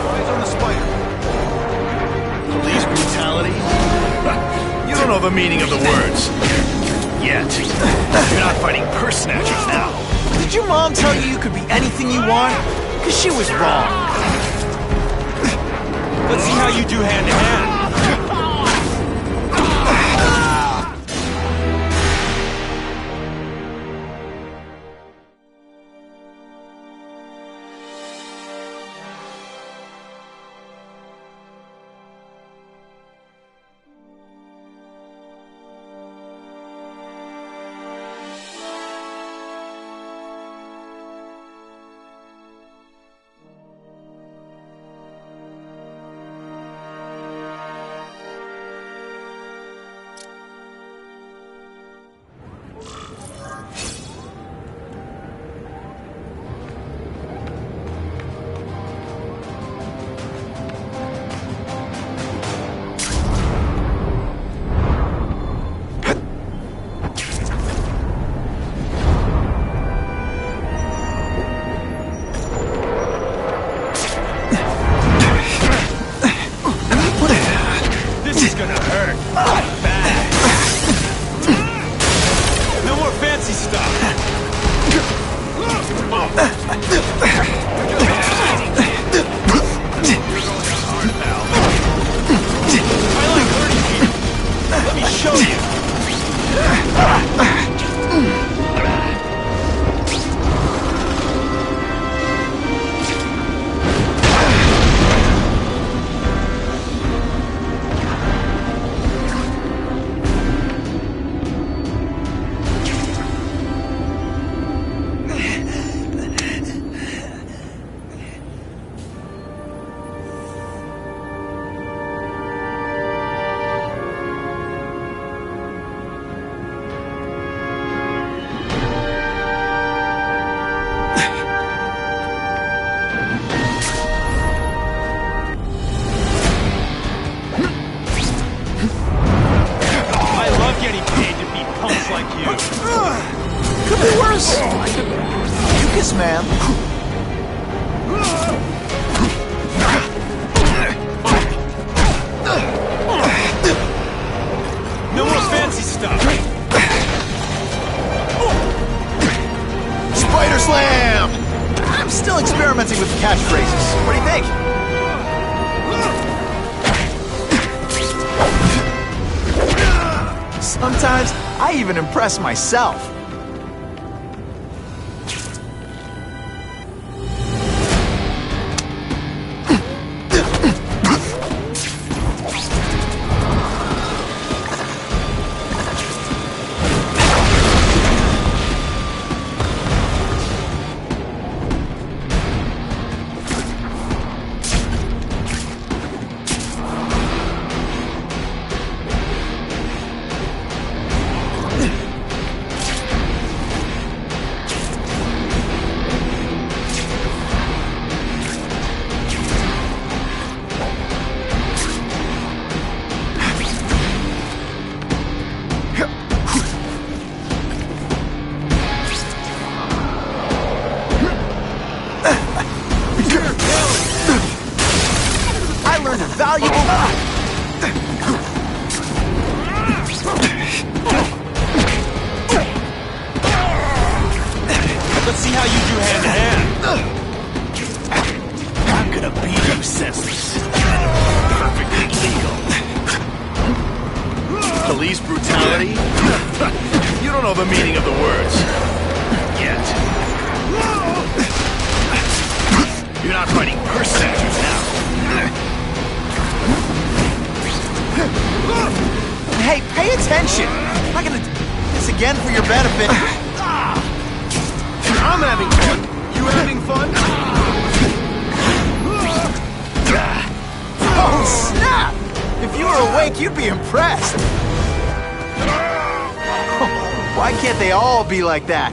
Eyes on the spider. Police brutality? You don't know the meaning of the words. Yet. You're not fighting purse snatchers now. Did your mom tell you you could be anything you want? Because she was wrong. Let's see how you do hand to hand. show you! Could be worse. Mucus Man. No more fancy stuff. Spider Slam! I'm still experimenting with catchphrases. What do you think? Sometimes I even impress myself. Let's see how you do hand-to-hand. I'm gonna beat you senseless. Perfectly legal. Police brutality? You don't know the meaning of the words. Yet. You're not fighting persecutors now. Hey, pay attention! I'm not gonna do this again for your benefit. I'm having fun. You having fun? Oh, snap! If you were awake, you'd be impressed. Why can't they all be like that?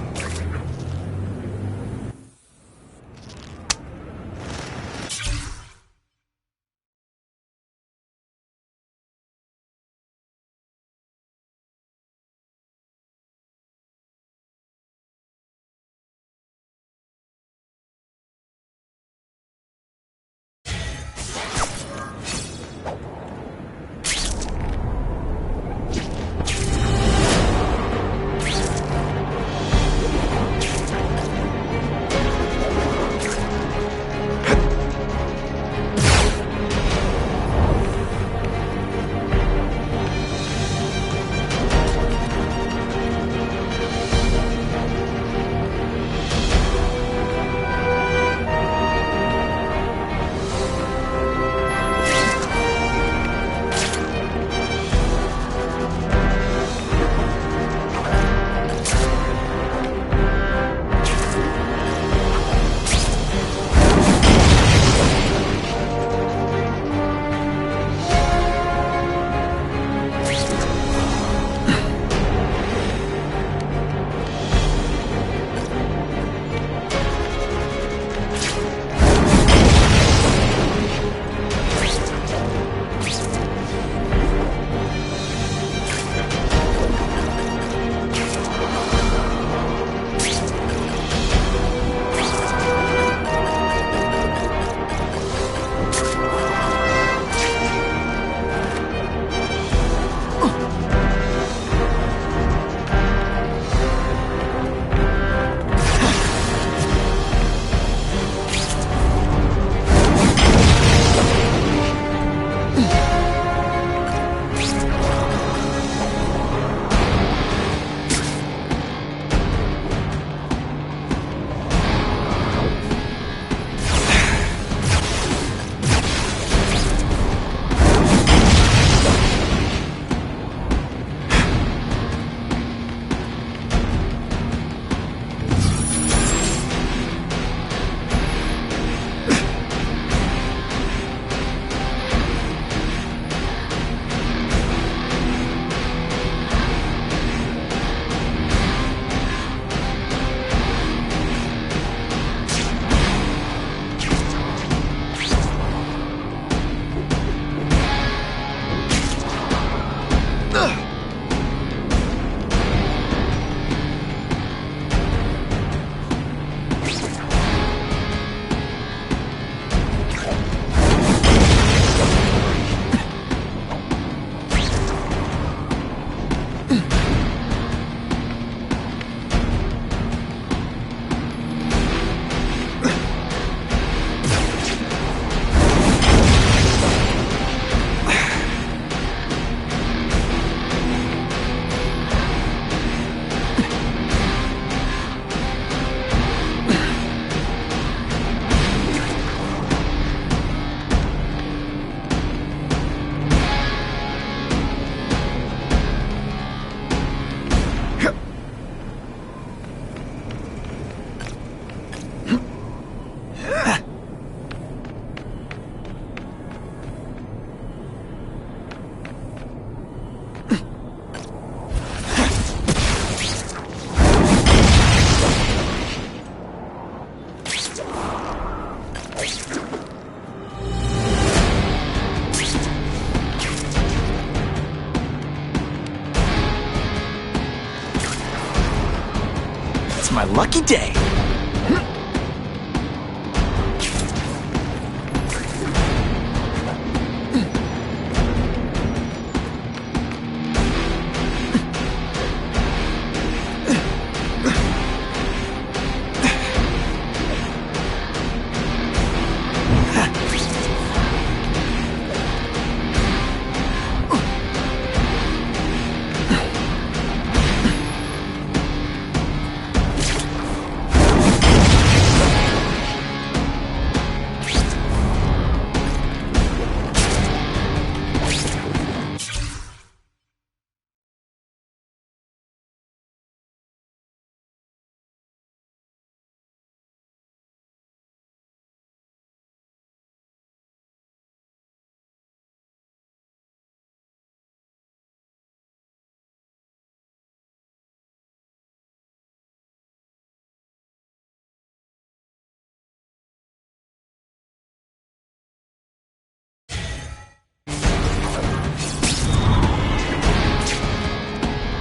my lucky day.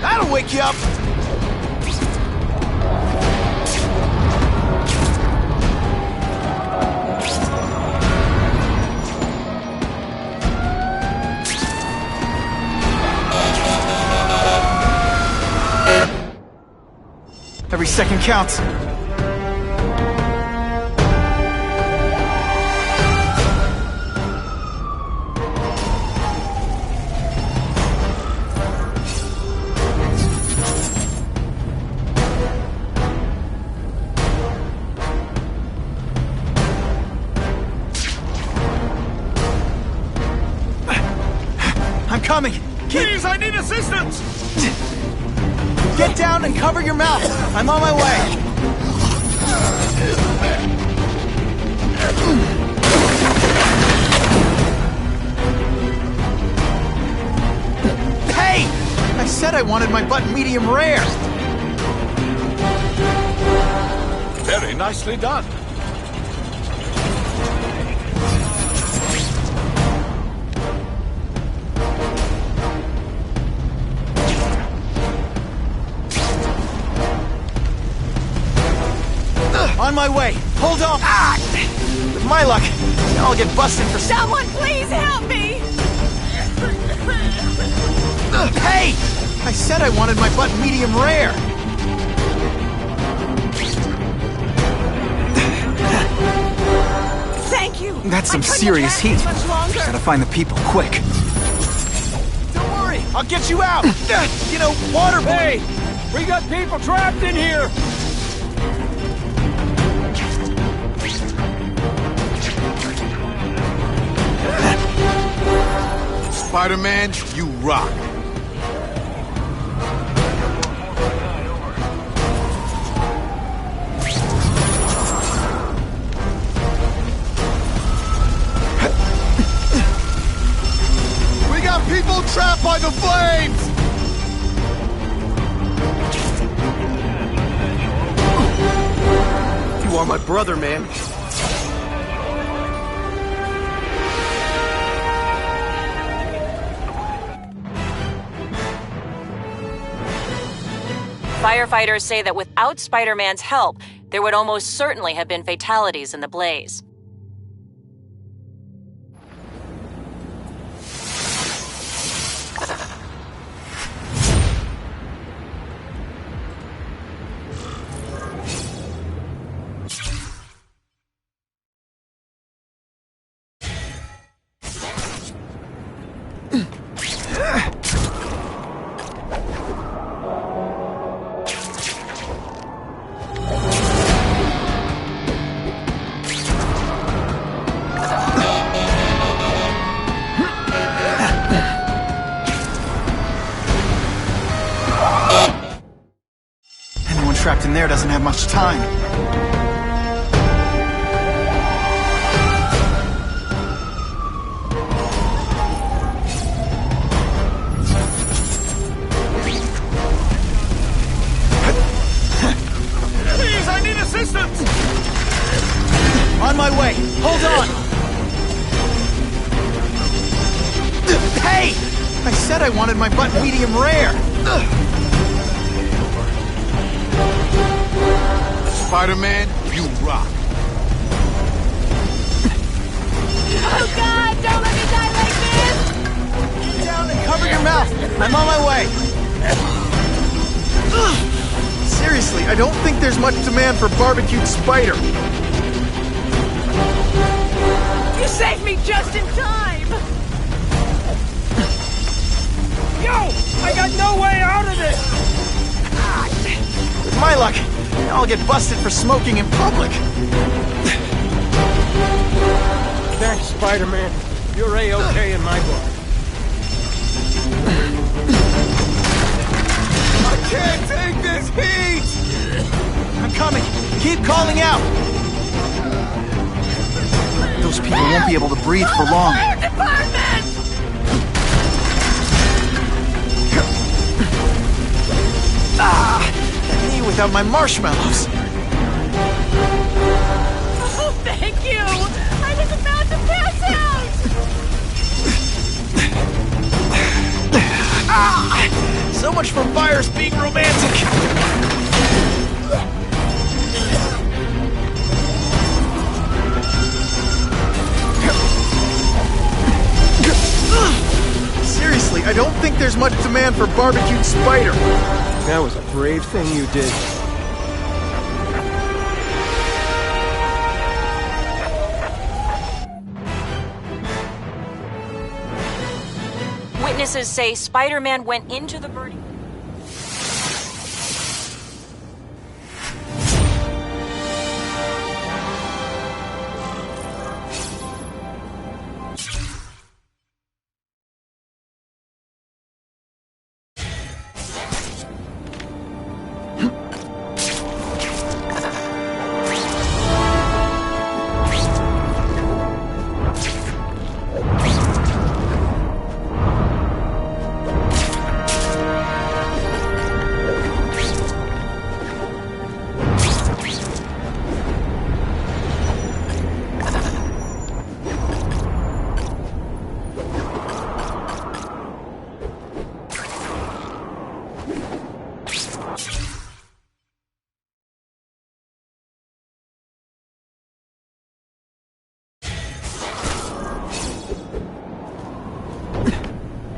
That'll wake you up! Every second counts. I'm coming! Please, I need assistance! Get down and cover your mouth! I'm on my way! Hey! I said I wanted my butt medium rare! Very nicely done. On my way! Hold on! Ah! With my luck, I'll get busted for... Someone please help me! Hey! I said I wanted my butt medium rare! Thank you! That's some I couldn't serious have heat. had much longer. Gotta find the people, quick. Don't worry, I'll get you out! You know, water... Hey! We got people trapped in here! Spider-Man, you rock. We got people trapped by the flames! You are my brother, man. Firefighters say that without Spider-Man's help, there would almost certainly have been fatalities in the blaze. Trapped in there doesn't have much time. Please, I need assistance! On my way! Hold on! Hey! I said I wanted my butt medium rare! Spider-Man, you rock. Oh God, don't let me die like this! Get down and cover your mouth. I'm on my way. Seriously, I don't think there's much demand for barbecued spider. You saved me just in time! Yo! I got no way out of this! With my luck, I'll get busted for smoking in public. Thanks, Spider-Man. You're A-okay in my book. I can't take this heat! I'm coming. Keep calling out. Those people won't be able to breathe for long. Fire department! Me without my marshmallows. Oh, thank you! I was about to pass out! So much for fires being romantic. Seriously, I don't think there's much demand for barbecued spider. That was a brave thing you did. Witnesses say Spider-Man went into the burning...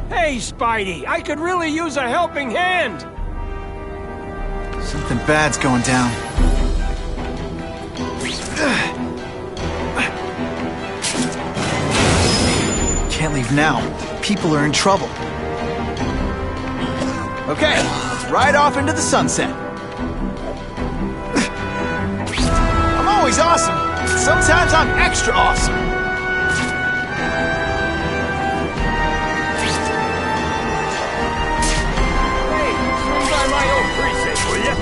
Hey, Spidey! I could really use a helping hand! Something bad's going down. Can't leave now. People are in trouble. Okay, let's ride off into the sunset. I'm always awesome. Sometimes I'm extra awesome. My old precinct, will ya?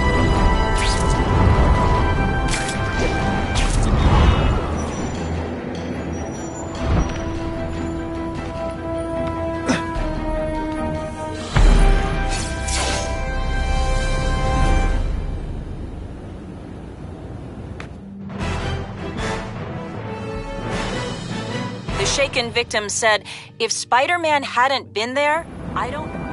The shaken victim said, if Spider-Man hadn't been there, I don't...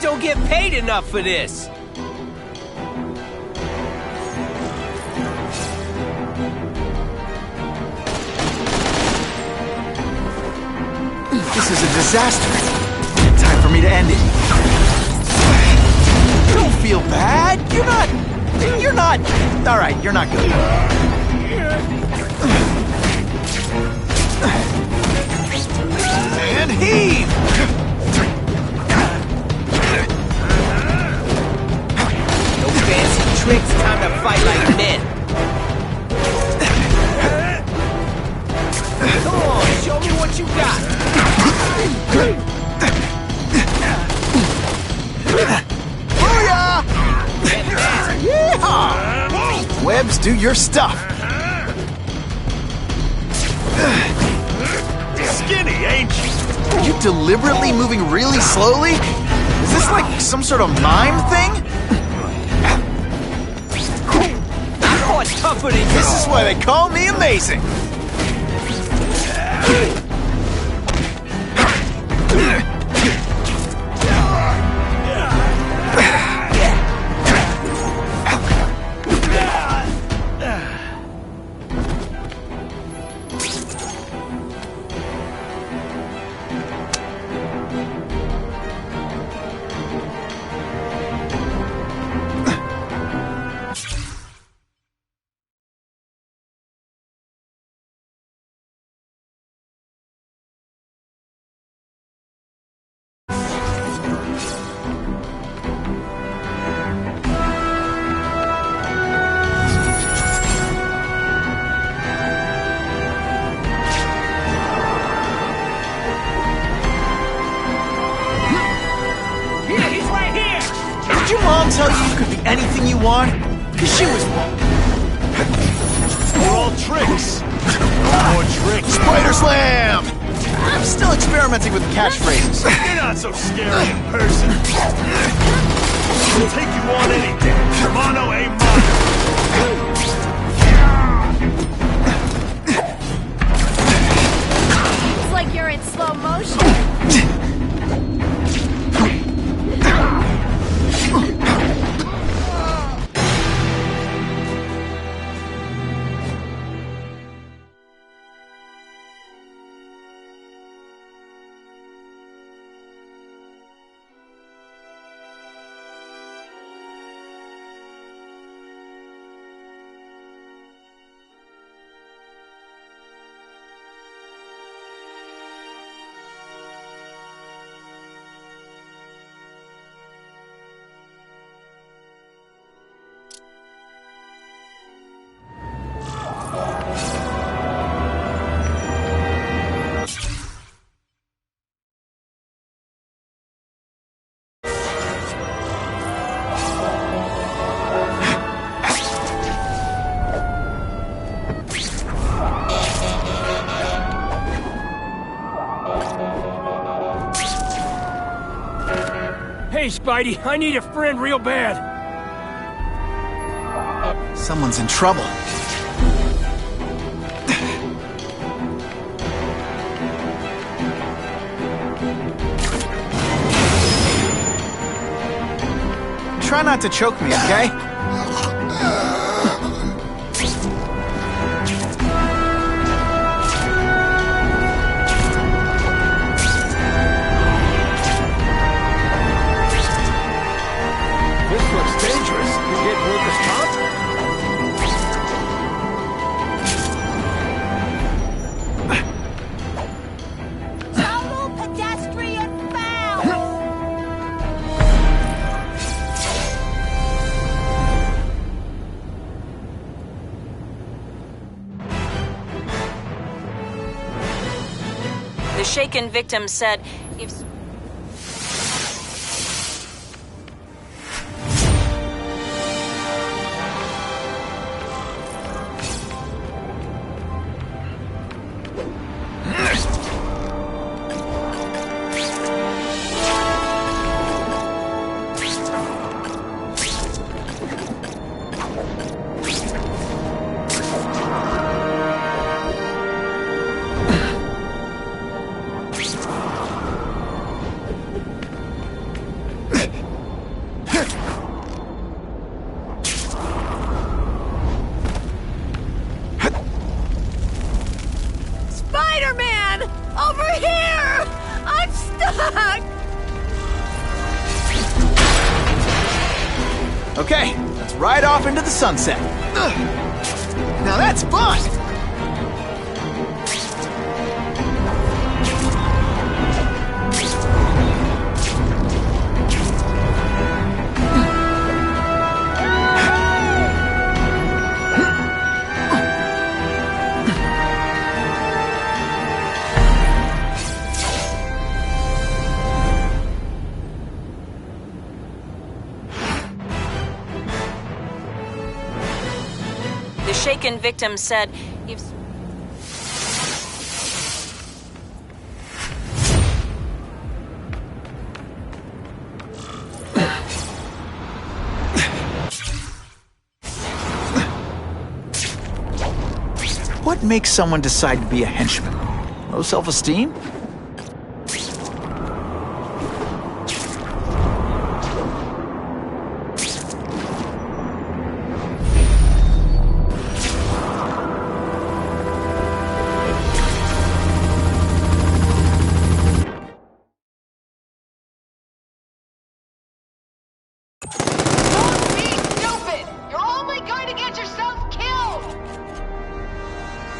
Don't get paid enough for this. This is a disaster. Time for me to end it. Don't feel bad. You're not. All right, you're not good. And heave. tricks, time to fight like men. Come on, show me what you got. Booyah! Yeehaw! Webs, do your stuff. Skinny, ain't you? Are you deliberately moving really slowly? Is this like some sort of mime thing? I'm tougher than you. This is why they call me amazing. Did your mom tell you you could be anything you want? Because she was wrong. They're all tricks. More tricks. Spider Slam! I'm still experimenting with the catchphrases. You're not so scary in person. We'll take you on anything. Mano a mano. It's like you're in slow motion. Hey, Spidey, I need a friend real bad. Someone's in trouble. Try not to choke me, okay? This looks dangerous. You get workers' comp? Total pedestrian foul! The shaken victim said, if... Spider-Man! Over here! I'm stuck! Okay, let's ride off into the sunset. Now that's fun! The shaken victim said if... What makes someone decide to be a henchman? Low self-esteem?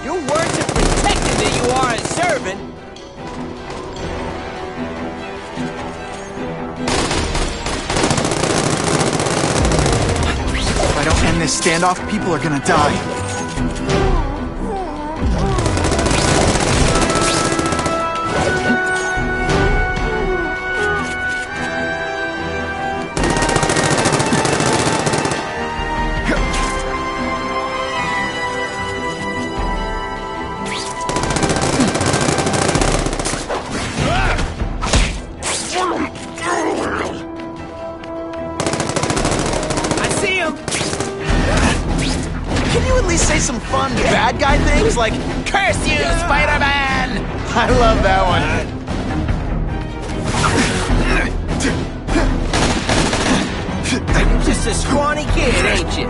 You're worse at protecting than you are at serving. If I don't end this standoff, people are gonna die. Some fun bad guy things like "Curse you, Spider-Man!" I love that one. You're just a scrawny kid, ain't you?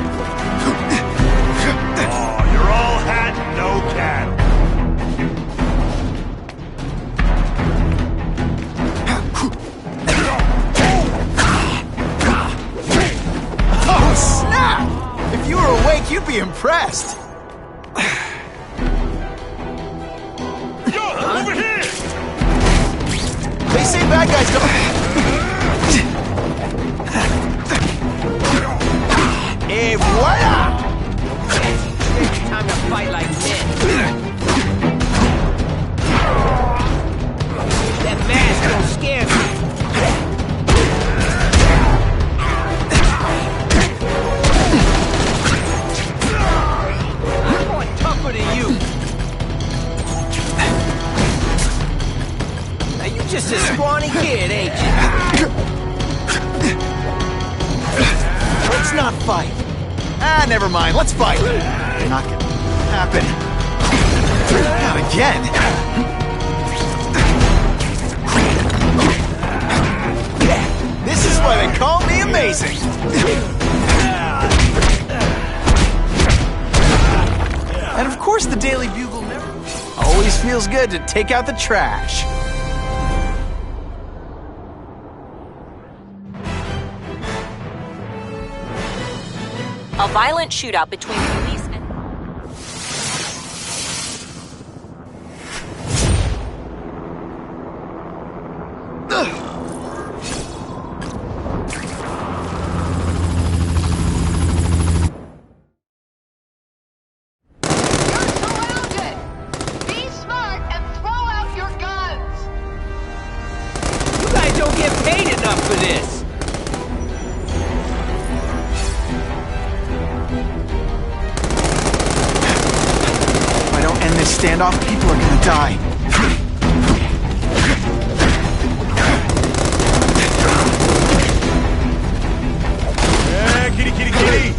Oh, you're all hat, no cattle. Oh, snap! If you were awake, you'd be impressed. Over here! They say bad guys don't... Et voila! Time to fight like men. That mask don't scare me. I'm more tougher than you. Just a scrawny kid, ain't you? Let's not fight. Ah, never mind. Let's fight. Not gonna happen. Not again. This is why they call me amazing. And of course, the Daily Bugle never always feels good to take out the trash. A violent shootout between police and... Be smart and throw out your guns! You guys don't get paid enough for this! End this standoff, people are gonna die. Yeah, kitty, kitty, kitty!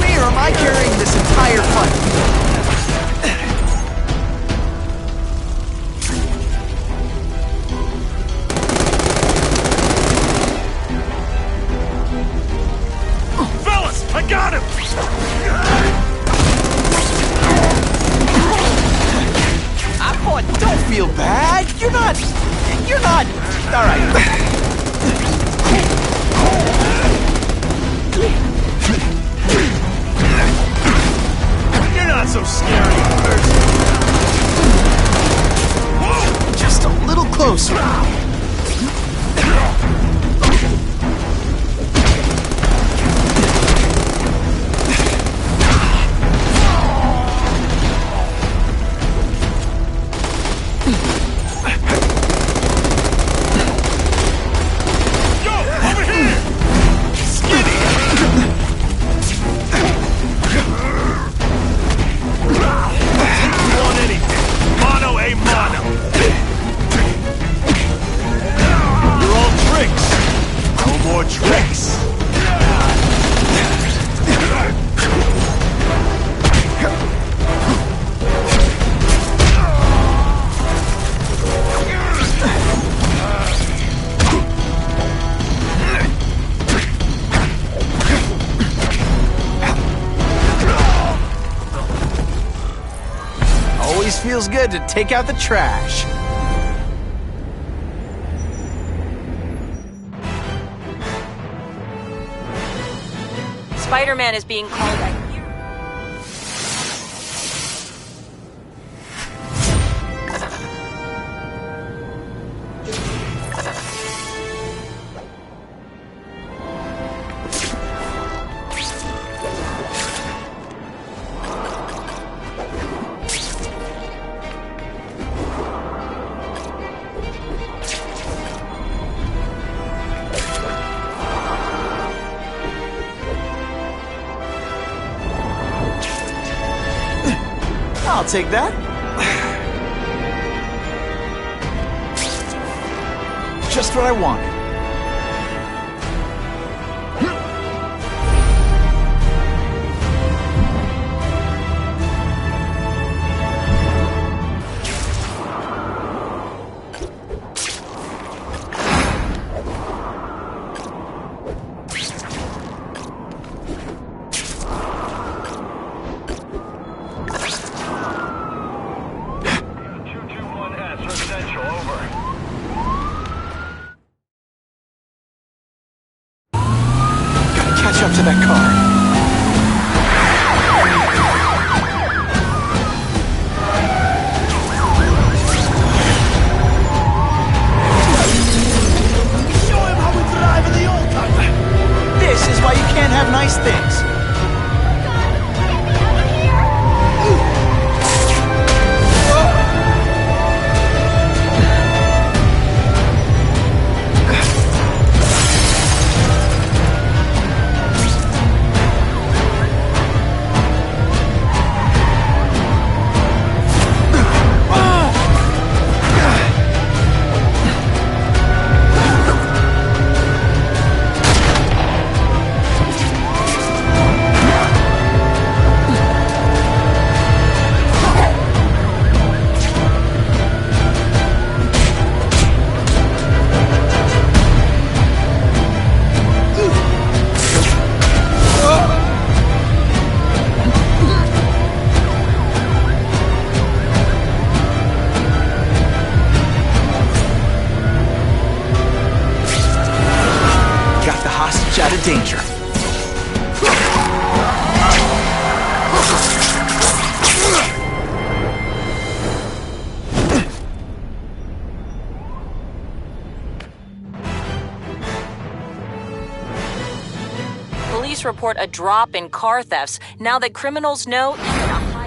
Me, or am I carrying this entire fight? I got him! Don't feel bad. You're not. All right. You're not so scary at first. Just a little closer. Feels good to take out the trash. Spider-Man is being called a hero. I'll take that. Just what I wanted. Catch up to that car. Show him how we drive in the old country. This is why you can't have nice things. Out of danger. Police report a drop in car thefts now that criminals know even a high...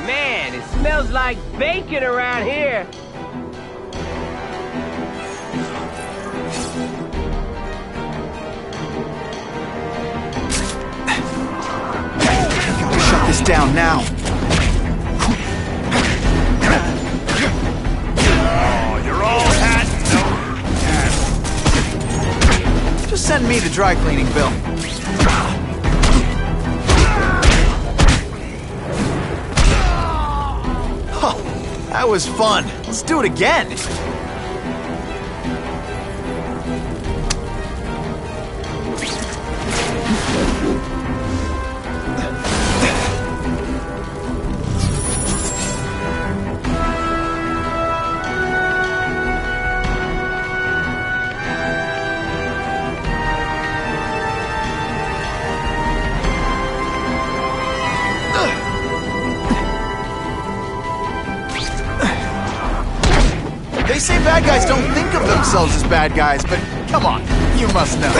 Man, it smells like bacon around here. Gotta shut this down now. Oh, you're all hat and no. Just send me the dry cleaning bill. That was fun. Let's do it again. guys don't think of themselves as bad guys, but come on, you must know.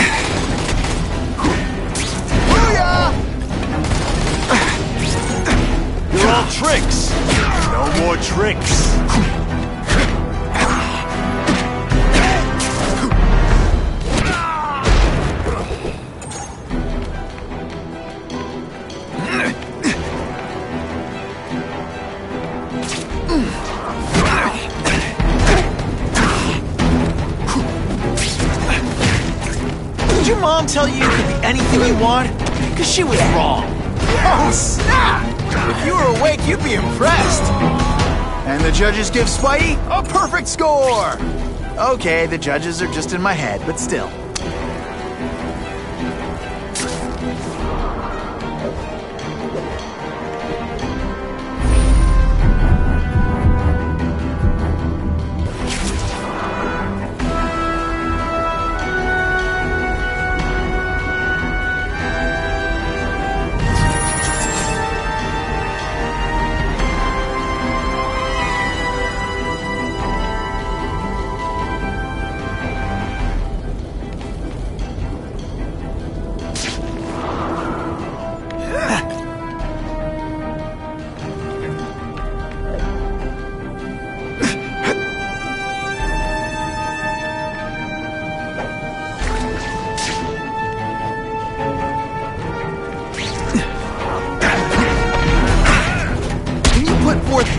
Booyah! You're all tricks. No more tricks. Did your mom tell you could be anything you want? Because she was wrong. Oh, snap! If you were awake, you'd be impressed. And the judges give Spidey a perfect score! Okay, the judges are just in my head, but still.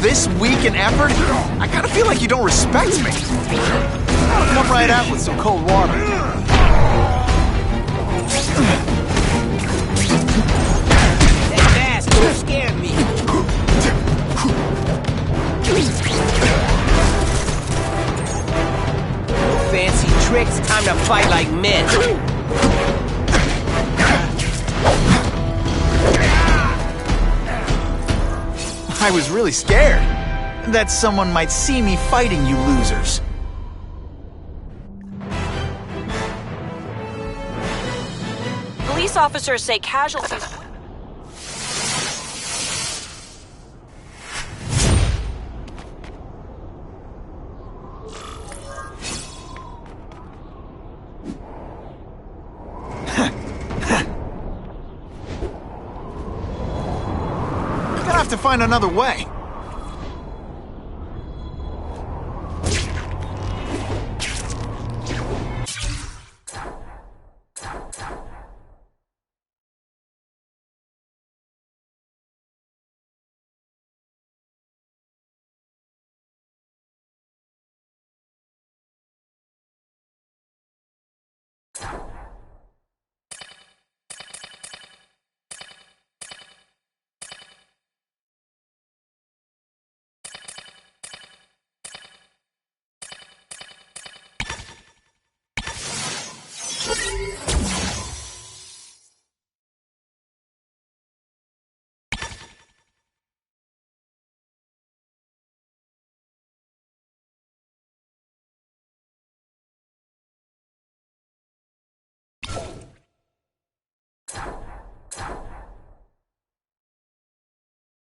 This weak an effort? I kinda feel like you don't respect me. I'll come right out with some cold water. That mask don't scare me. No fancy tricks, time to fight like men. I was really scared that someone might see me fighting you losers. Police officers say casualties... To find another way.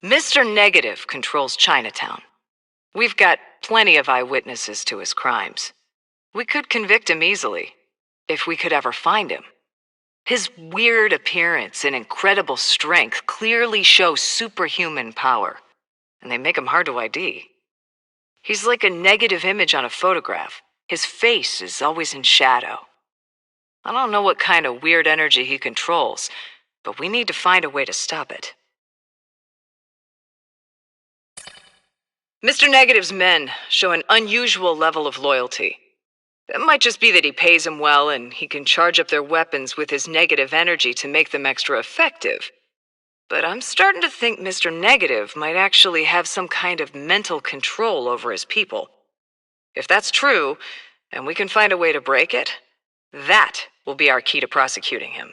Mr. Negative controls Chinatown. We've got plenty of eyewitnesses to his crimes. We could convict him easily, if we could ever find him. His weird appearance and incredible strength clearly show superhuman power, and they make him hard to ID. He's like a negative image on a photograph. His face is always in shadow. I don't know what kind of weird energy he controls, but we need to find a way to stop it. Mr. Negative's men show an unusual level of loyalty. It might just be that he pays them well and he can charge up their weapons with his negative energy to make them extra effective. But I'm starting to think Mr. Negative might actually have some kind of mental control over his people. If that's true, and we can find a way to break it, that will be our key to prosecuting him.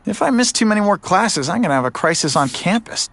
If I miss too many more classes, I'm gonna have a crisis on campus.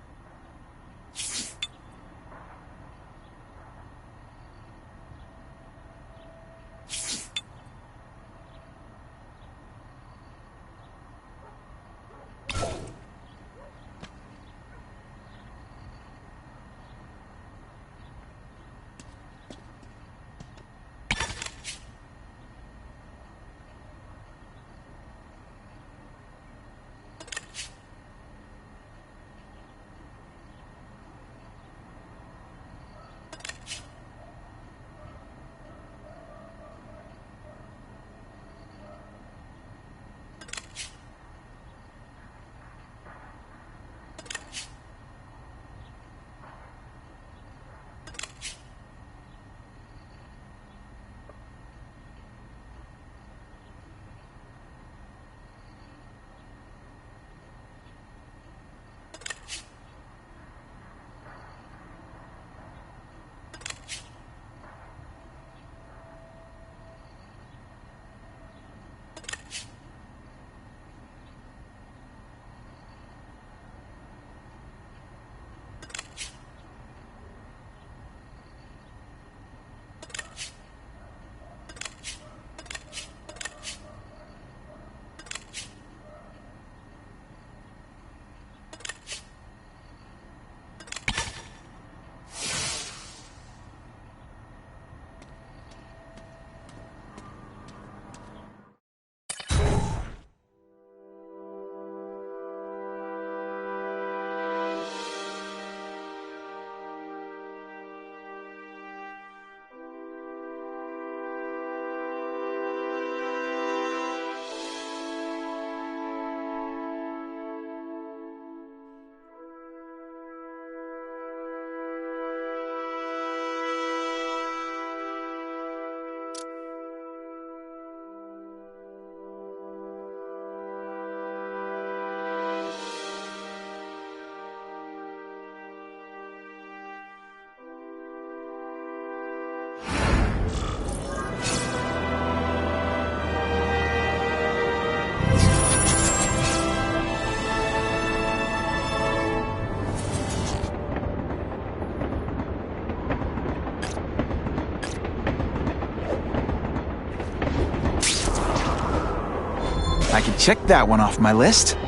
I can check that one off my list.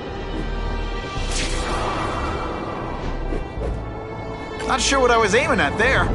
Not sure what I was aiming at there.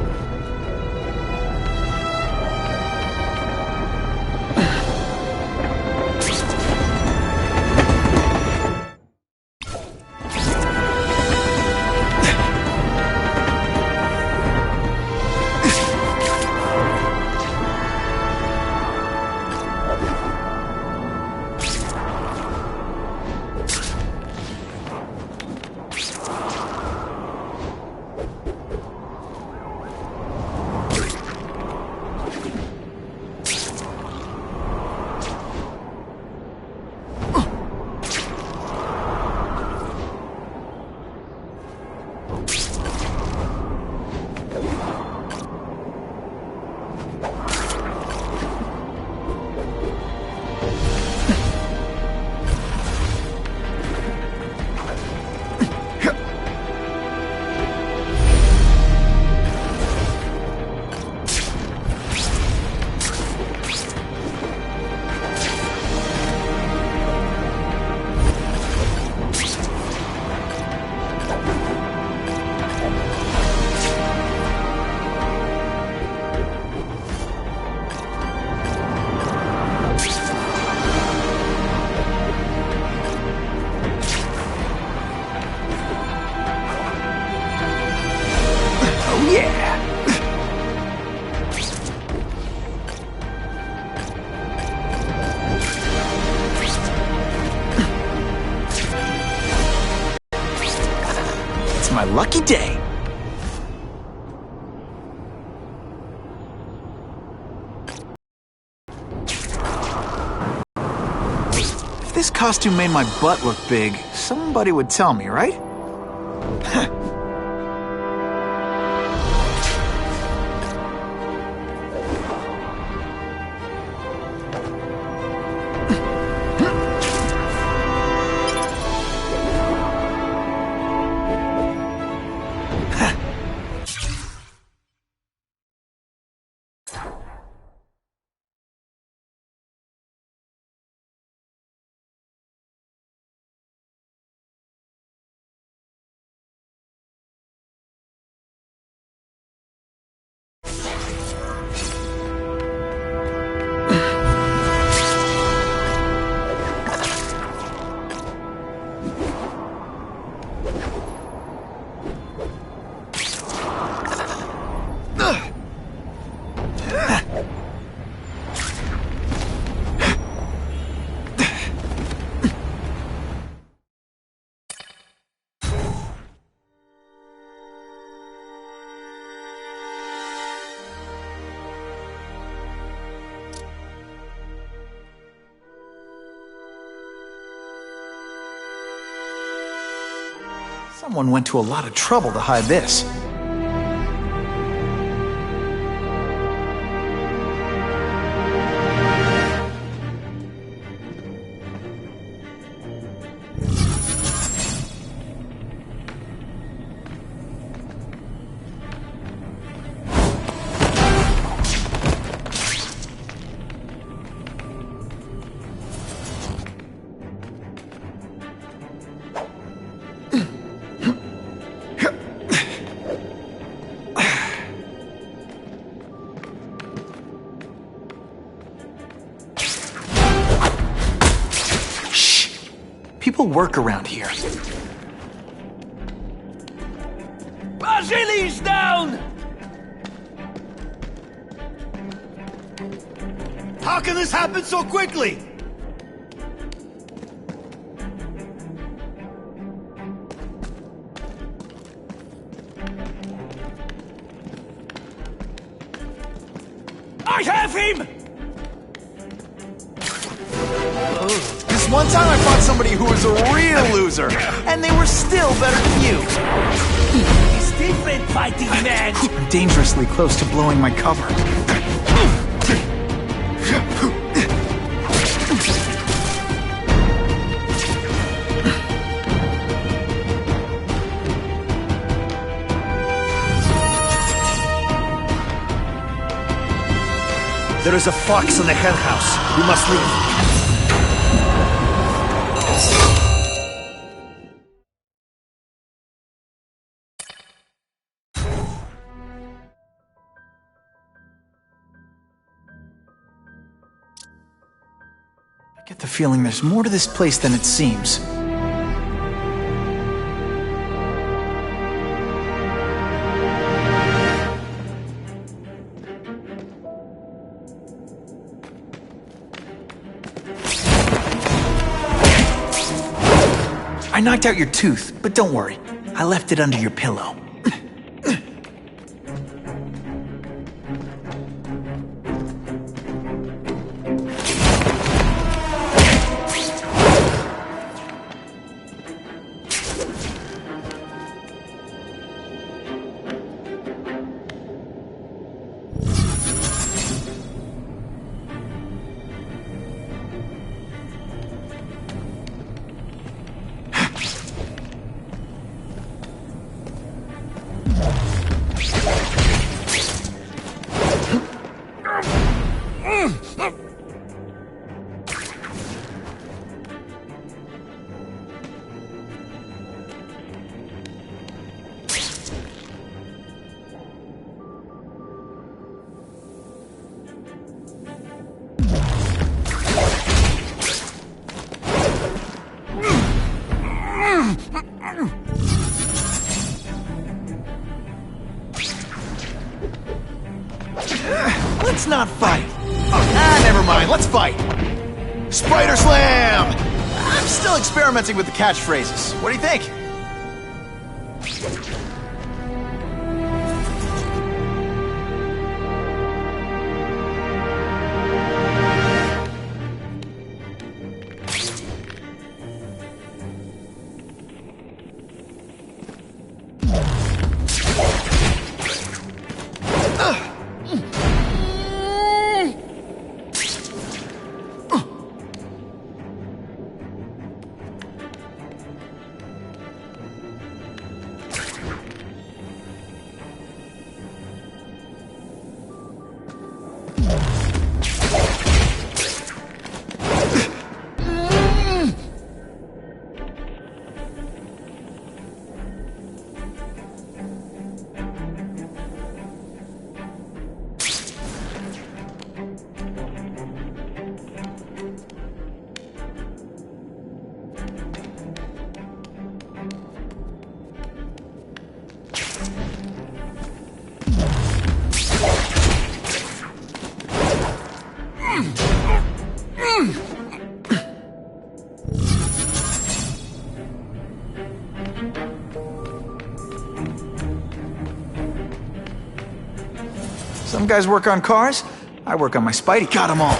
My lucky day. If this costume made my butt look big, somebody would tell me, right? Someone went to a lot of trouble to hide this. People work around here. Basili's down! How can this happen so quickly? I have him! One time I fought somebody who was a real loser, and they were still better than you. It's different fighting, man! I'm dangerously close to blowing my cover. There is a fox in the hen house. We must leave. I get the feeling there's more to this place than it seems. I knocked out your tooth, but don't worry. I left it under your pillow. Let's not fight. Never mind. Let's fight. Spider Slam! I'm still experimenting with the catchphrases. What do you think? Some guys work on cars. I work on my Spidey. Got them all.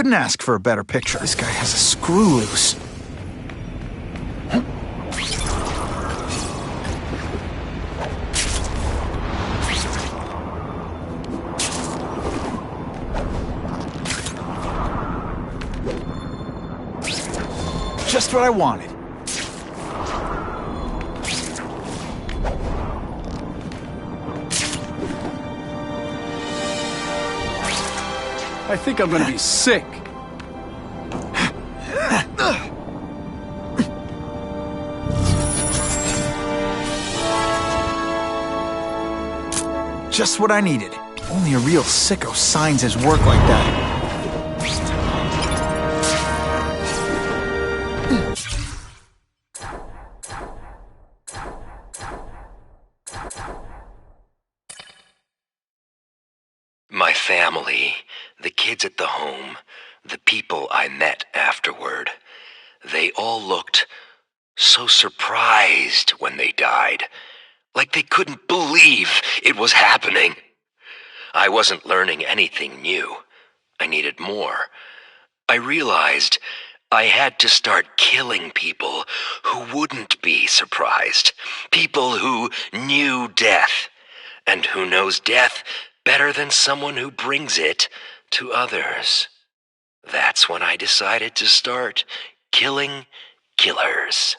Couldn't ask for a better picture. This guy has a screw loose. Just what I wanted. I think I'm gonna be sick. Just what I needed. Only a real sicko signs his work like that. My family, the kids at the home, the people I met afterward, they all looked so surprised when they died, like they couldn't believe it was happening. I wasn't learning anything new. I needed more. I realized I had to start killing people who wouldn't be surprised, people who knew death, and who knows death better than someone who brings it to others. That's when I decided to start killing killers.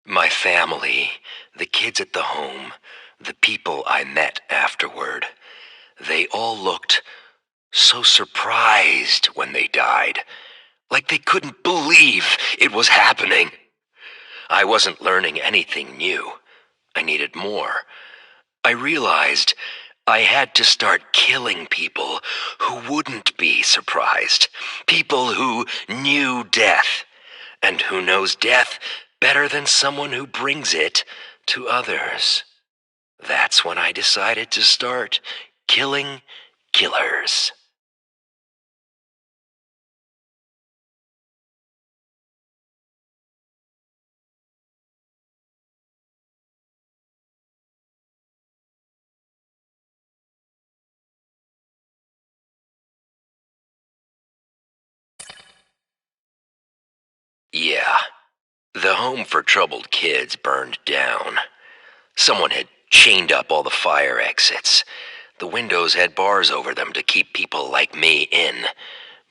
My family, the kids at the home, the people I met afterward, they all looked so surprised when they died, like they couldn't believe it was happening. I wasn't learning anything new. I needed more. I realized I had to start killing people who wouldn't be surprised, people who knew death, and who knows death better than someone who brings it to others. That's when I decided to start killing killers. Yeah. The home for troubled kids burned down. Someone had chained up all the fire exits. The windows had bars over them to keep people like me in,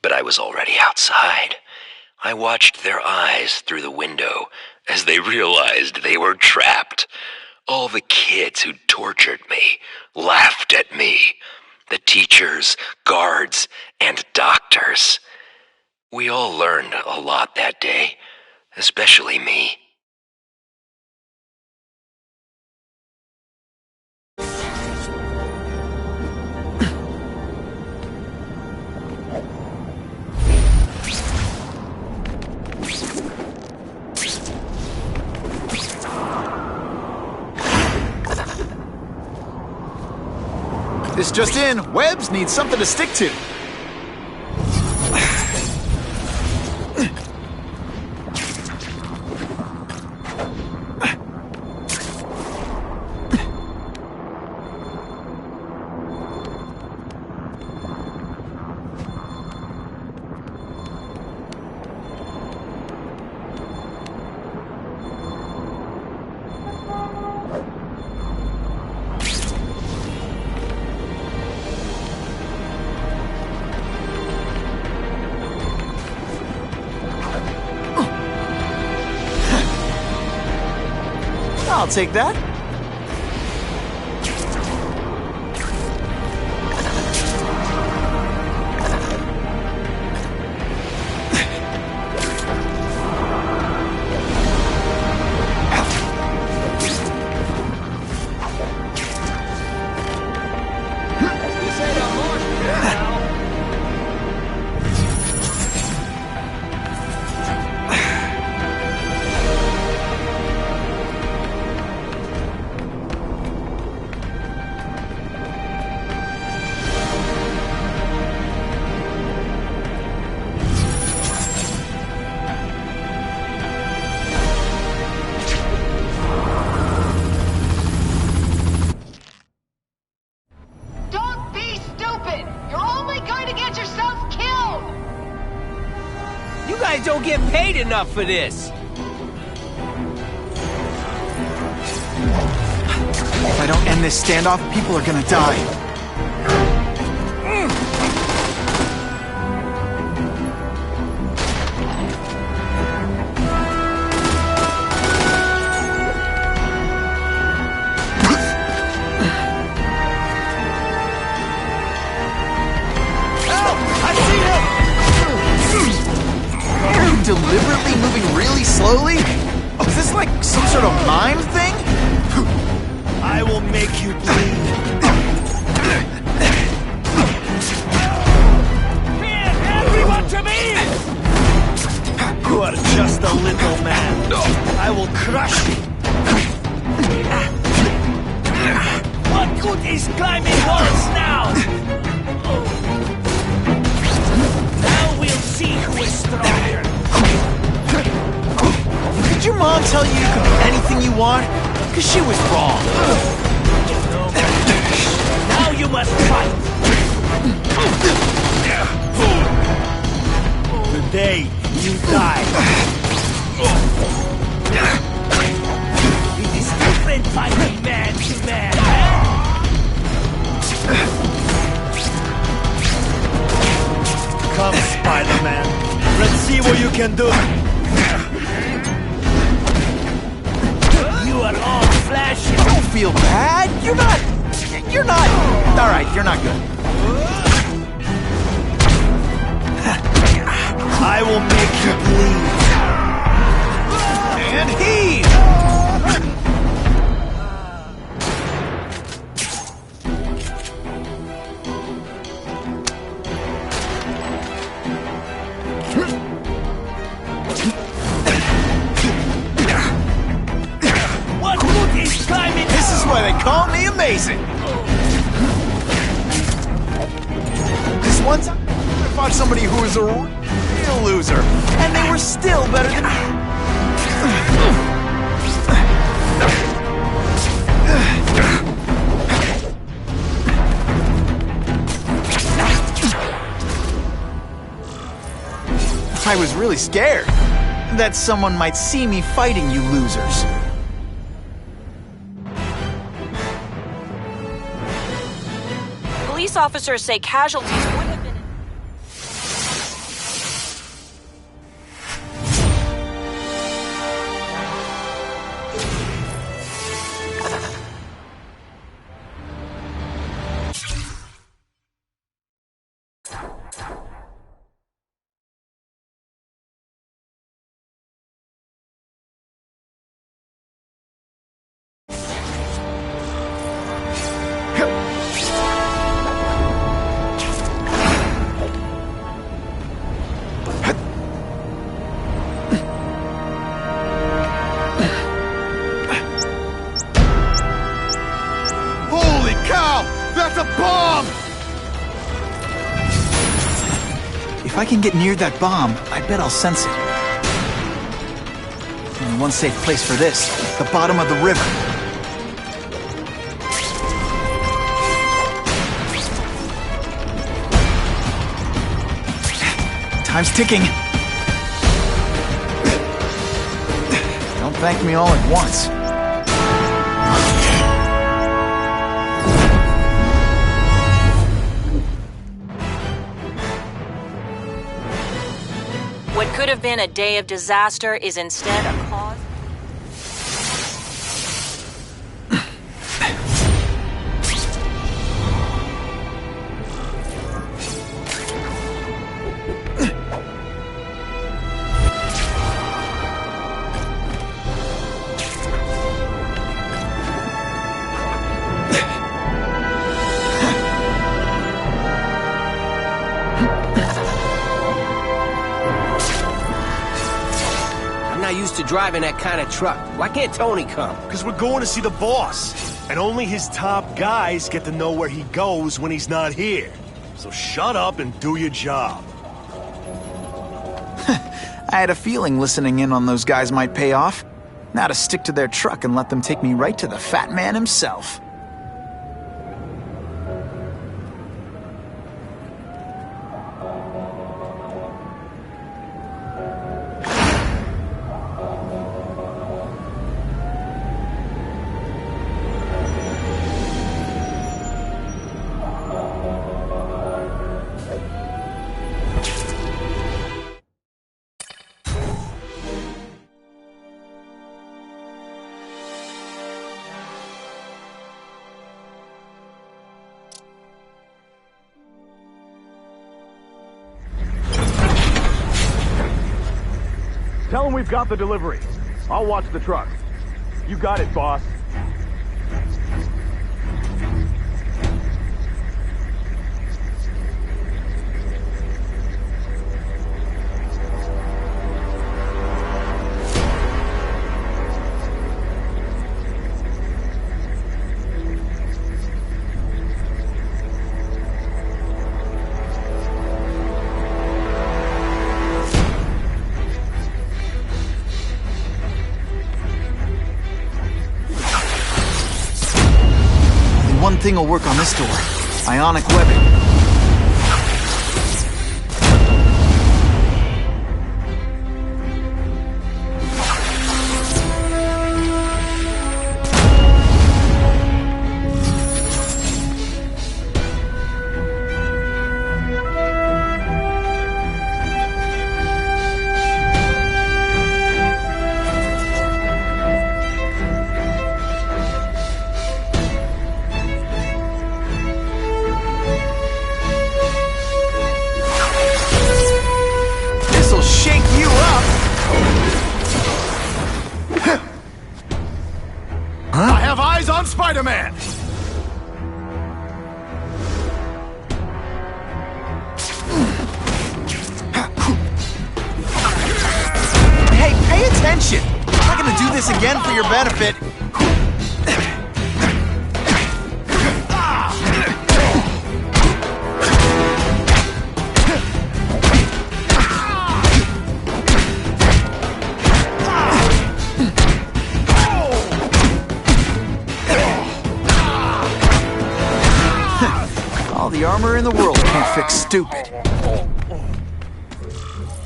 but I was already outside. I watched their eyes through the window as they realized they were trapped. All the kids who tortured me laughed at me. The teachers, guards, and doctors. We all learned a lot that day. Especially me. This just in, Webbs needs something to stick to. I'll take that. You guys don't get paid enough for this. If I don't end this standoff, people are gonna die. Deliberately moving really slowly? Oh, is this like some sort of mime thing? I will make you bleed. Here, everyone to me! You are just a little man. I will crush you. What good is climbing walls now? Now we'll see who is stronger. Did your mom tell you you could be anything you want? Because she was wrong. Now you must fight. Today, you die. It is different fighting man to man. Come, Spider-Man. Let's see what you can do. You are all flashy. Don't feel bad. You're not. All right, you're not good. I will make you bleed. And heave. This is why they call me amazing. This one time, I fought somebody who was a real loser, and they were still better than me. I was really scared that someone might see me fighting you losers. Police officers say casualties would have been... That's a bomb! If I can get near that bomb, I bet I'll sense it. Only one safe place for this, the bottom of the river. Time's ticking. Don't thank me all at once. What could have been a day of disaster is instead a cause... Used to driving that kind of truck. Why can't Tony come? Because we're going to see the boss. And only his top guys get to know where he goes when he's not here. So shut up and do your job. I had a feeling listening in on those guys might pay off. Now to stick to their truck and let them take me right to the fat man himself. Tell him we've got the delivery. I'll watch the truck. You got it, boss. One thing will work on this door. Ionic webbing. I have eyes on Spider-Man! Hey, pay attention! I'm not gonna do this again for your benefit. All the armor in the world can't fix stupid.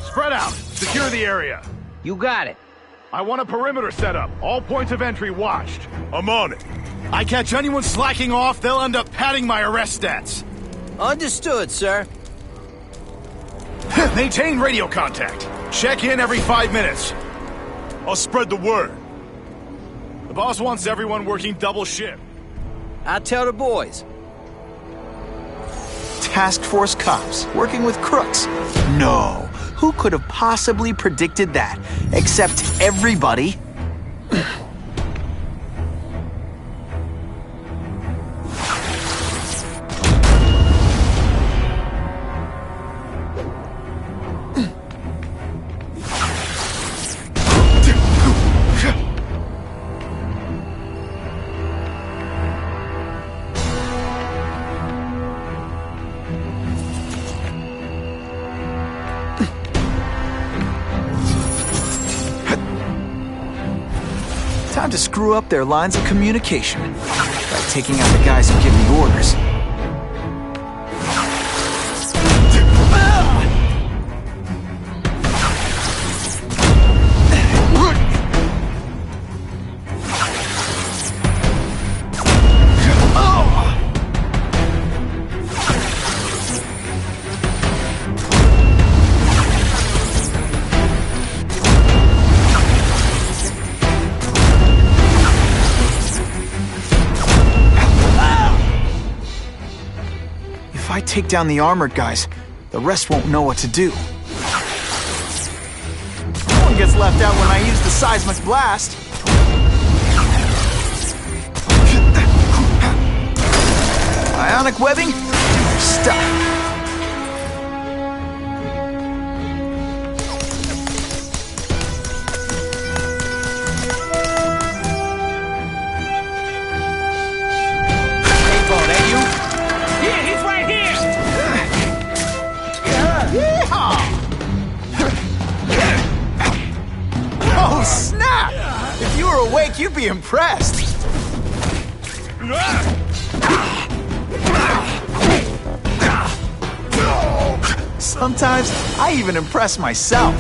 Spread out. Secure the area. You got it. I want a perimeter set up. All points of entry watched. I'm on it. I catch anyone slacking off, they'll end up padding my arrest stats. Understood, sir. Maintain radio contact. Check in every 5 minutes. I'll spread the word. The boss wants everyone working double shift. I'll tell the boys. Task Force cops working with crooks. No. Who could have possibly predicted that? Except everybody. Time to screw up their lines of communication by taking out the guys who give me orders. If I take down the armored guys, the rest won't know what to do. No one gets left out when I use the seismic blast. Ionic webbing? Stuff. Oh, snap! If you were awake, you'd be impressed. Sometimes, I even impress myself.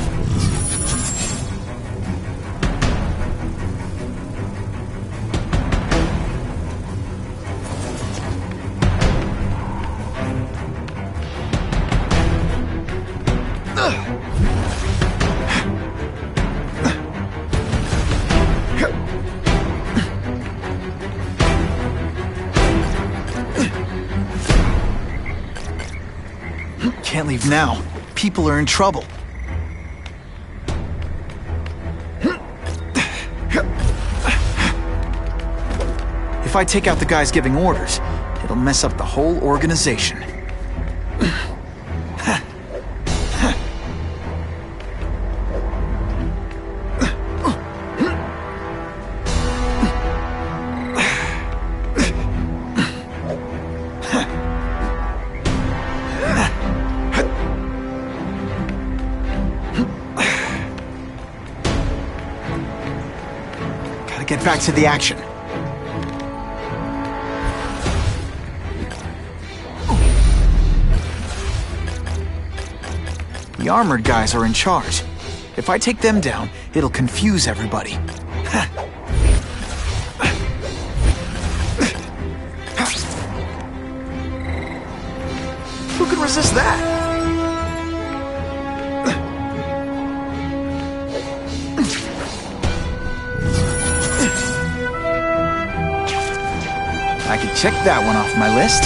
Can't leave now. People are in trouble. if I take out the guys giving orders, it'll mess up the whole organization. Gotta get back to the action. The armored guys are in charge. If I take them down, it'll confuse everybody. Who can resist that? I can check that one off my list.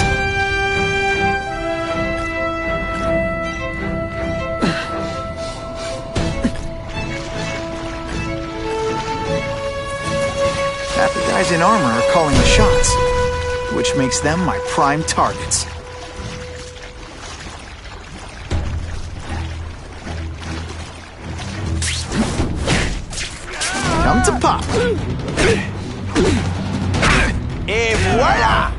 Half the guys in armor are calling the shots, which makes them my prime targets. Come to pop. Et voila!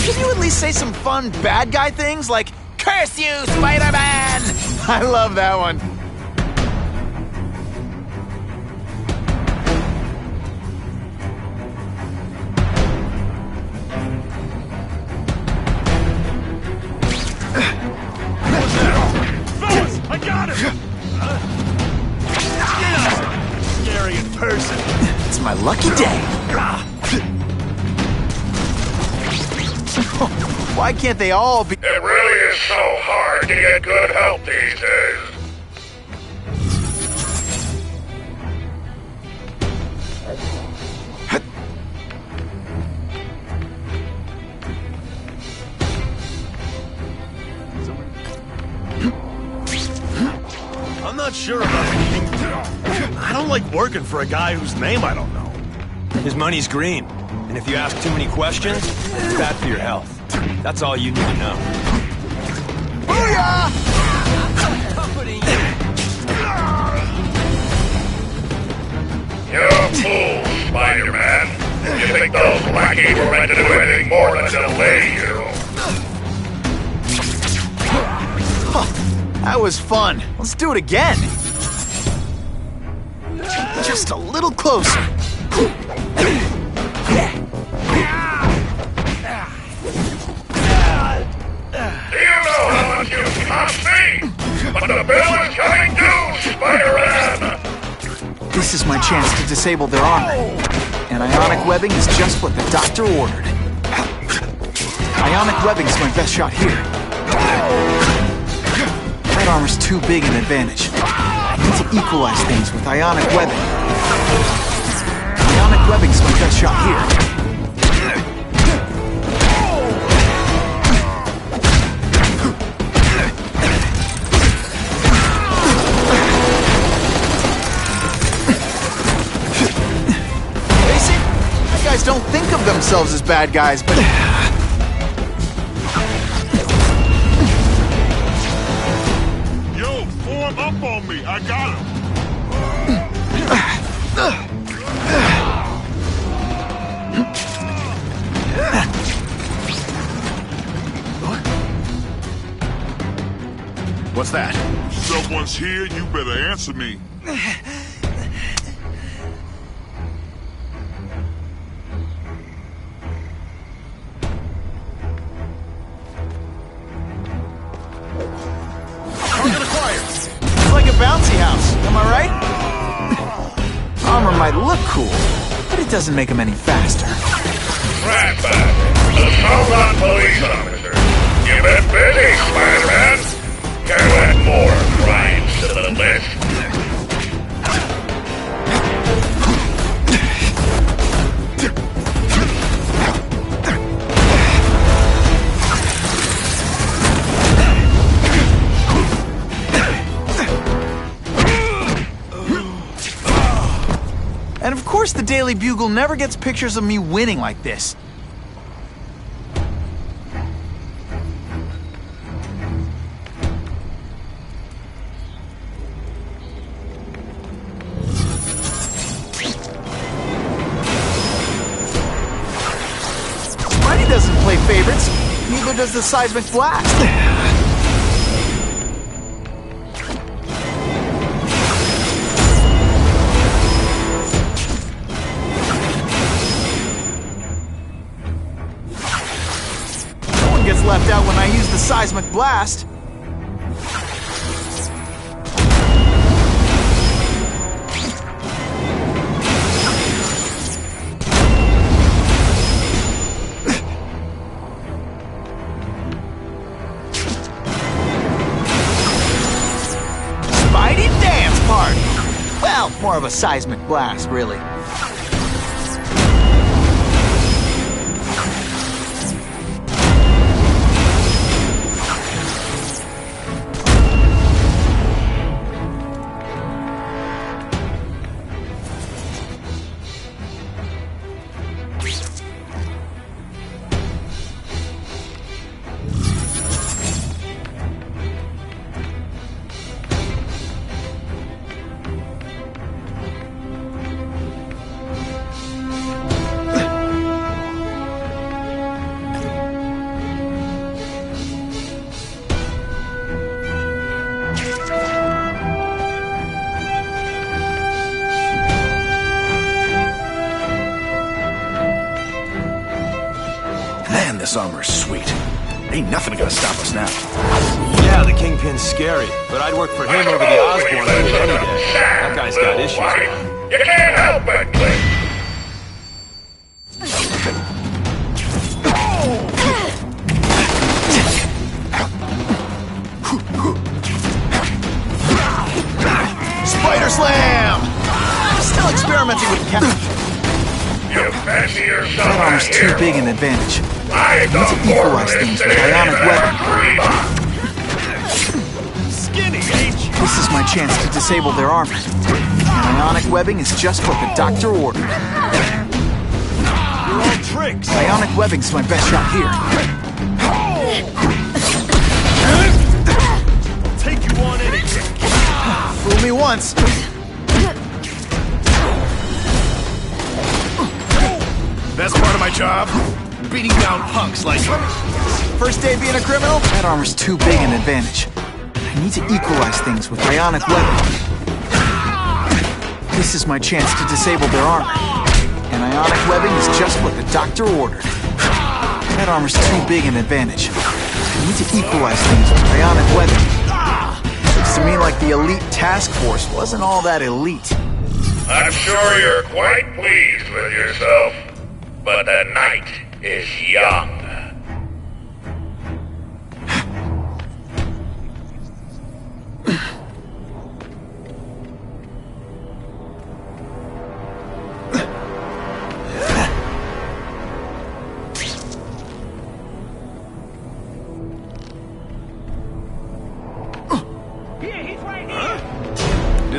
Can you at least say some fun bad guy things like, "Curse you, Spider-Man"? I love that one. Fellas, I got him! Scary in person. It's my lucky day. Why can't they all be— It really is so hard to get good help these days. I'm not sure about the Kingpin. I don't like working for a guy whose name I don't know. His money's green, and if you ask too many questions, it's bad for your health. That's all you need to know. Booyah! You're a fool, Spider-Man. You think those lackeys were meant to do anything more than delay you? That was fun. Let's do it again. Just a little closer. Do you know how much you cost me? But the bill is coming due, Spider-Man! This is my chance to disable their armor. And ionic webbing is just what the doctor ordered. Ionic webbing's my best shot here. That armor's too big an advantage. I need to equalize things with ionic webbing. Ionic webbing's my best shot here. Don't think of themselves as bad guys, but... Yo, form up on me. I got him. What's that? Someone's here. You better answer me. Bouncy house, am I right? Armor might look cool, but it doesn't make him any faster. Ratbag, the Talbot police officer. You've been busy, Spider-Man. Can't add more crimes to the list. And of course the Daily Bugle never gets pictures of me winning like this. Spidey doesn't play favorites, neither does the Seismic Blast. Left out when I use the Seismic Blast. Spidey dance party! Well, more of a Seismic Blast, really. This armor's sweet. Ain't nothing gonna stop us now. Yeah, the Kingpin's scary, but I'd work for him over the Osborn any day. That guy's got issues, man. You can't help it, Clint. Spider Slam! I'm still experimenting with the You fancy yourself that armor's too big an advantage. I need to equalize things with ionic webbing. Skinny, ain't you? This is my chance to disable their armor. And ionic webbing is just what the doctor ordered. You're all tricks. Ionic webbing's my best shot here. I'll take you on anything. Fool me once. Best part of my job? Beating down punks like you. First day being a criminal? That armor's too big an advantage. I need to equalize things with ionic webbing. This is my chance to disable their armor. And ionic webbing is just what the doctor ordered. That armor's too big an advantage. I need to equalize things with ionic webbing. Looks to me like the elite task force wasn't all that elite. I'm sure you're quite pleased with yourself, but the night is young.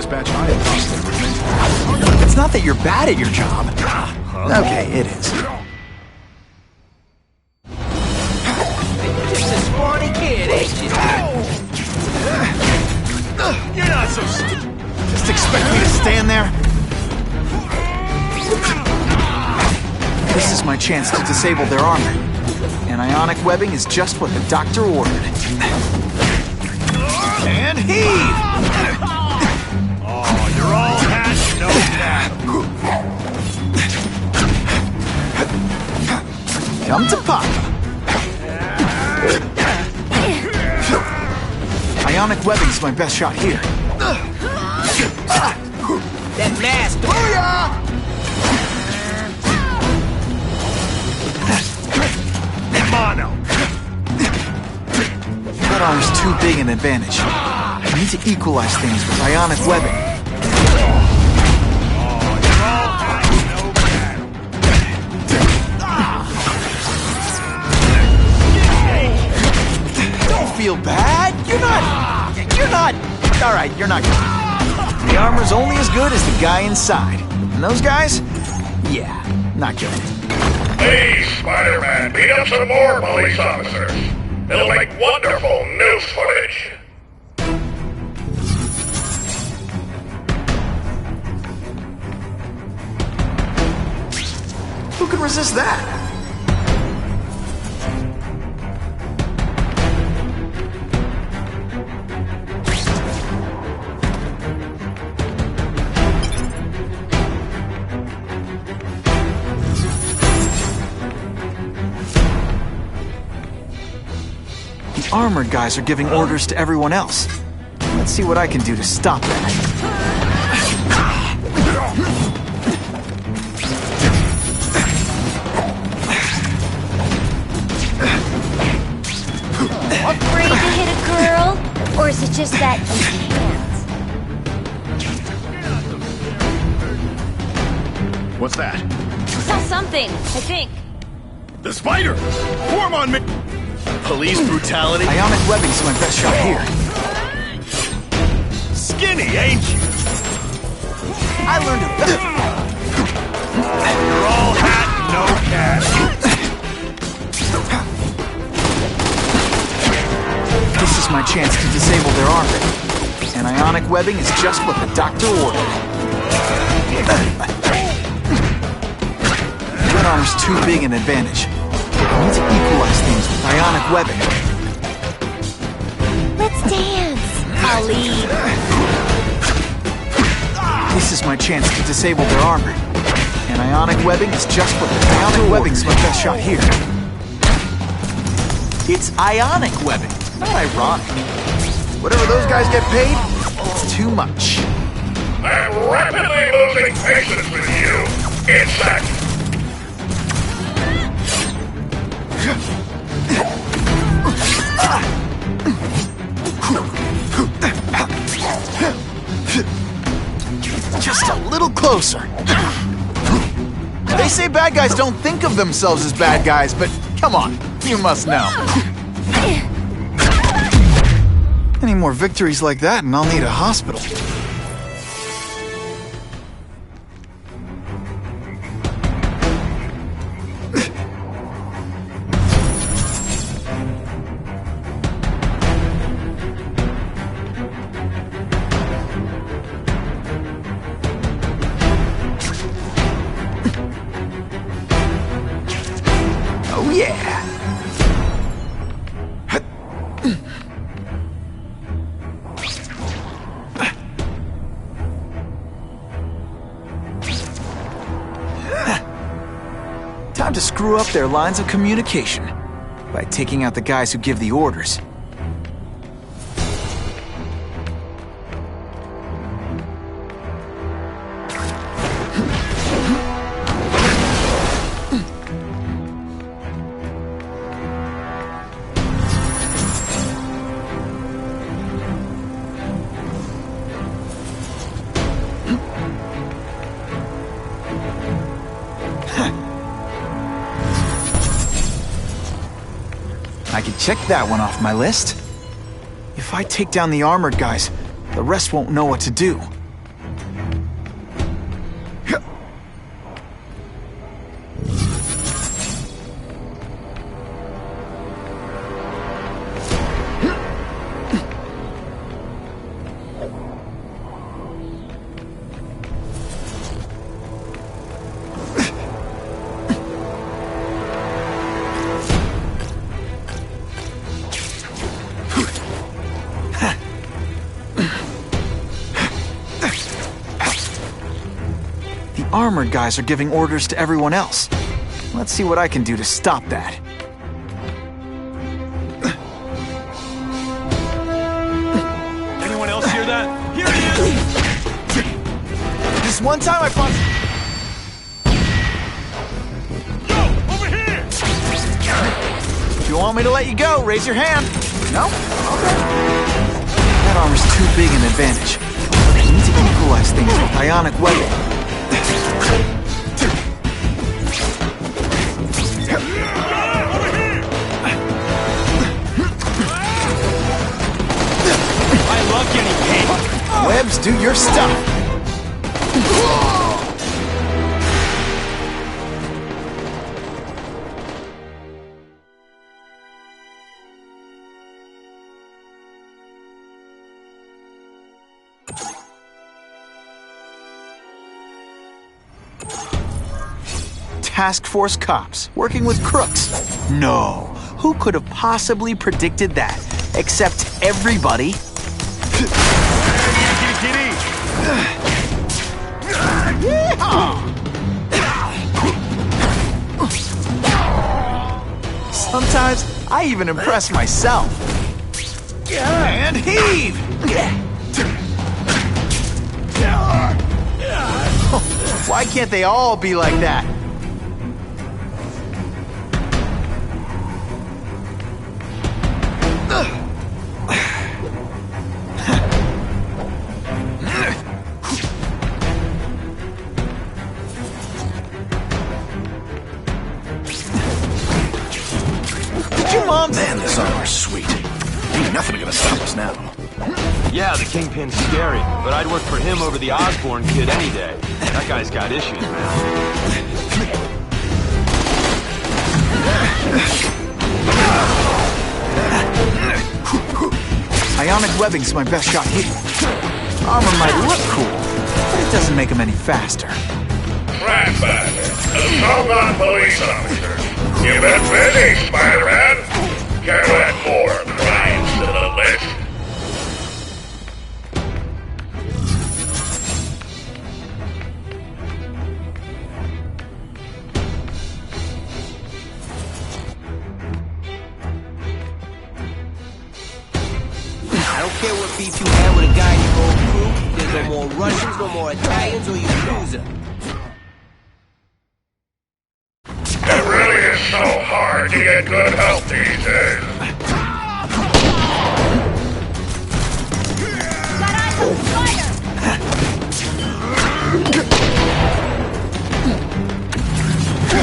dispatch I entrusted with me. It's not that you're bad at your job. Okay, it is. Just a scrawny kid, ain't you? You're not so stupid. Just expect me to stand there? This is my chance to disable their armor. And ionic webbing is just what the doctor ordered. And heave! Oh, you're all hat, no hat. Come to Papa. Ionic webbing's my best shot here. That mask. Booyah! Mono. That armor's too big an advantage. I need to equalize things with ionic webbing. Don't feel bad. You're not. All right, you're not good. The armor's only as good as the guy inside. And those guys? Yeah, not good. Hey, Spider-Man, beat up some more police officers. It'll make wonderful news footage. Who can resist that? The armored guys are giving orders to everyone else. Let's see what I can do to stop that. Afraid to hit a girl? Or is it just that you can't? What's that? I saw something, I think. The spider! Form on me! Police brutality? Ionic webbing's my best shot here. Skinny, ain't you? I learned a better. You're all hat, no cat. This is my chance to disable their armor. And ionic webbing is just what the doctor ordered. That armor's too big an advantage. I need to equalize things with ionic webbing. Let's dance. I'll lead. This is my chance to disable their armor. And ionic webbing is just what the ionic webbing's my best shot here. It's ionic webbing, not ironic. Whatever those guys get paid, it's too much. I'm rapidly losing patience with you, insect. Just a little closer. They say bad guys don't think of themselves as bad guys, but come on, you must know. Any more victories like that and I'll need a hospital. Oh yeah! Time to screw up their lines of communication by taking out the guys who give the orders. I can check that one off my list. If I take down the armored guys, the rest won't know what to do. armored guys are giving orders to everyone else. Let's see what I can do to stop that. Anyone else hear that? Here he is! This one time I found... Yo, over here! If you want me to let you go, raise your hand. No? Okay. That armor's too big an advantage. I need to equalize things with ionic webbing. I love getting paid. Webs, do your stuff. Task Force cops working with crooks. No, who could have possibly predicted that? Except everybody. Sometimes I even impress myself. And heave! Why can't they all be like that? Man, this armor's sweet. Ain't nothing gonna stop us now. Yeah, the Kingpin's scary, but I'd work for him over the Osborn kid any day. That guy's got issues, man. Ionic webbing's my best shot here. Armor might look cool, but it doesn't make him any faster. Ratbag, the Calgon police officer. You've been busy, Spider-Man. Can you add more crimes to the list? I don't care what beef you have with a guy in your old crew. There's no more Russians, no more Italians, or you loser. It really is so hard to get good health these days.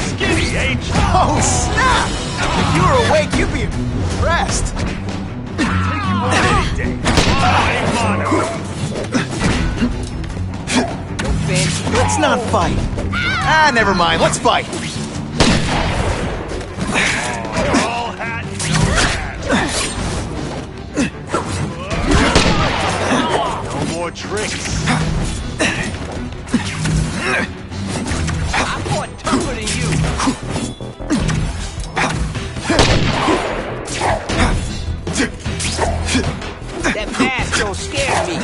Skinny H! Oh, snap! If you were awake, you'd be impressed. Let's not fight. Ah, never mind. Let's fight. No more tricks. I'm more tougher than you. That mask don't scare me.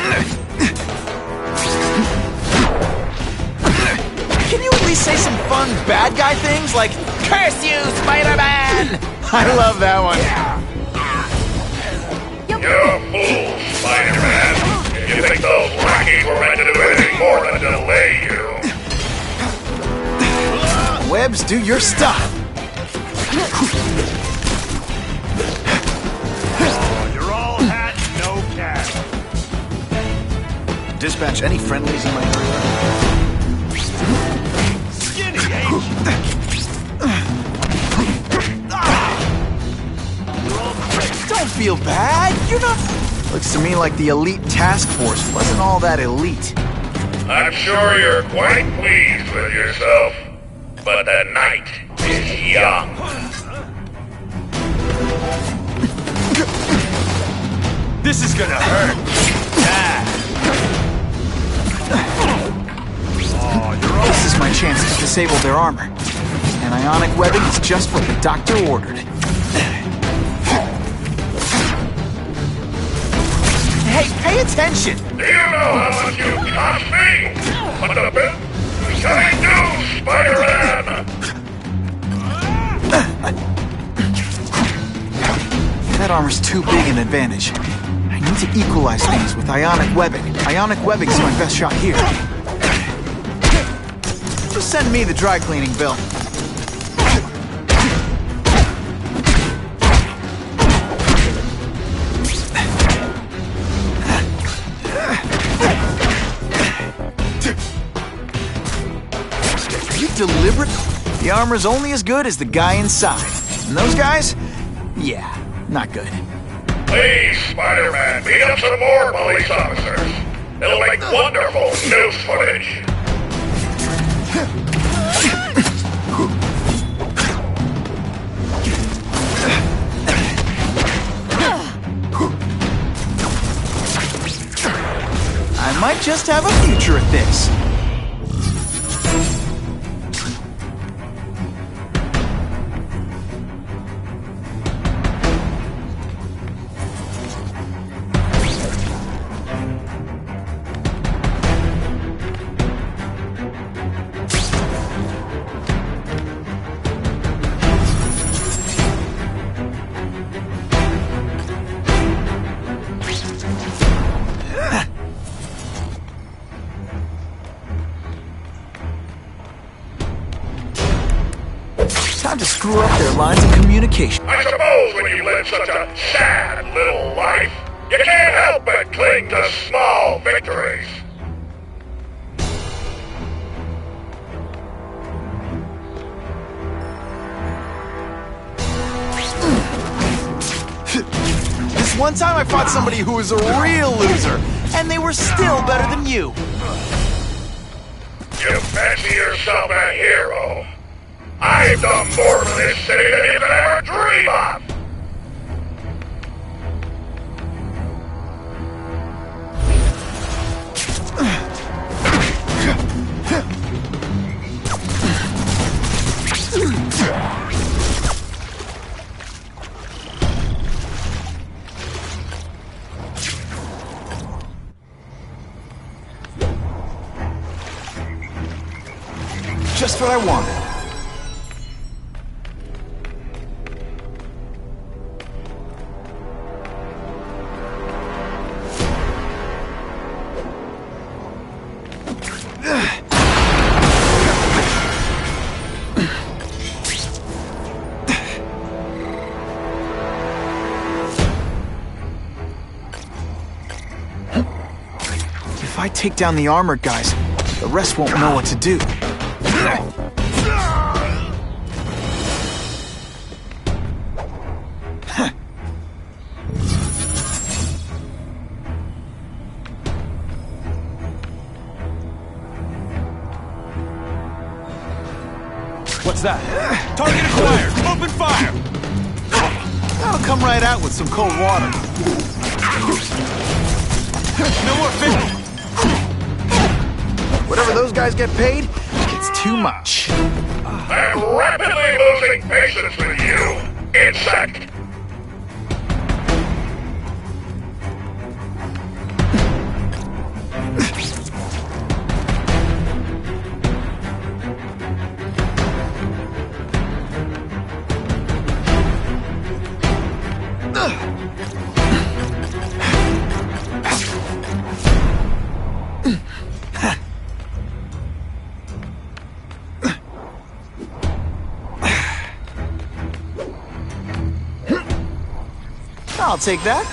Can you at least say some fun bad guy things like, "Curse you, Spider-Man"? I love that one. You're a fool, Spider-Man. You think those lackeys were meant to do anything more than delay you? Webs, do your stuff. You're all hat, no cat. Dispatch any friendlies in my area. Skinny H! Don't feel bad. You're not... Looks to me like the elite task force wasn't all that elite. I'm sure you're quite pleased with yourself, but the night is young. This is gonna hurt. This is my chance to disable their armor. And ionic webbing is just what the doctor ordered. Hey, pay attention! Do you know how much you cost me? But the bill? Coming down, Spider-Man! That armor's too big an advantage. I need to equalize things with ionic webbing. Ionic webbing's my best shot here. Just send me the dry cleaning bill. Are you deliberate? The armor's only as good as the guy inside. And those guys? Yeah, not good. Please, Spider-Man, beat up some more police officers. It'll make wonderful news footage. I might just have a future at this. Time to screw up their lines of communication. I suppose when you live such a sad little life, you can't help but cling to small victories. This one time I fought somebody who was a real loser, and they were still better than you. You fancy yourself a hero. I've done more for this city than you could ever dream of! Just what I wanted. If I take down the armored guys, the rest won't know what to do. What's that? Target acquired! Open fire! That'll come right out with some cold water. No more fish! Whatever those guys get paid, it's too much. I'm rapidly losing patience with you, insect! I'll take that.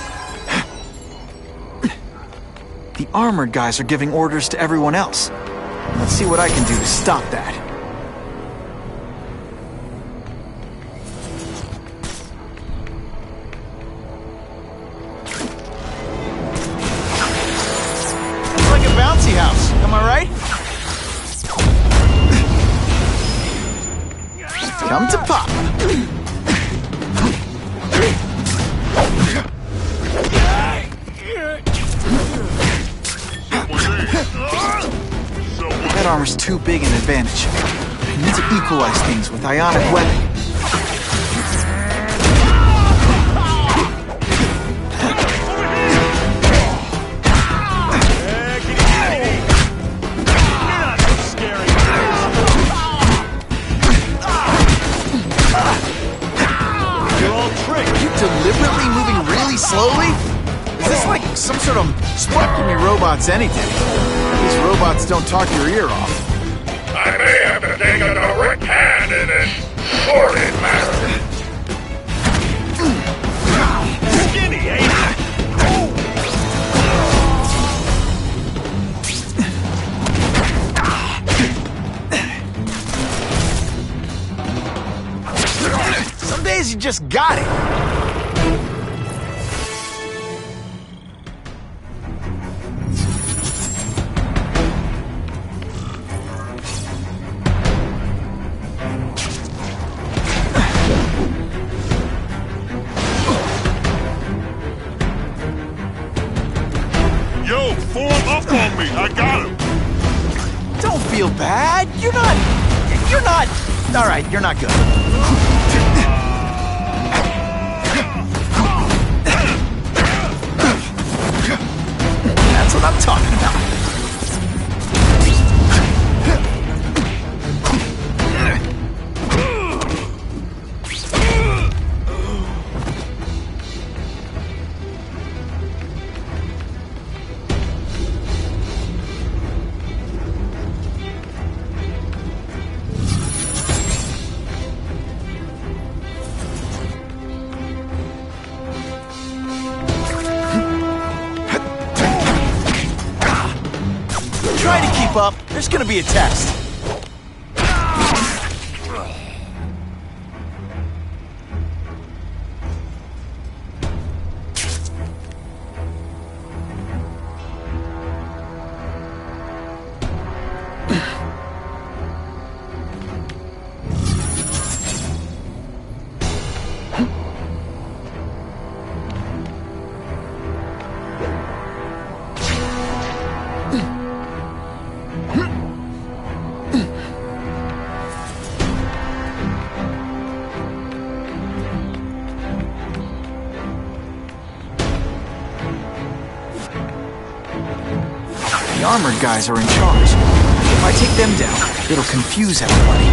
The armored guys are giving orders to everyone else. Let's see what I can do to stop that. It's like a bouncy house, am I right? Come to Papa. That armor's too big an advantage. I need to equalize things with ionic webbing. slowly? Is this like some sort of... Spark give me robots any day. These robots don't talk your ear off. I may have to take a direct hand in this sordid matter. Skinny, ain't it? Some days you just got it. Yo, form up on me. I got him. Don't feel bad. You're not... All right, you're not good. That's what I'm talking about. Try to keep up. There's gonna be a test. The armored guys are in charge. If I take them down, it'll confuse everybody.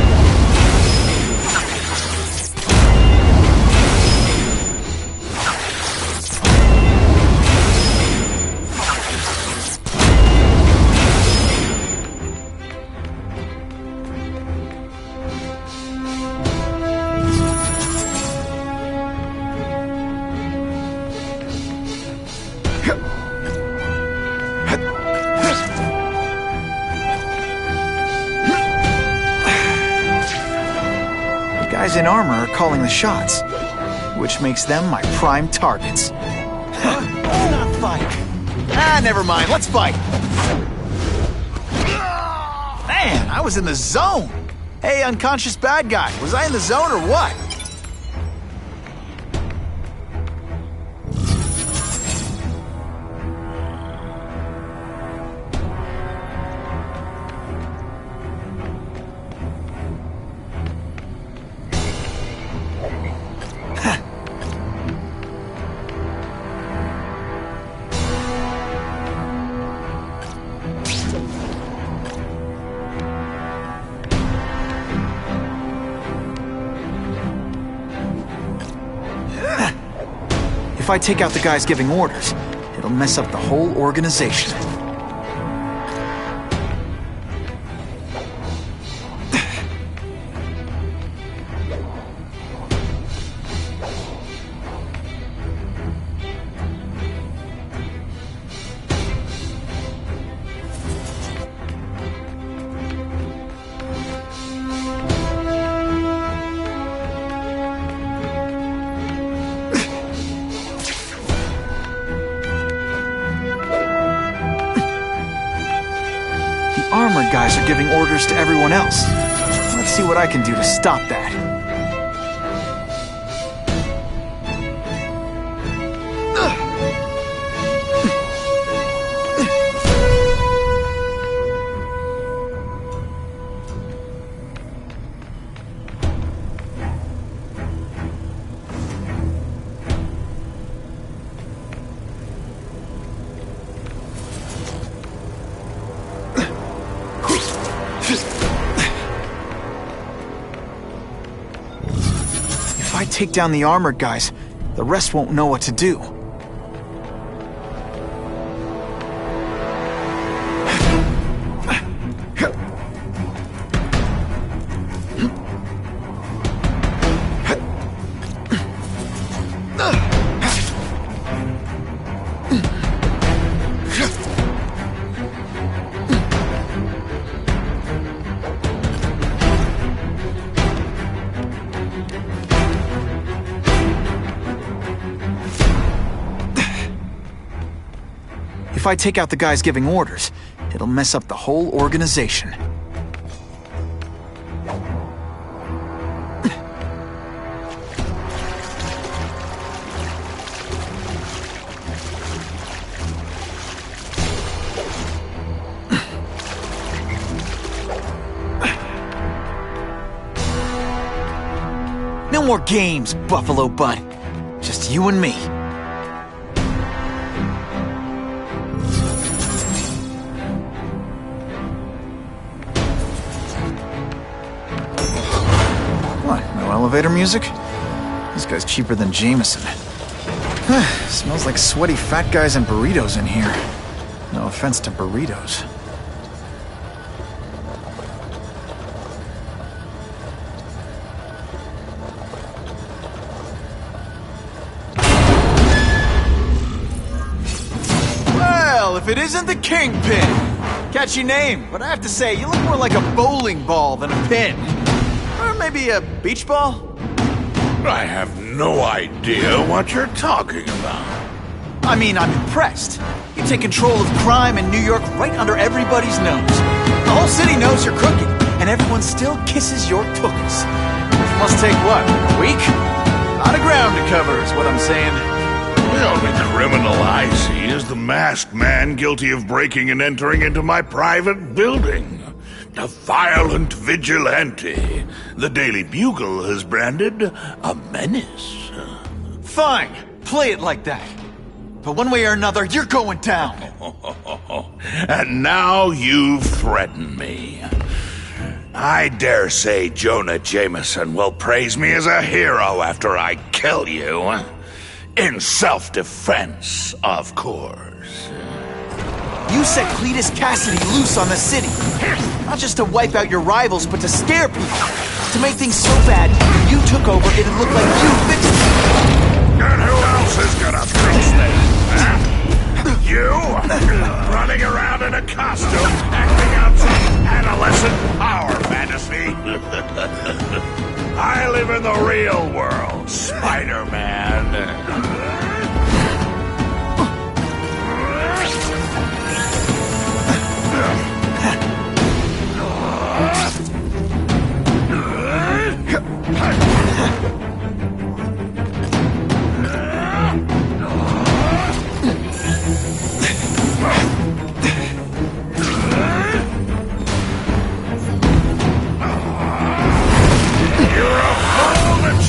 Guys in armor are calling the shots, which makes them my prime targets. Let's not fight. Ah, never mind. Let's fight. Man, I was in the zone. Hey, unconscious bad guy, was I in the zone or what? If I take out the guys giving orders, it'll mess up the whole organization. Armored guys are giving orders to everyone else. Let's see what I can do to stop that. If I take down the armored guys, the rest won't know what to do. if I take out the guys giving orders, it'll mess up the whole organization. No more games, Buffalo Bud. Just you and me. What, no elevator music? This guy's cheaper than Jameson. Smells like sweaty fat guys and burritos in here. No offense to burritos. If it isn't the Kingpin! Catchy name, but I have to say, you look more like a bowling ball than a pin. Or maybe a beach ball? I have no idea what you're talking about. I mean, I'm impressed. You take control of crime in New York right under everybody's nose. The whole city knows you're crooked, and everyone still kisses your cookies. It must take, what, a week? A lot of ground to cover is what I'm saying. The only criminal I see is the masked man guilty of breaking and entering into my private building. A violent vigilante. The Daily Bugle has branded a menace. Fine, play it like that. But one way or another, you're going down. And now you've threatened me. I dare say Jonah Jameson will praise me as a hero after I kill you. In self-defense, of course. You set Cletus Cassidy loose on the city. Not just to wipe out your rivals, but to scare people. To make things so bad, you took over, it'd look like you fixed it. And who else is gonna fix this? Huh? You? Running around in a costume, acting out some adolescent power fantasy? I live in the real world, Spider-Man.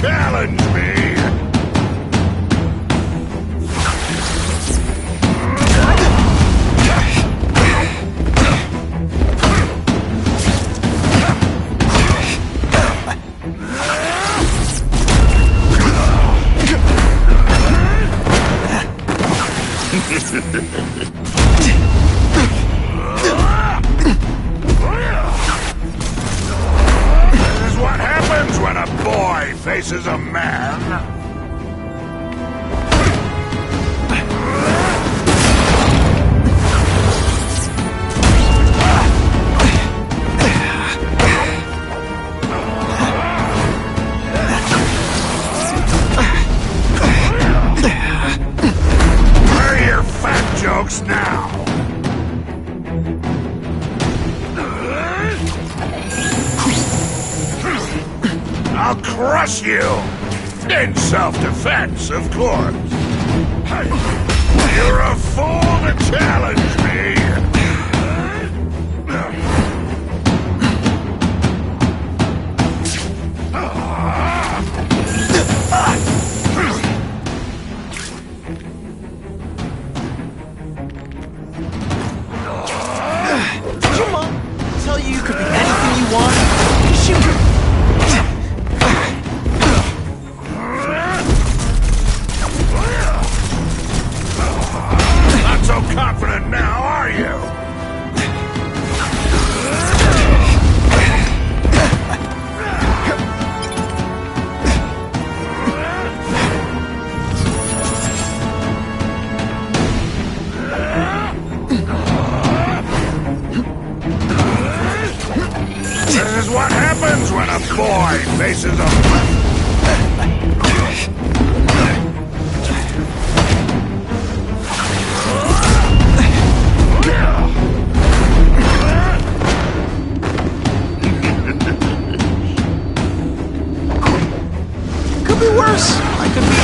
Challenge me! This is what happens when a boy faces a man. Where are your fat jokes now? I'll crush you! In self-defense, of course. You're a fool to challenge me! Come on! I tell you, you could be anything you want. Shoot! So confident now, are you? This is what happens when a boy faces a... could be worse. I could be...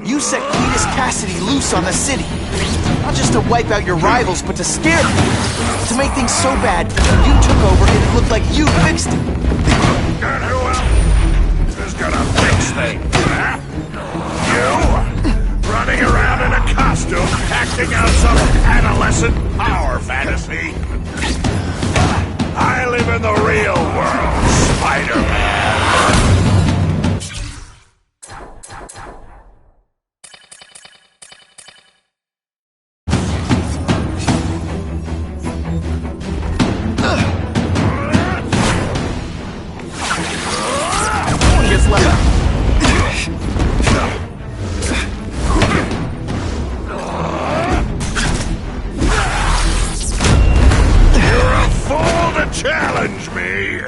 You set Cletus Cassidy loose on the city. Not just to wipe out your rivals, but to scare them. To make things so bad, you took over and it looked like you fixed it. And who else is gonna fix things, huh? You? Running around in a costume, acting out some adolescent power fantasy? I live in the real world, Spider-Man. Challenge me!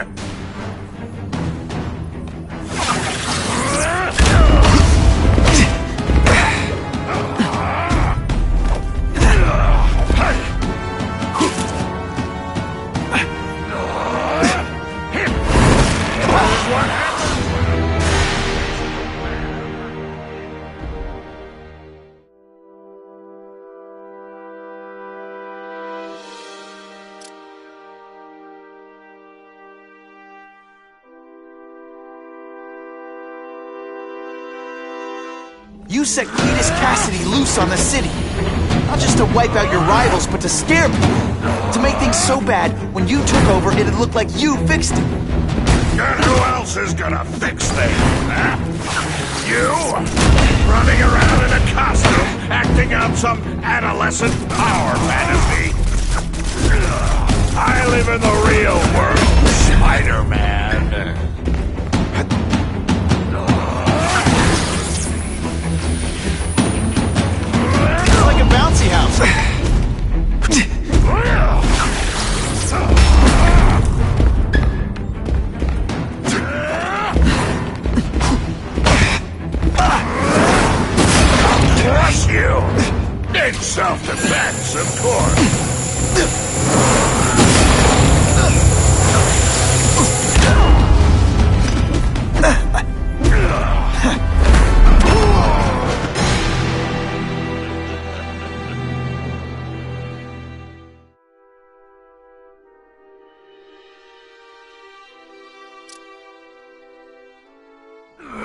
You set Cletus Cassidy loose on the city. Not just to wipe out your rivals, but to scare people. To make things so bad, when you took over, it'd look like you fixed it. And who else is gonna fix things, huh? You? Running around in a costume, acting out some adolescent power fantasy? I live in the real world, Spider-Man. Like a bouncy house. Crush you! In self-defense, of course.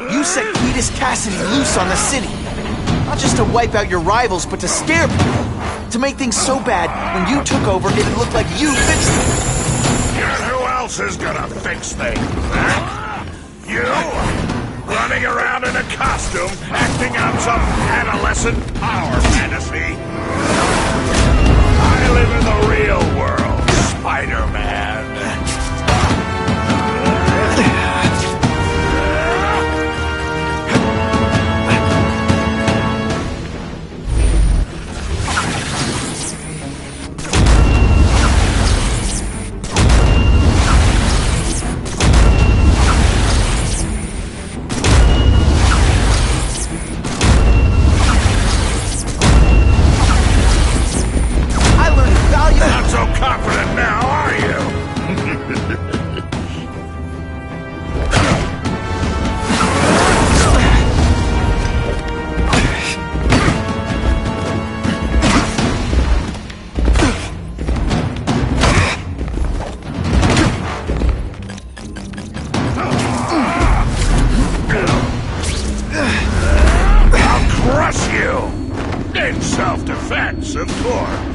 You set Cletus Cassidy loose on the city. Not just to wipe out your rivals, but to scare people. To make things so bad, when you took over, it'd look like you fixed it. And who else is gonna fix things, huh? You? Running around in a costume, acting out some adolescent power fantasy? I live in the real world, Spider-Man. Not so confident now, are you? I'll crush you! In self-defense, of course.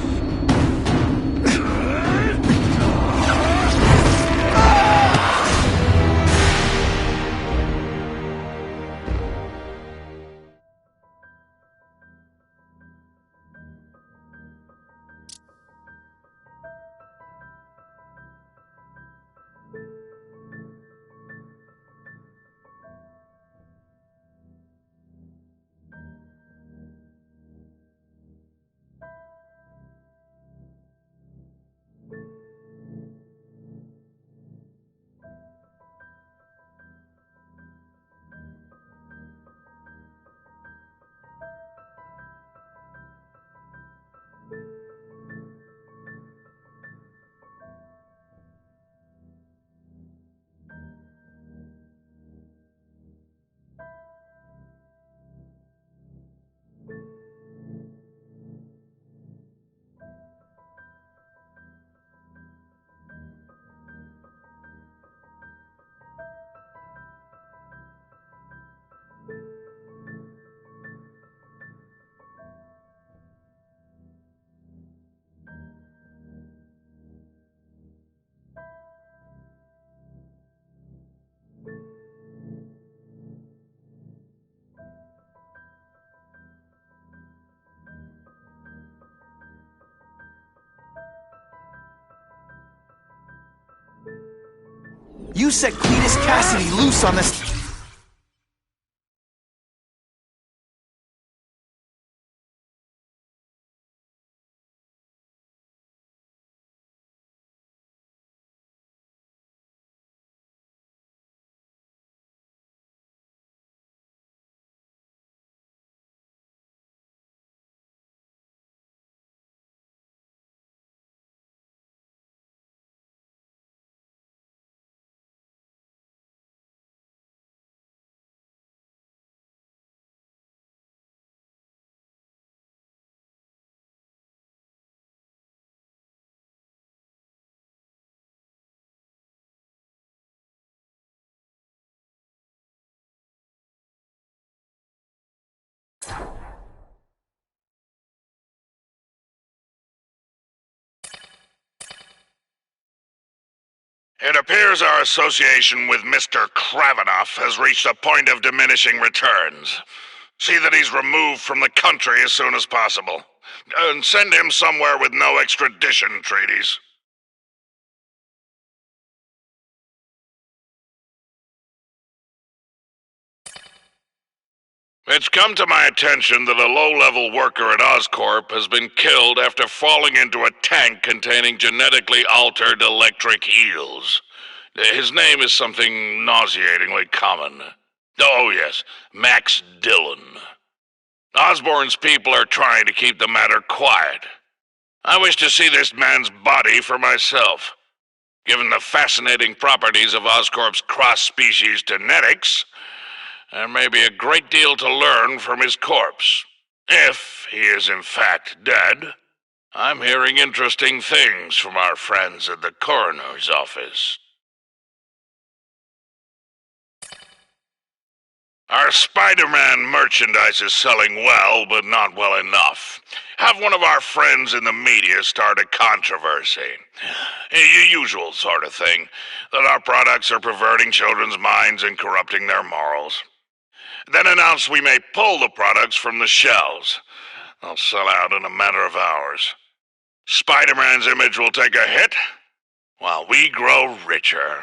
You set Cletus Cassidy loose on this... It appears our association with Mr. Kravinoff has reached a point of diminishing returns. See that he's removed from the country as soon as possible. And send him somewhere with no extradition treaties. It's come to my attention that a low-level worker at Oscorp has been killed after falling into a tank containing genetically altered electric eels. His name is something nauseatingly common. Oh yes, Max Dillon. Osborn's people are trying to keep the matter quiet. I wish to see this man's body for myself. Given the fascinating properties of Oscorp's cross-species genetics, there may be a great deal to learn from his corpse. If he is in fact dead, I'm hearing interesting things from our friends at the coroner's office. Our Spider-Man merchandise is selling well, but not well enough. Have one of our friends in the media start a controversy. Usual sort of thing, that our products are perverting children's minds and corrupting their morals. Then announce we may pull the products from the shelves. They'll sell out in a matter of hours. Spider-Man's image will take a hit, while we grow richer.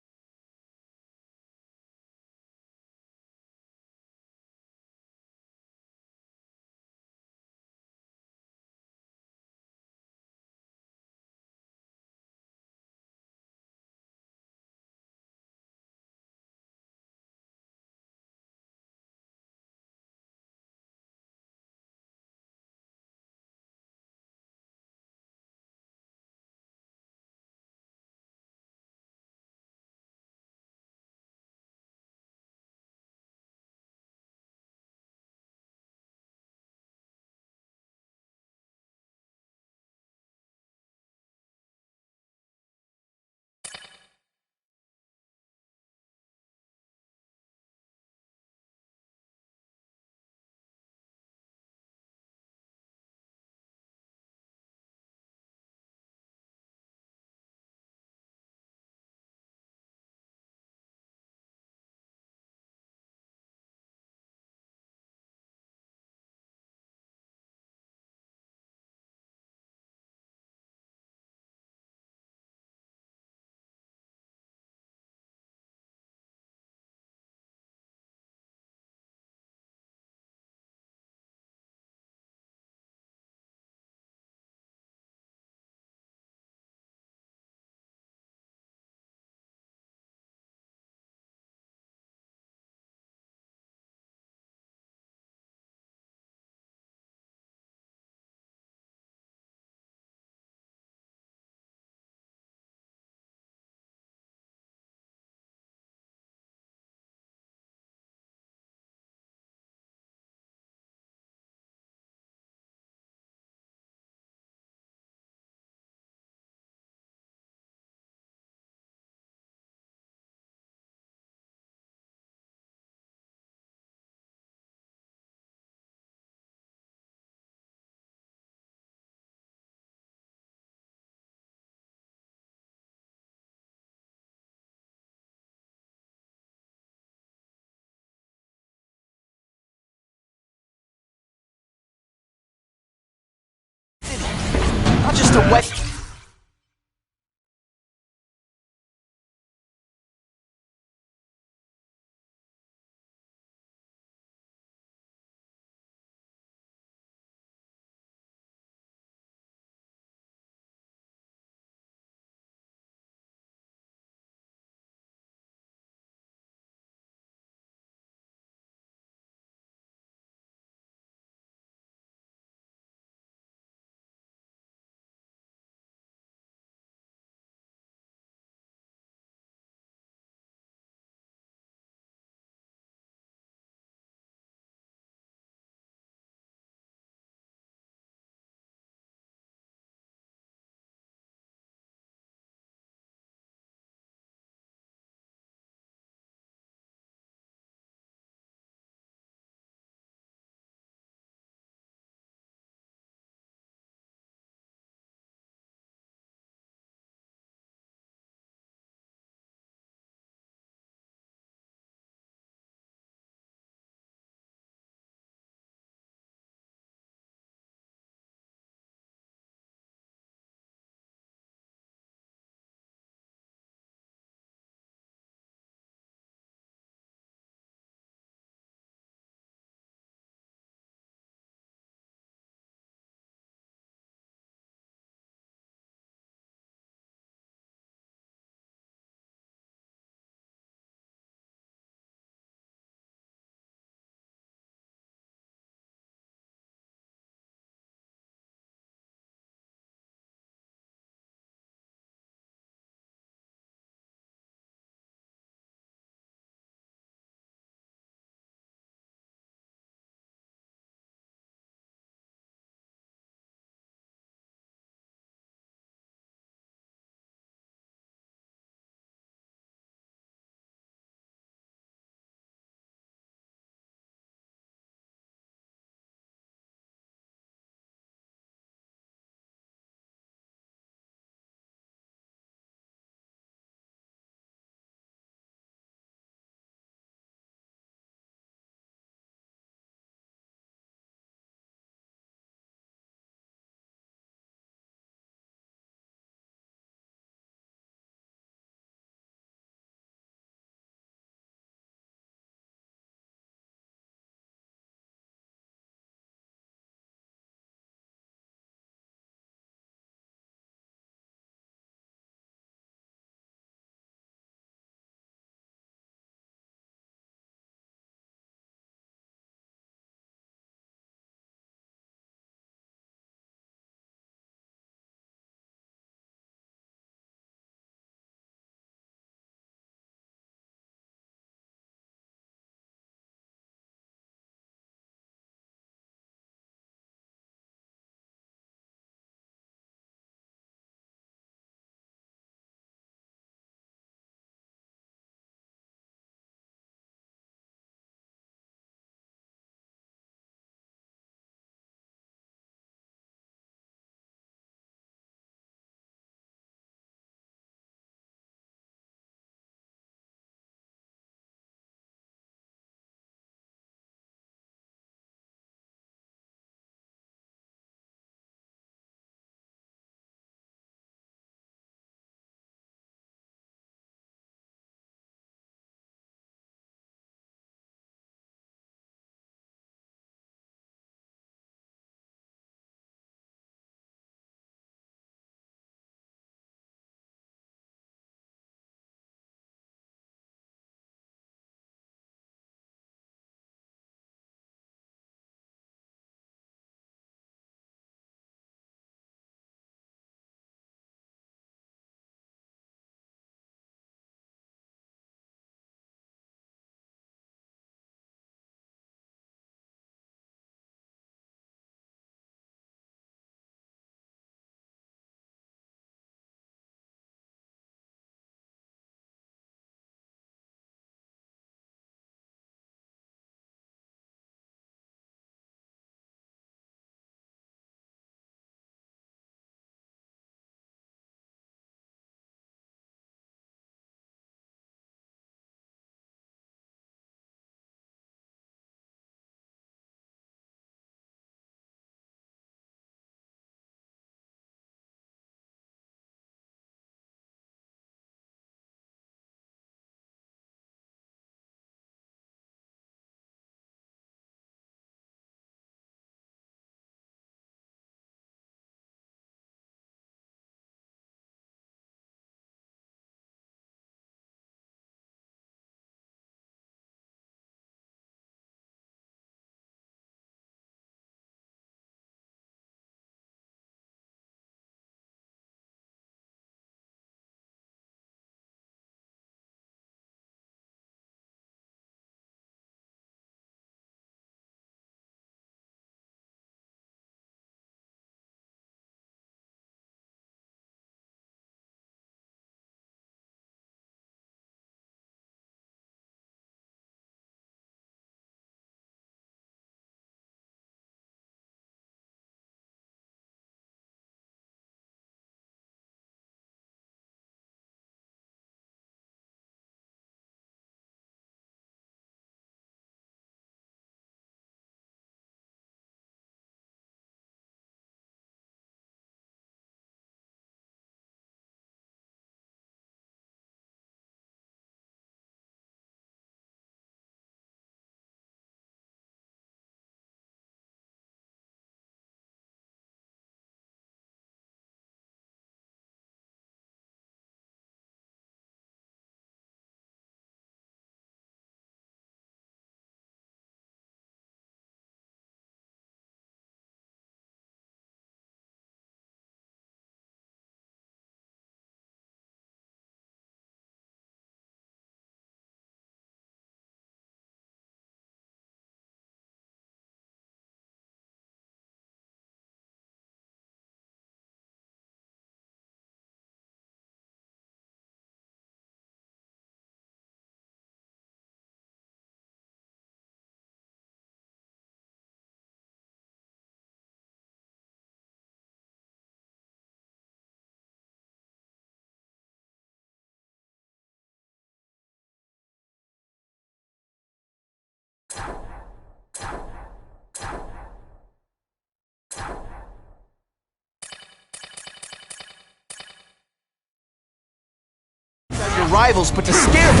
rivals, but to scare me.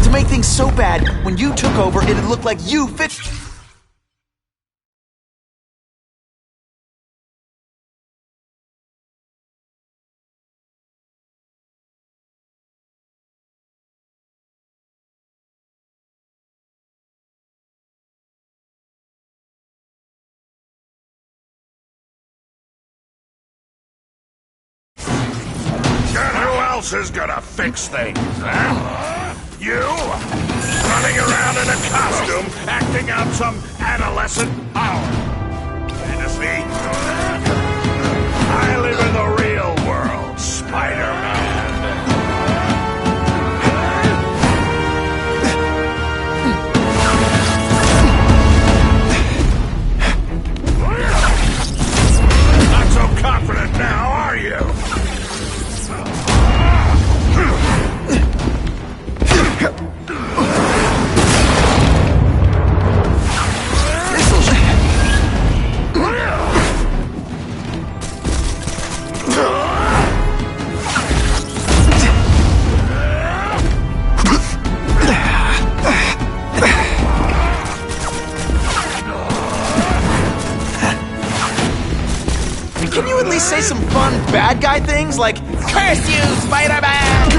To make things so bad, when you took over, it'd look like you fixed... Who else is gonna fix things, huh? You? Running around in a costume, acting out some adolescent power fantasy? I live in the real world, Spider-Man. Not so confident now, are you? Can you at least say some fun bad guy things like, "Curse you, Spider-Man"?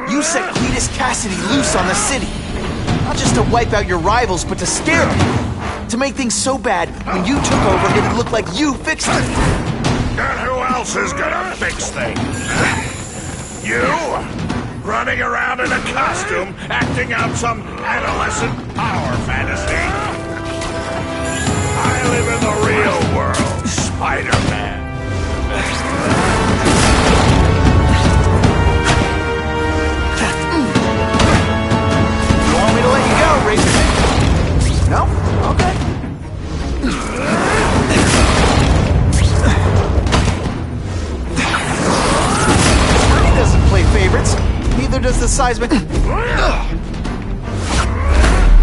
You set Cletus Cassidy loose on the city. Not just to wipe out your rivals, but to scare them. To make things so bad, when you took over, it'd look like you fixed it. And who else is gonna fix things? You? Running around in a costume, acting out some adolescent power fantasy? I live in the real world, Spider-Man. Want me to let you go, Razor? No? Okay. He doesn't play favorites. Neither does the seismic...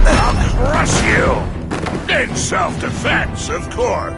I'll crush you! In self-defense, of course.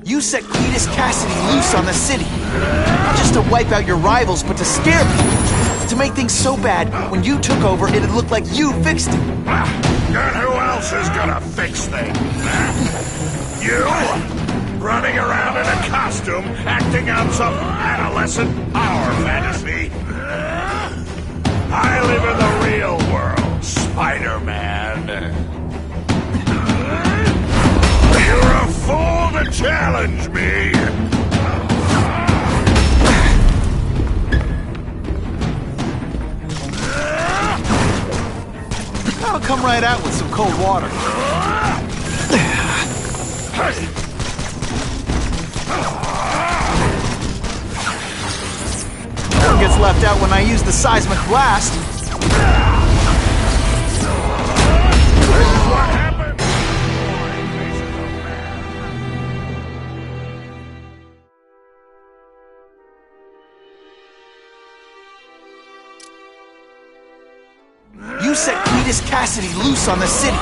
You set Cletus Cassidy loose on the city. Not just to wipe out your rivals, but to scare people. To make things so bad, when you took over, it'd look like you fixed it. And who else is gonna fix things? You? Running around in a costume, acting out some adolescent power fantasy? I live in the real world, Spider-Man. You're a fool to challenge me! I'll come right out with some cold water. No one gets left out when I use the seismic blast. What happened? You set Cletus Cassidy loose on the city.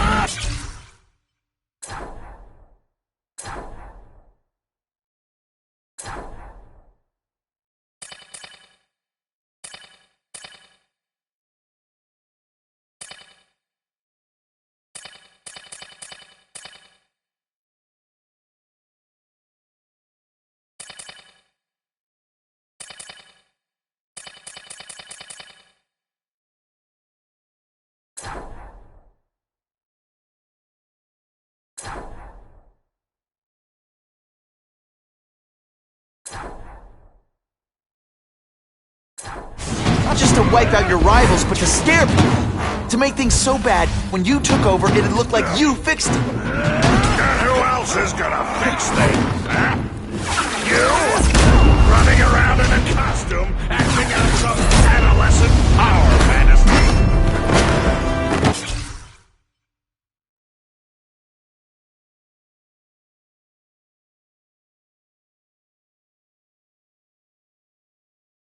Not just to wipe out your rivals, but to scare people. To make things so bad, when you took over, it'd look like you fixed it. And who else is gonna fix things, huh? You? Running around in a car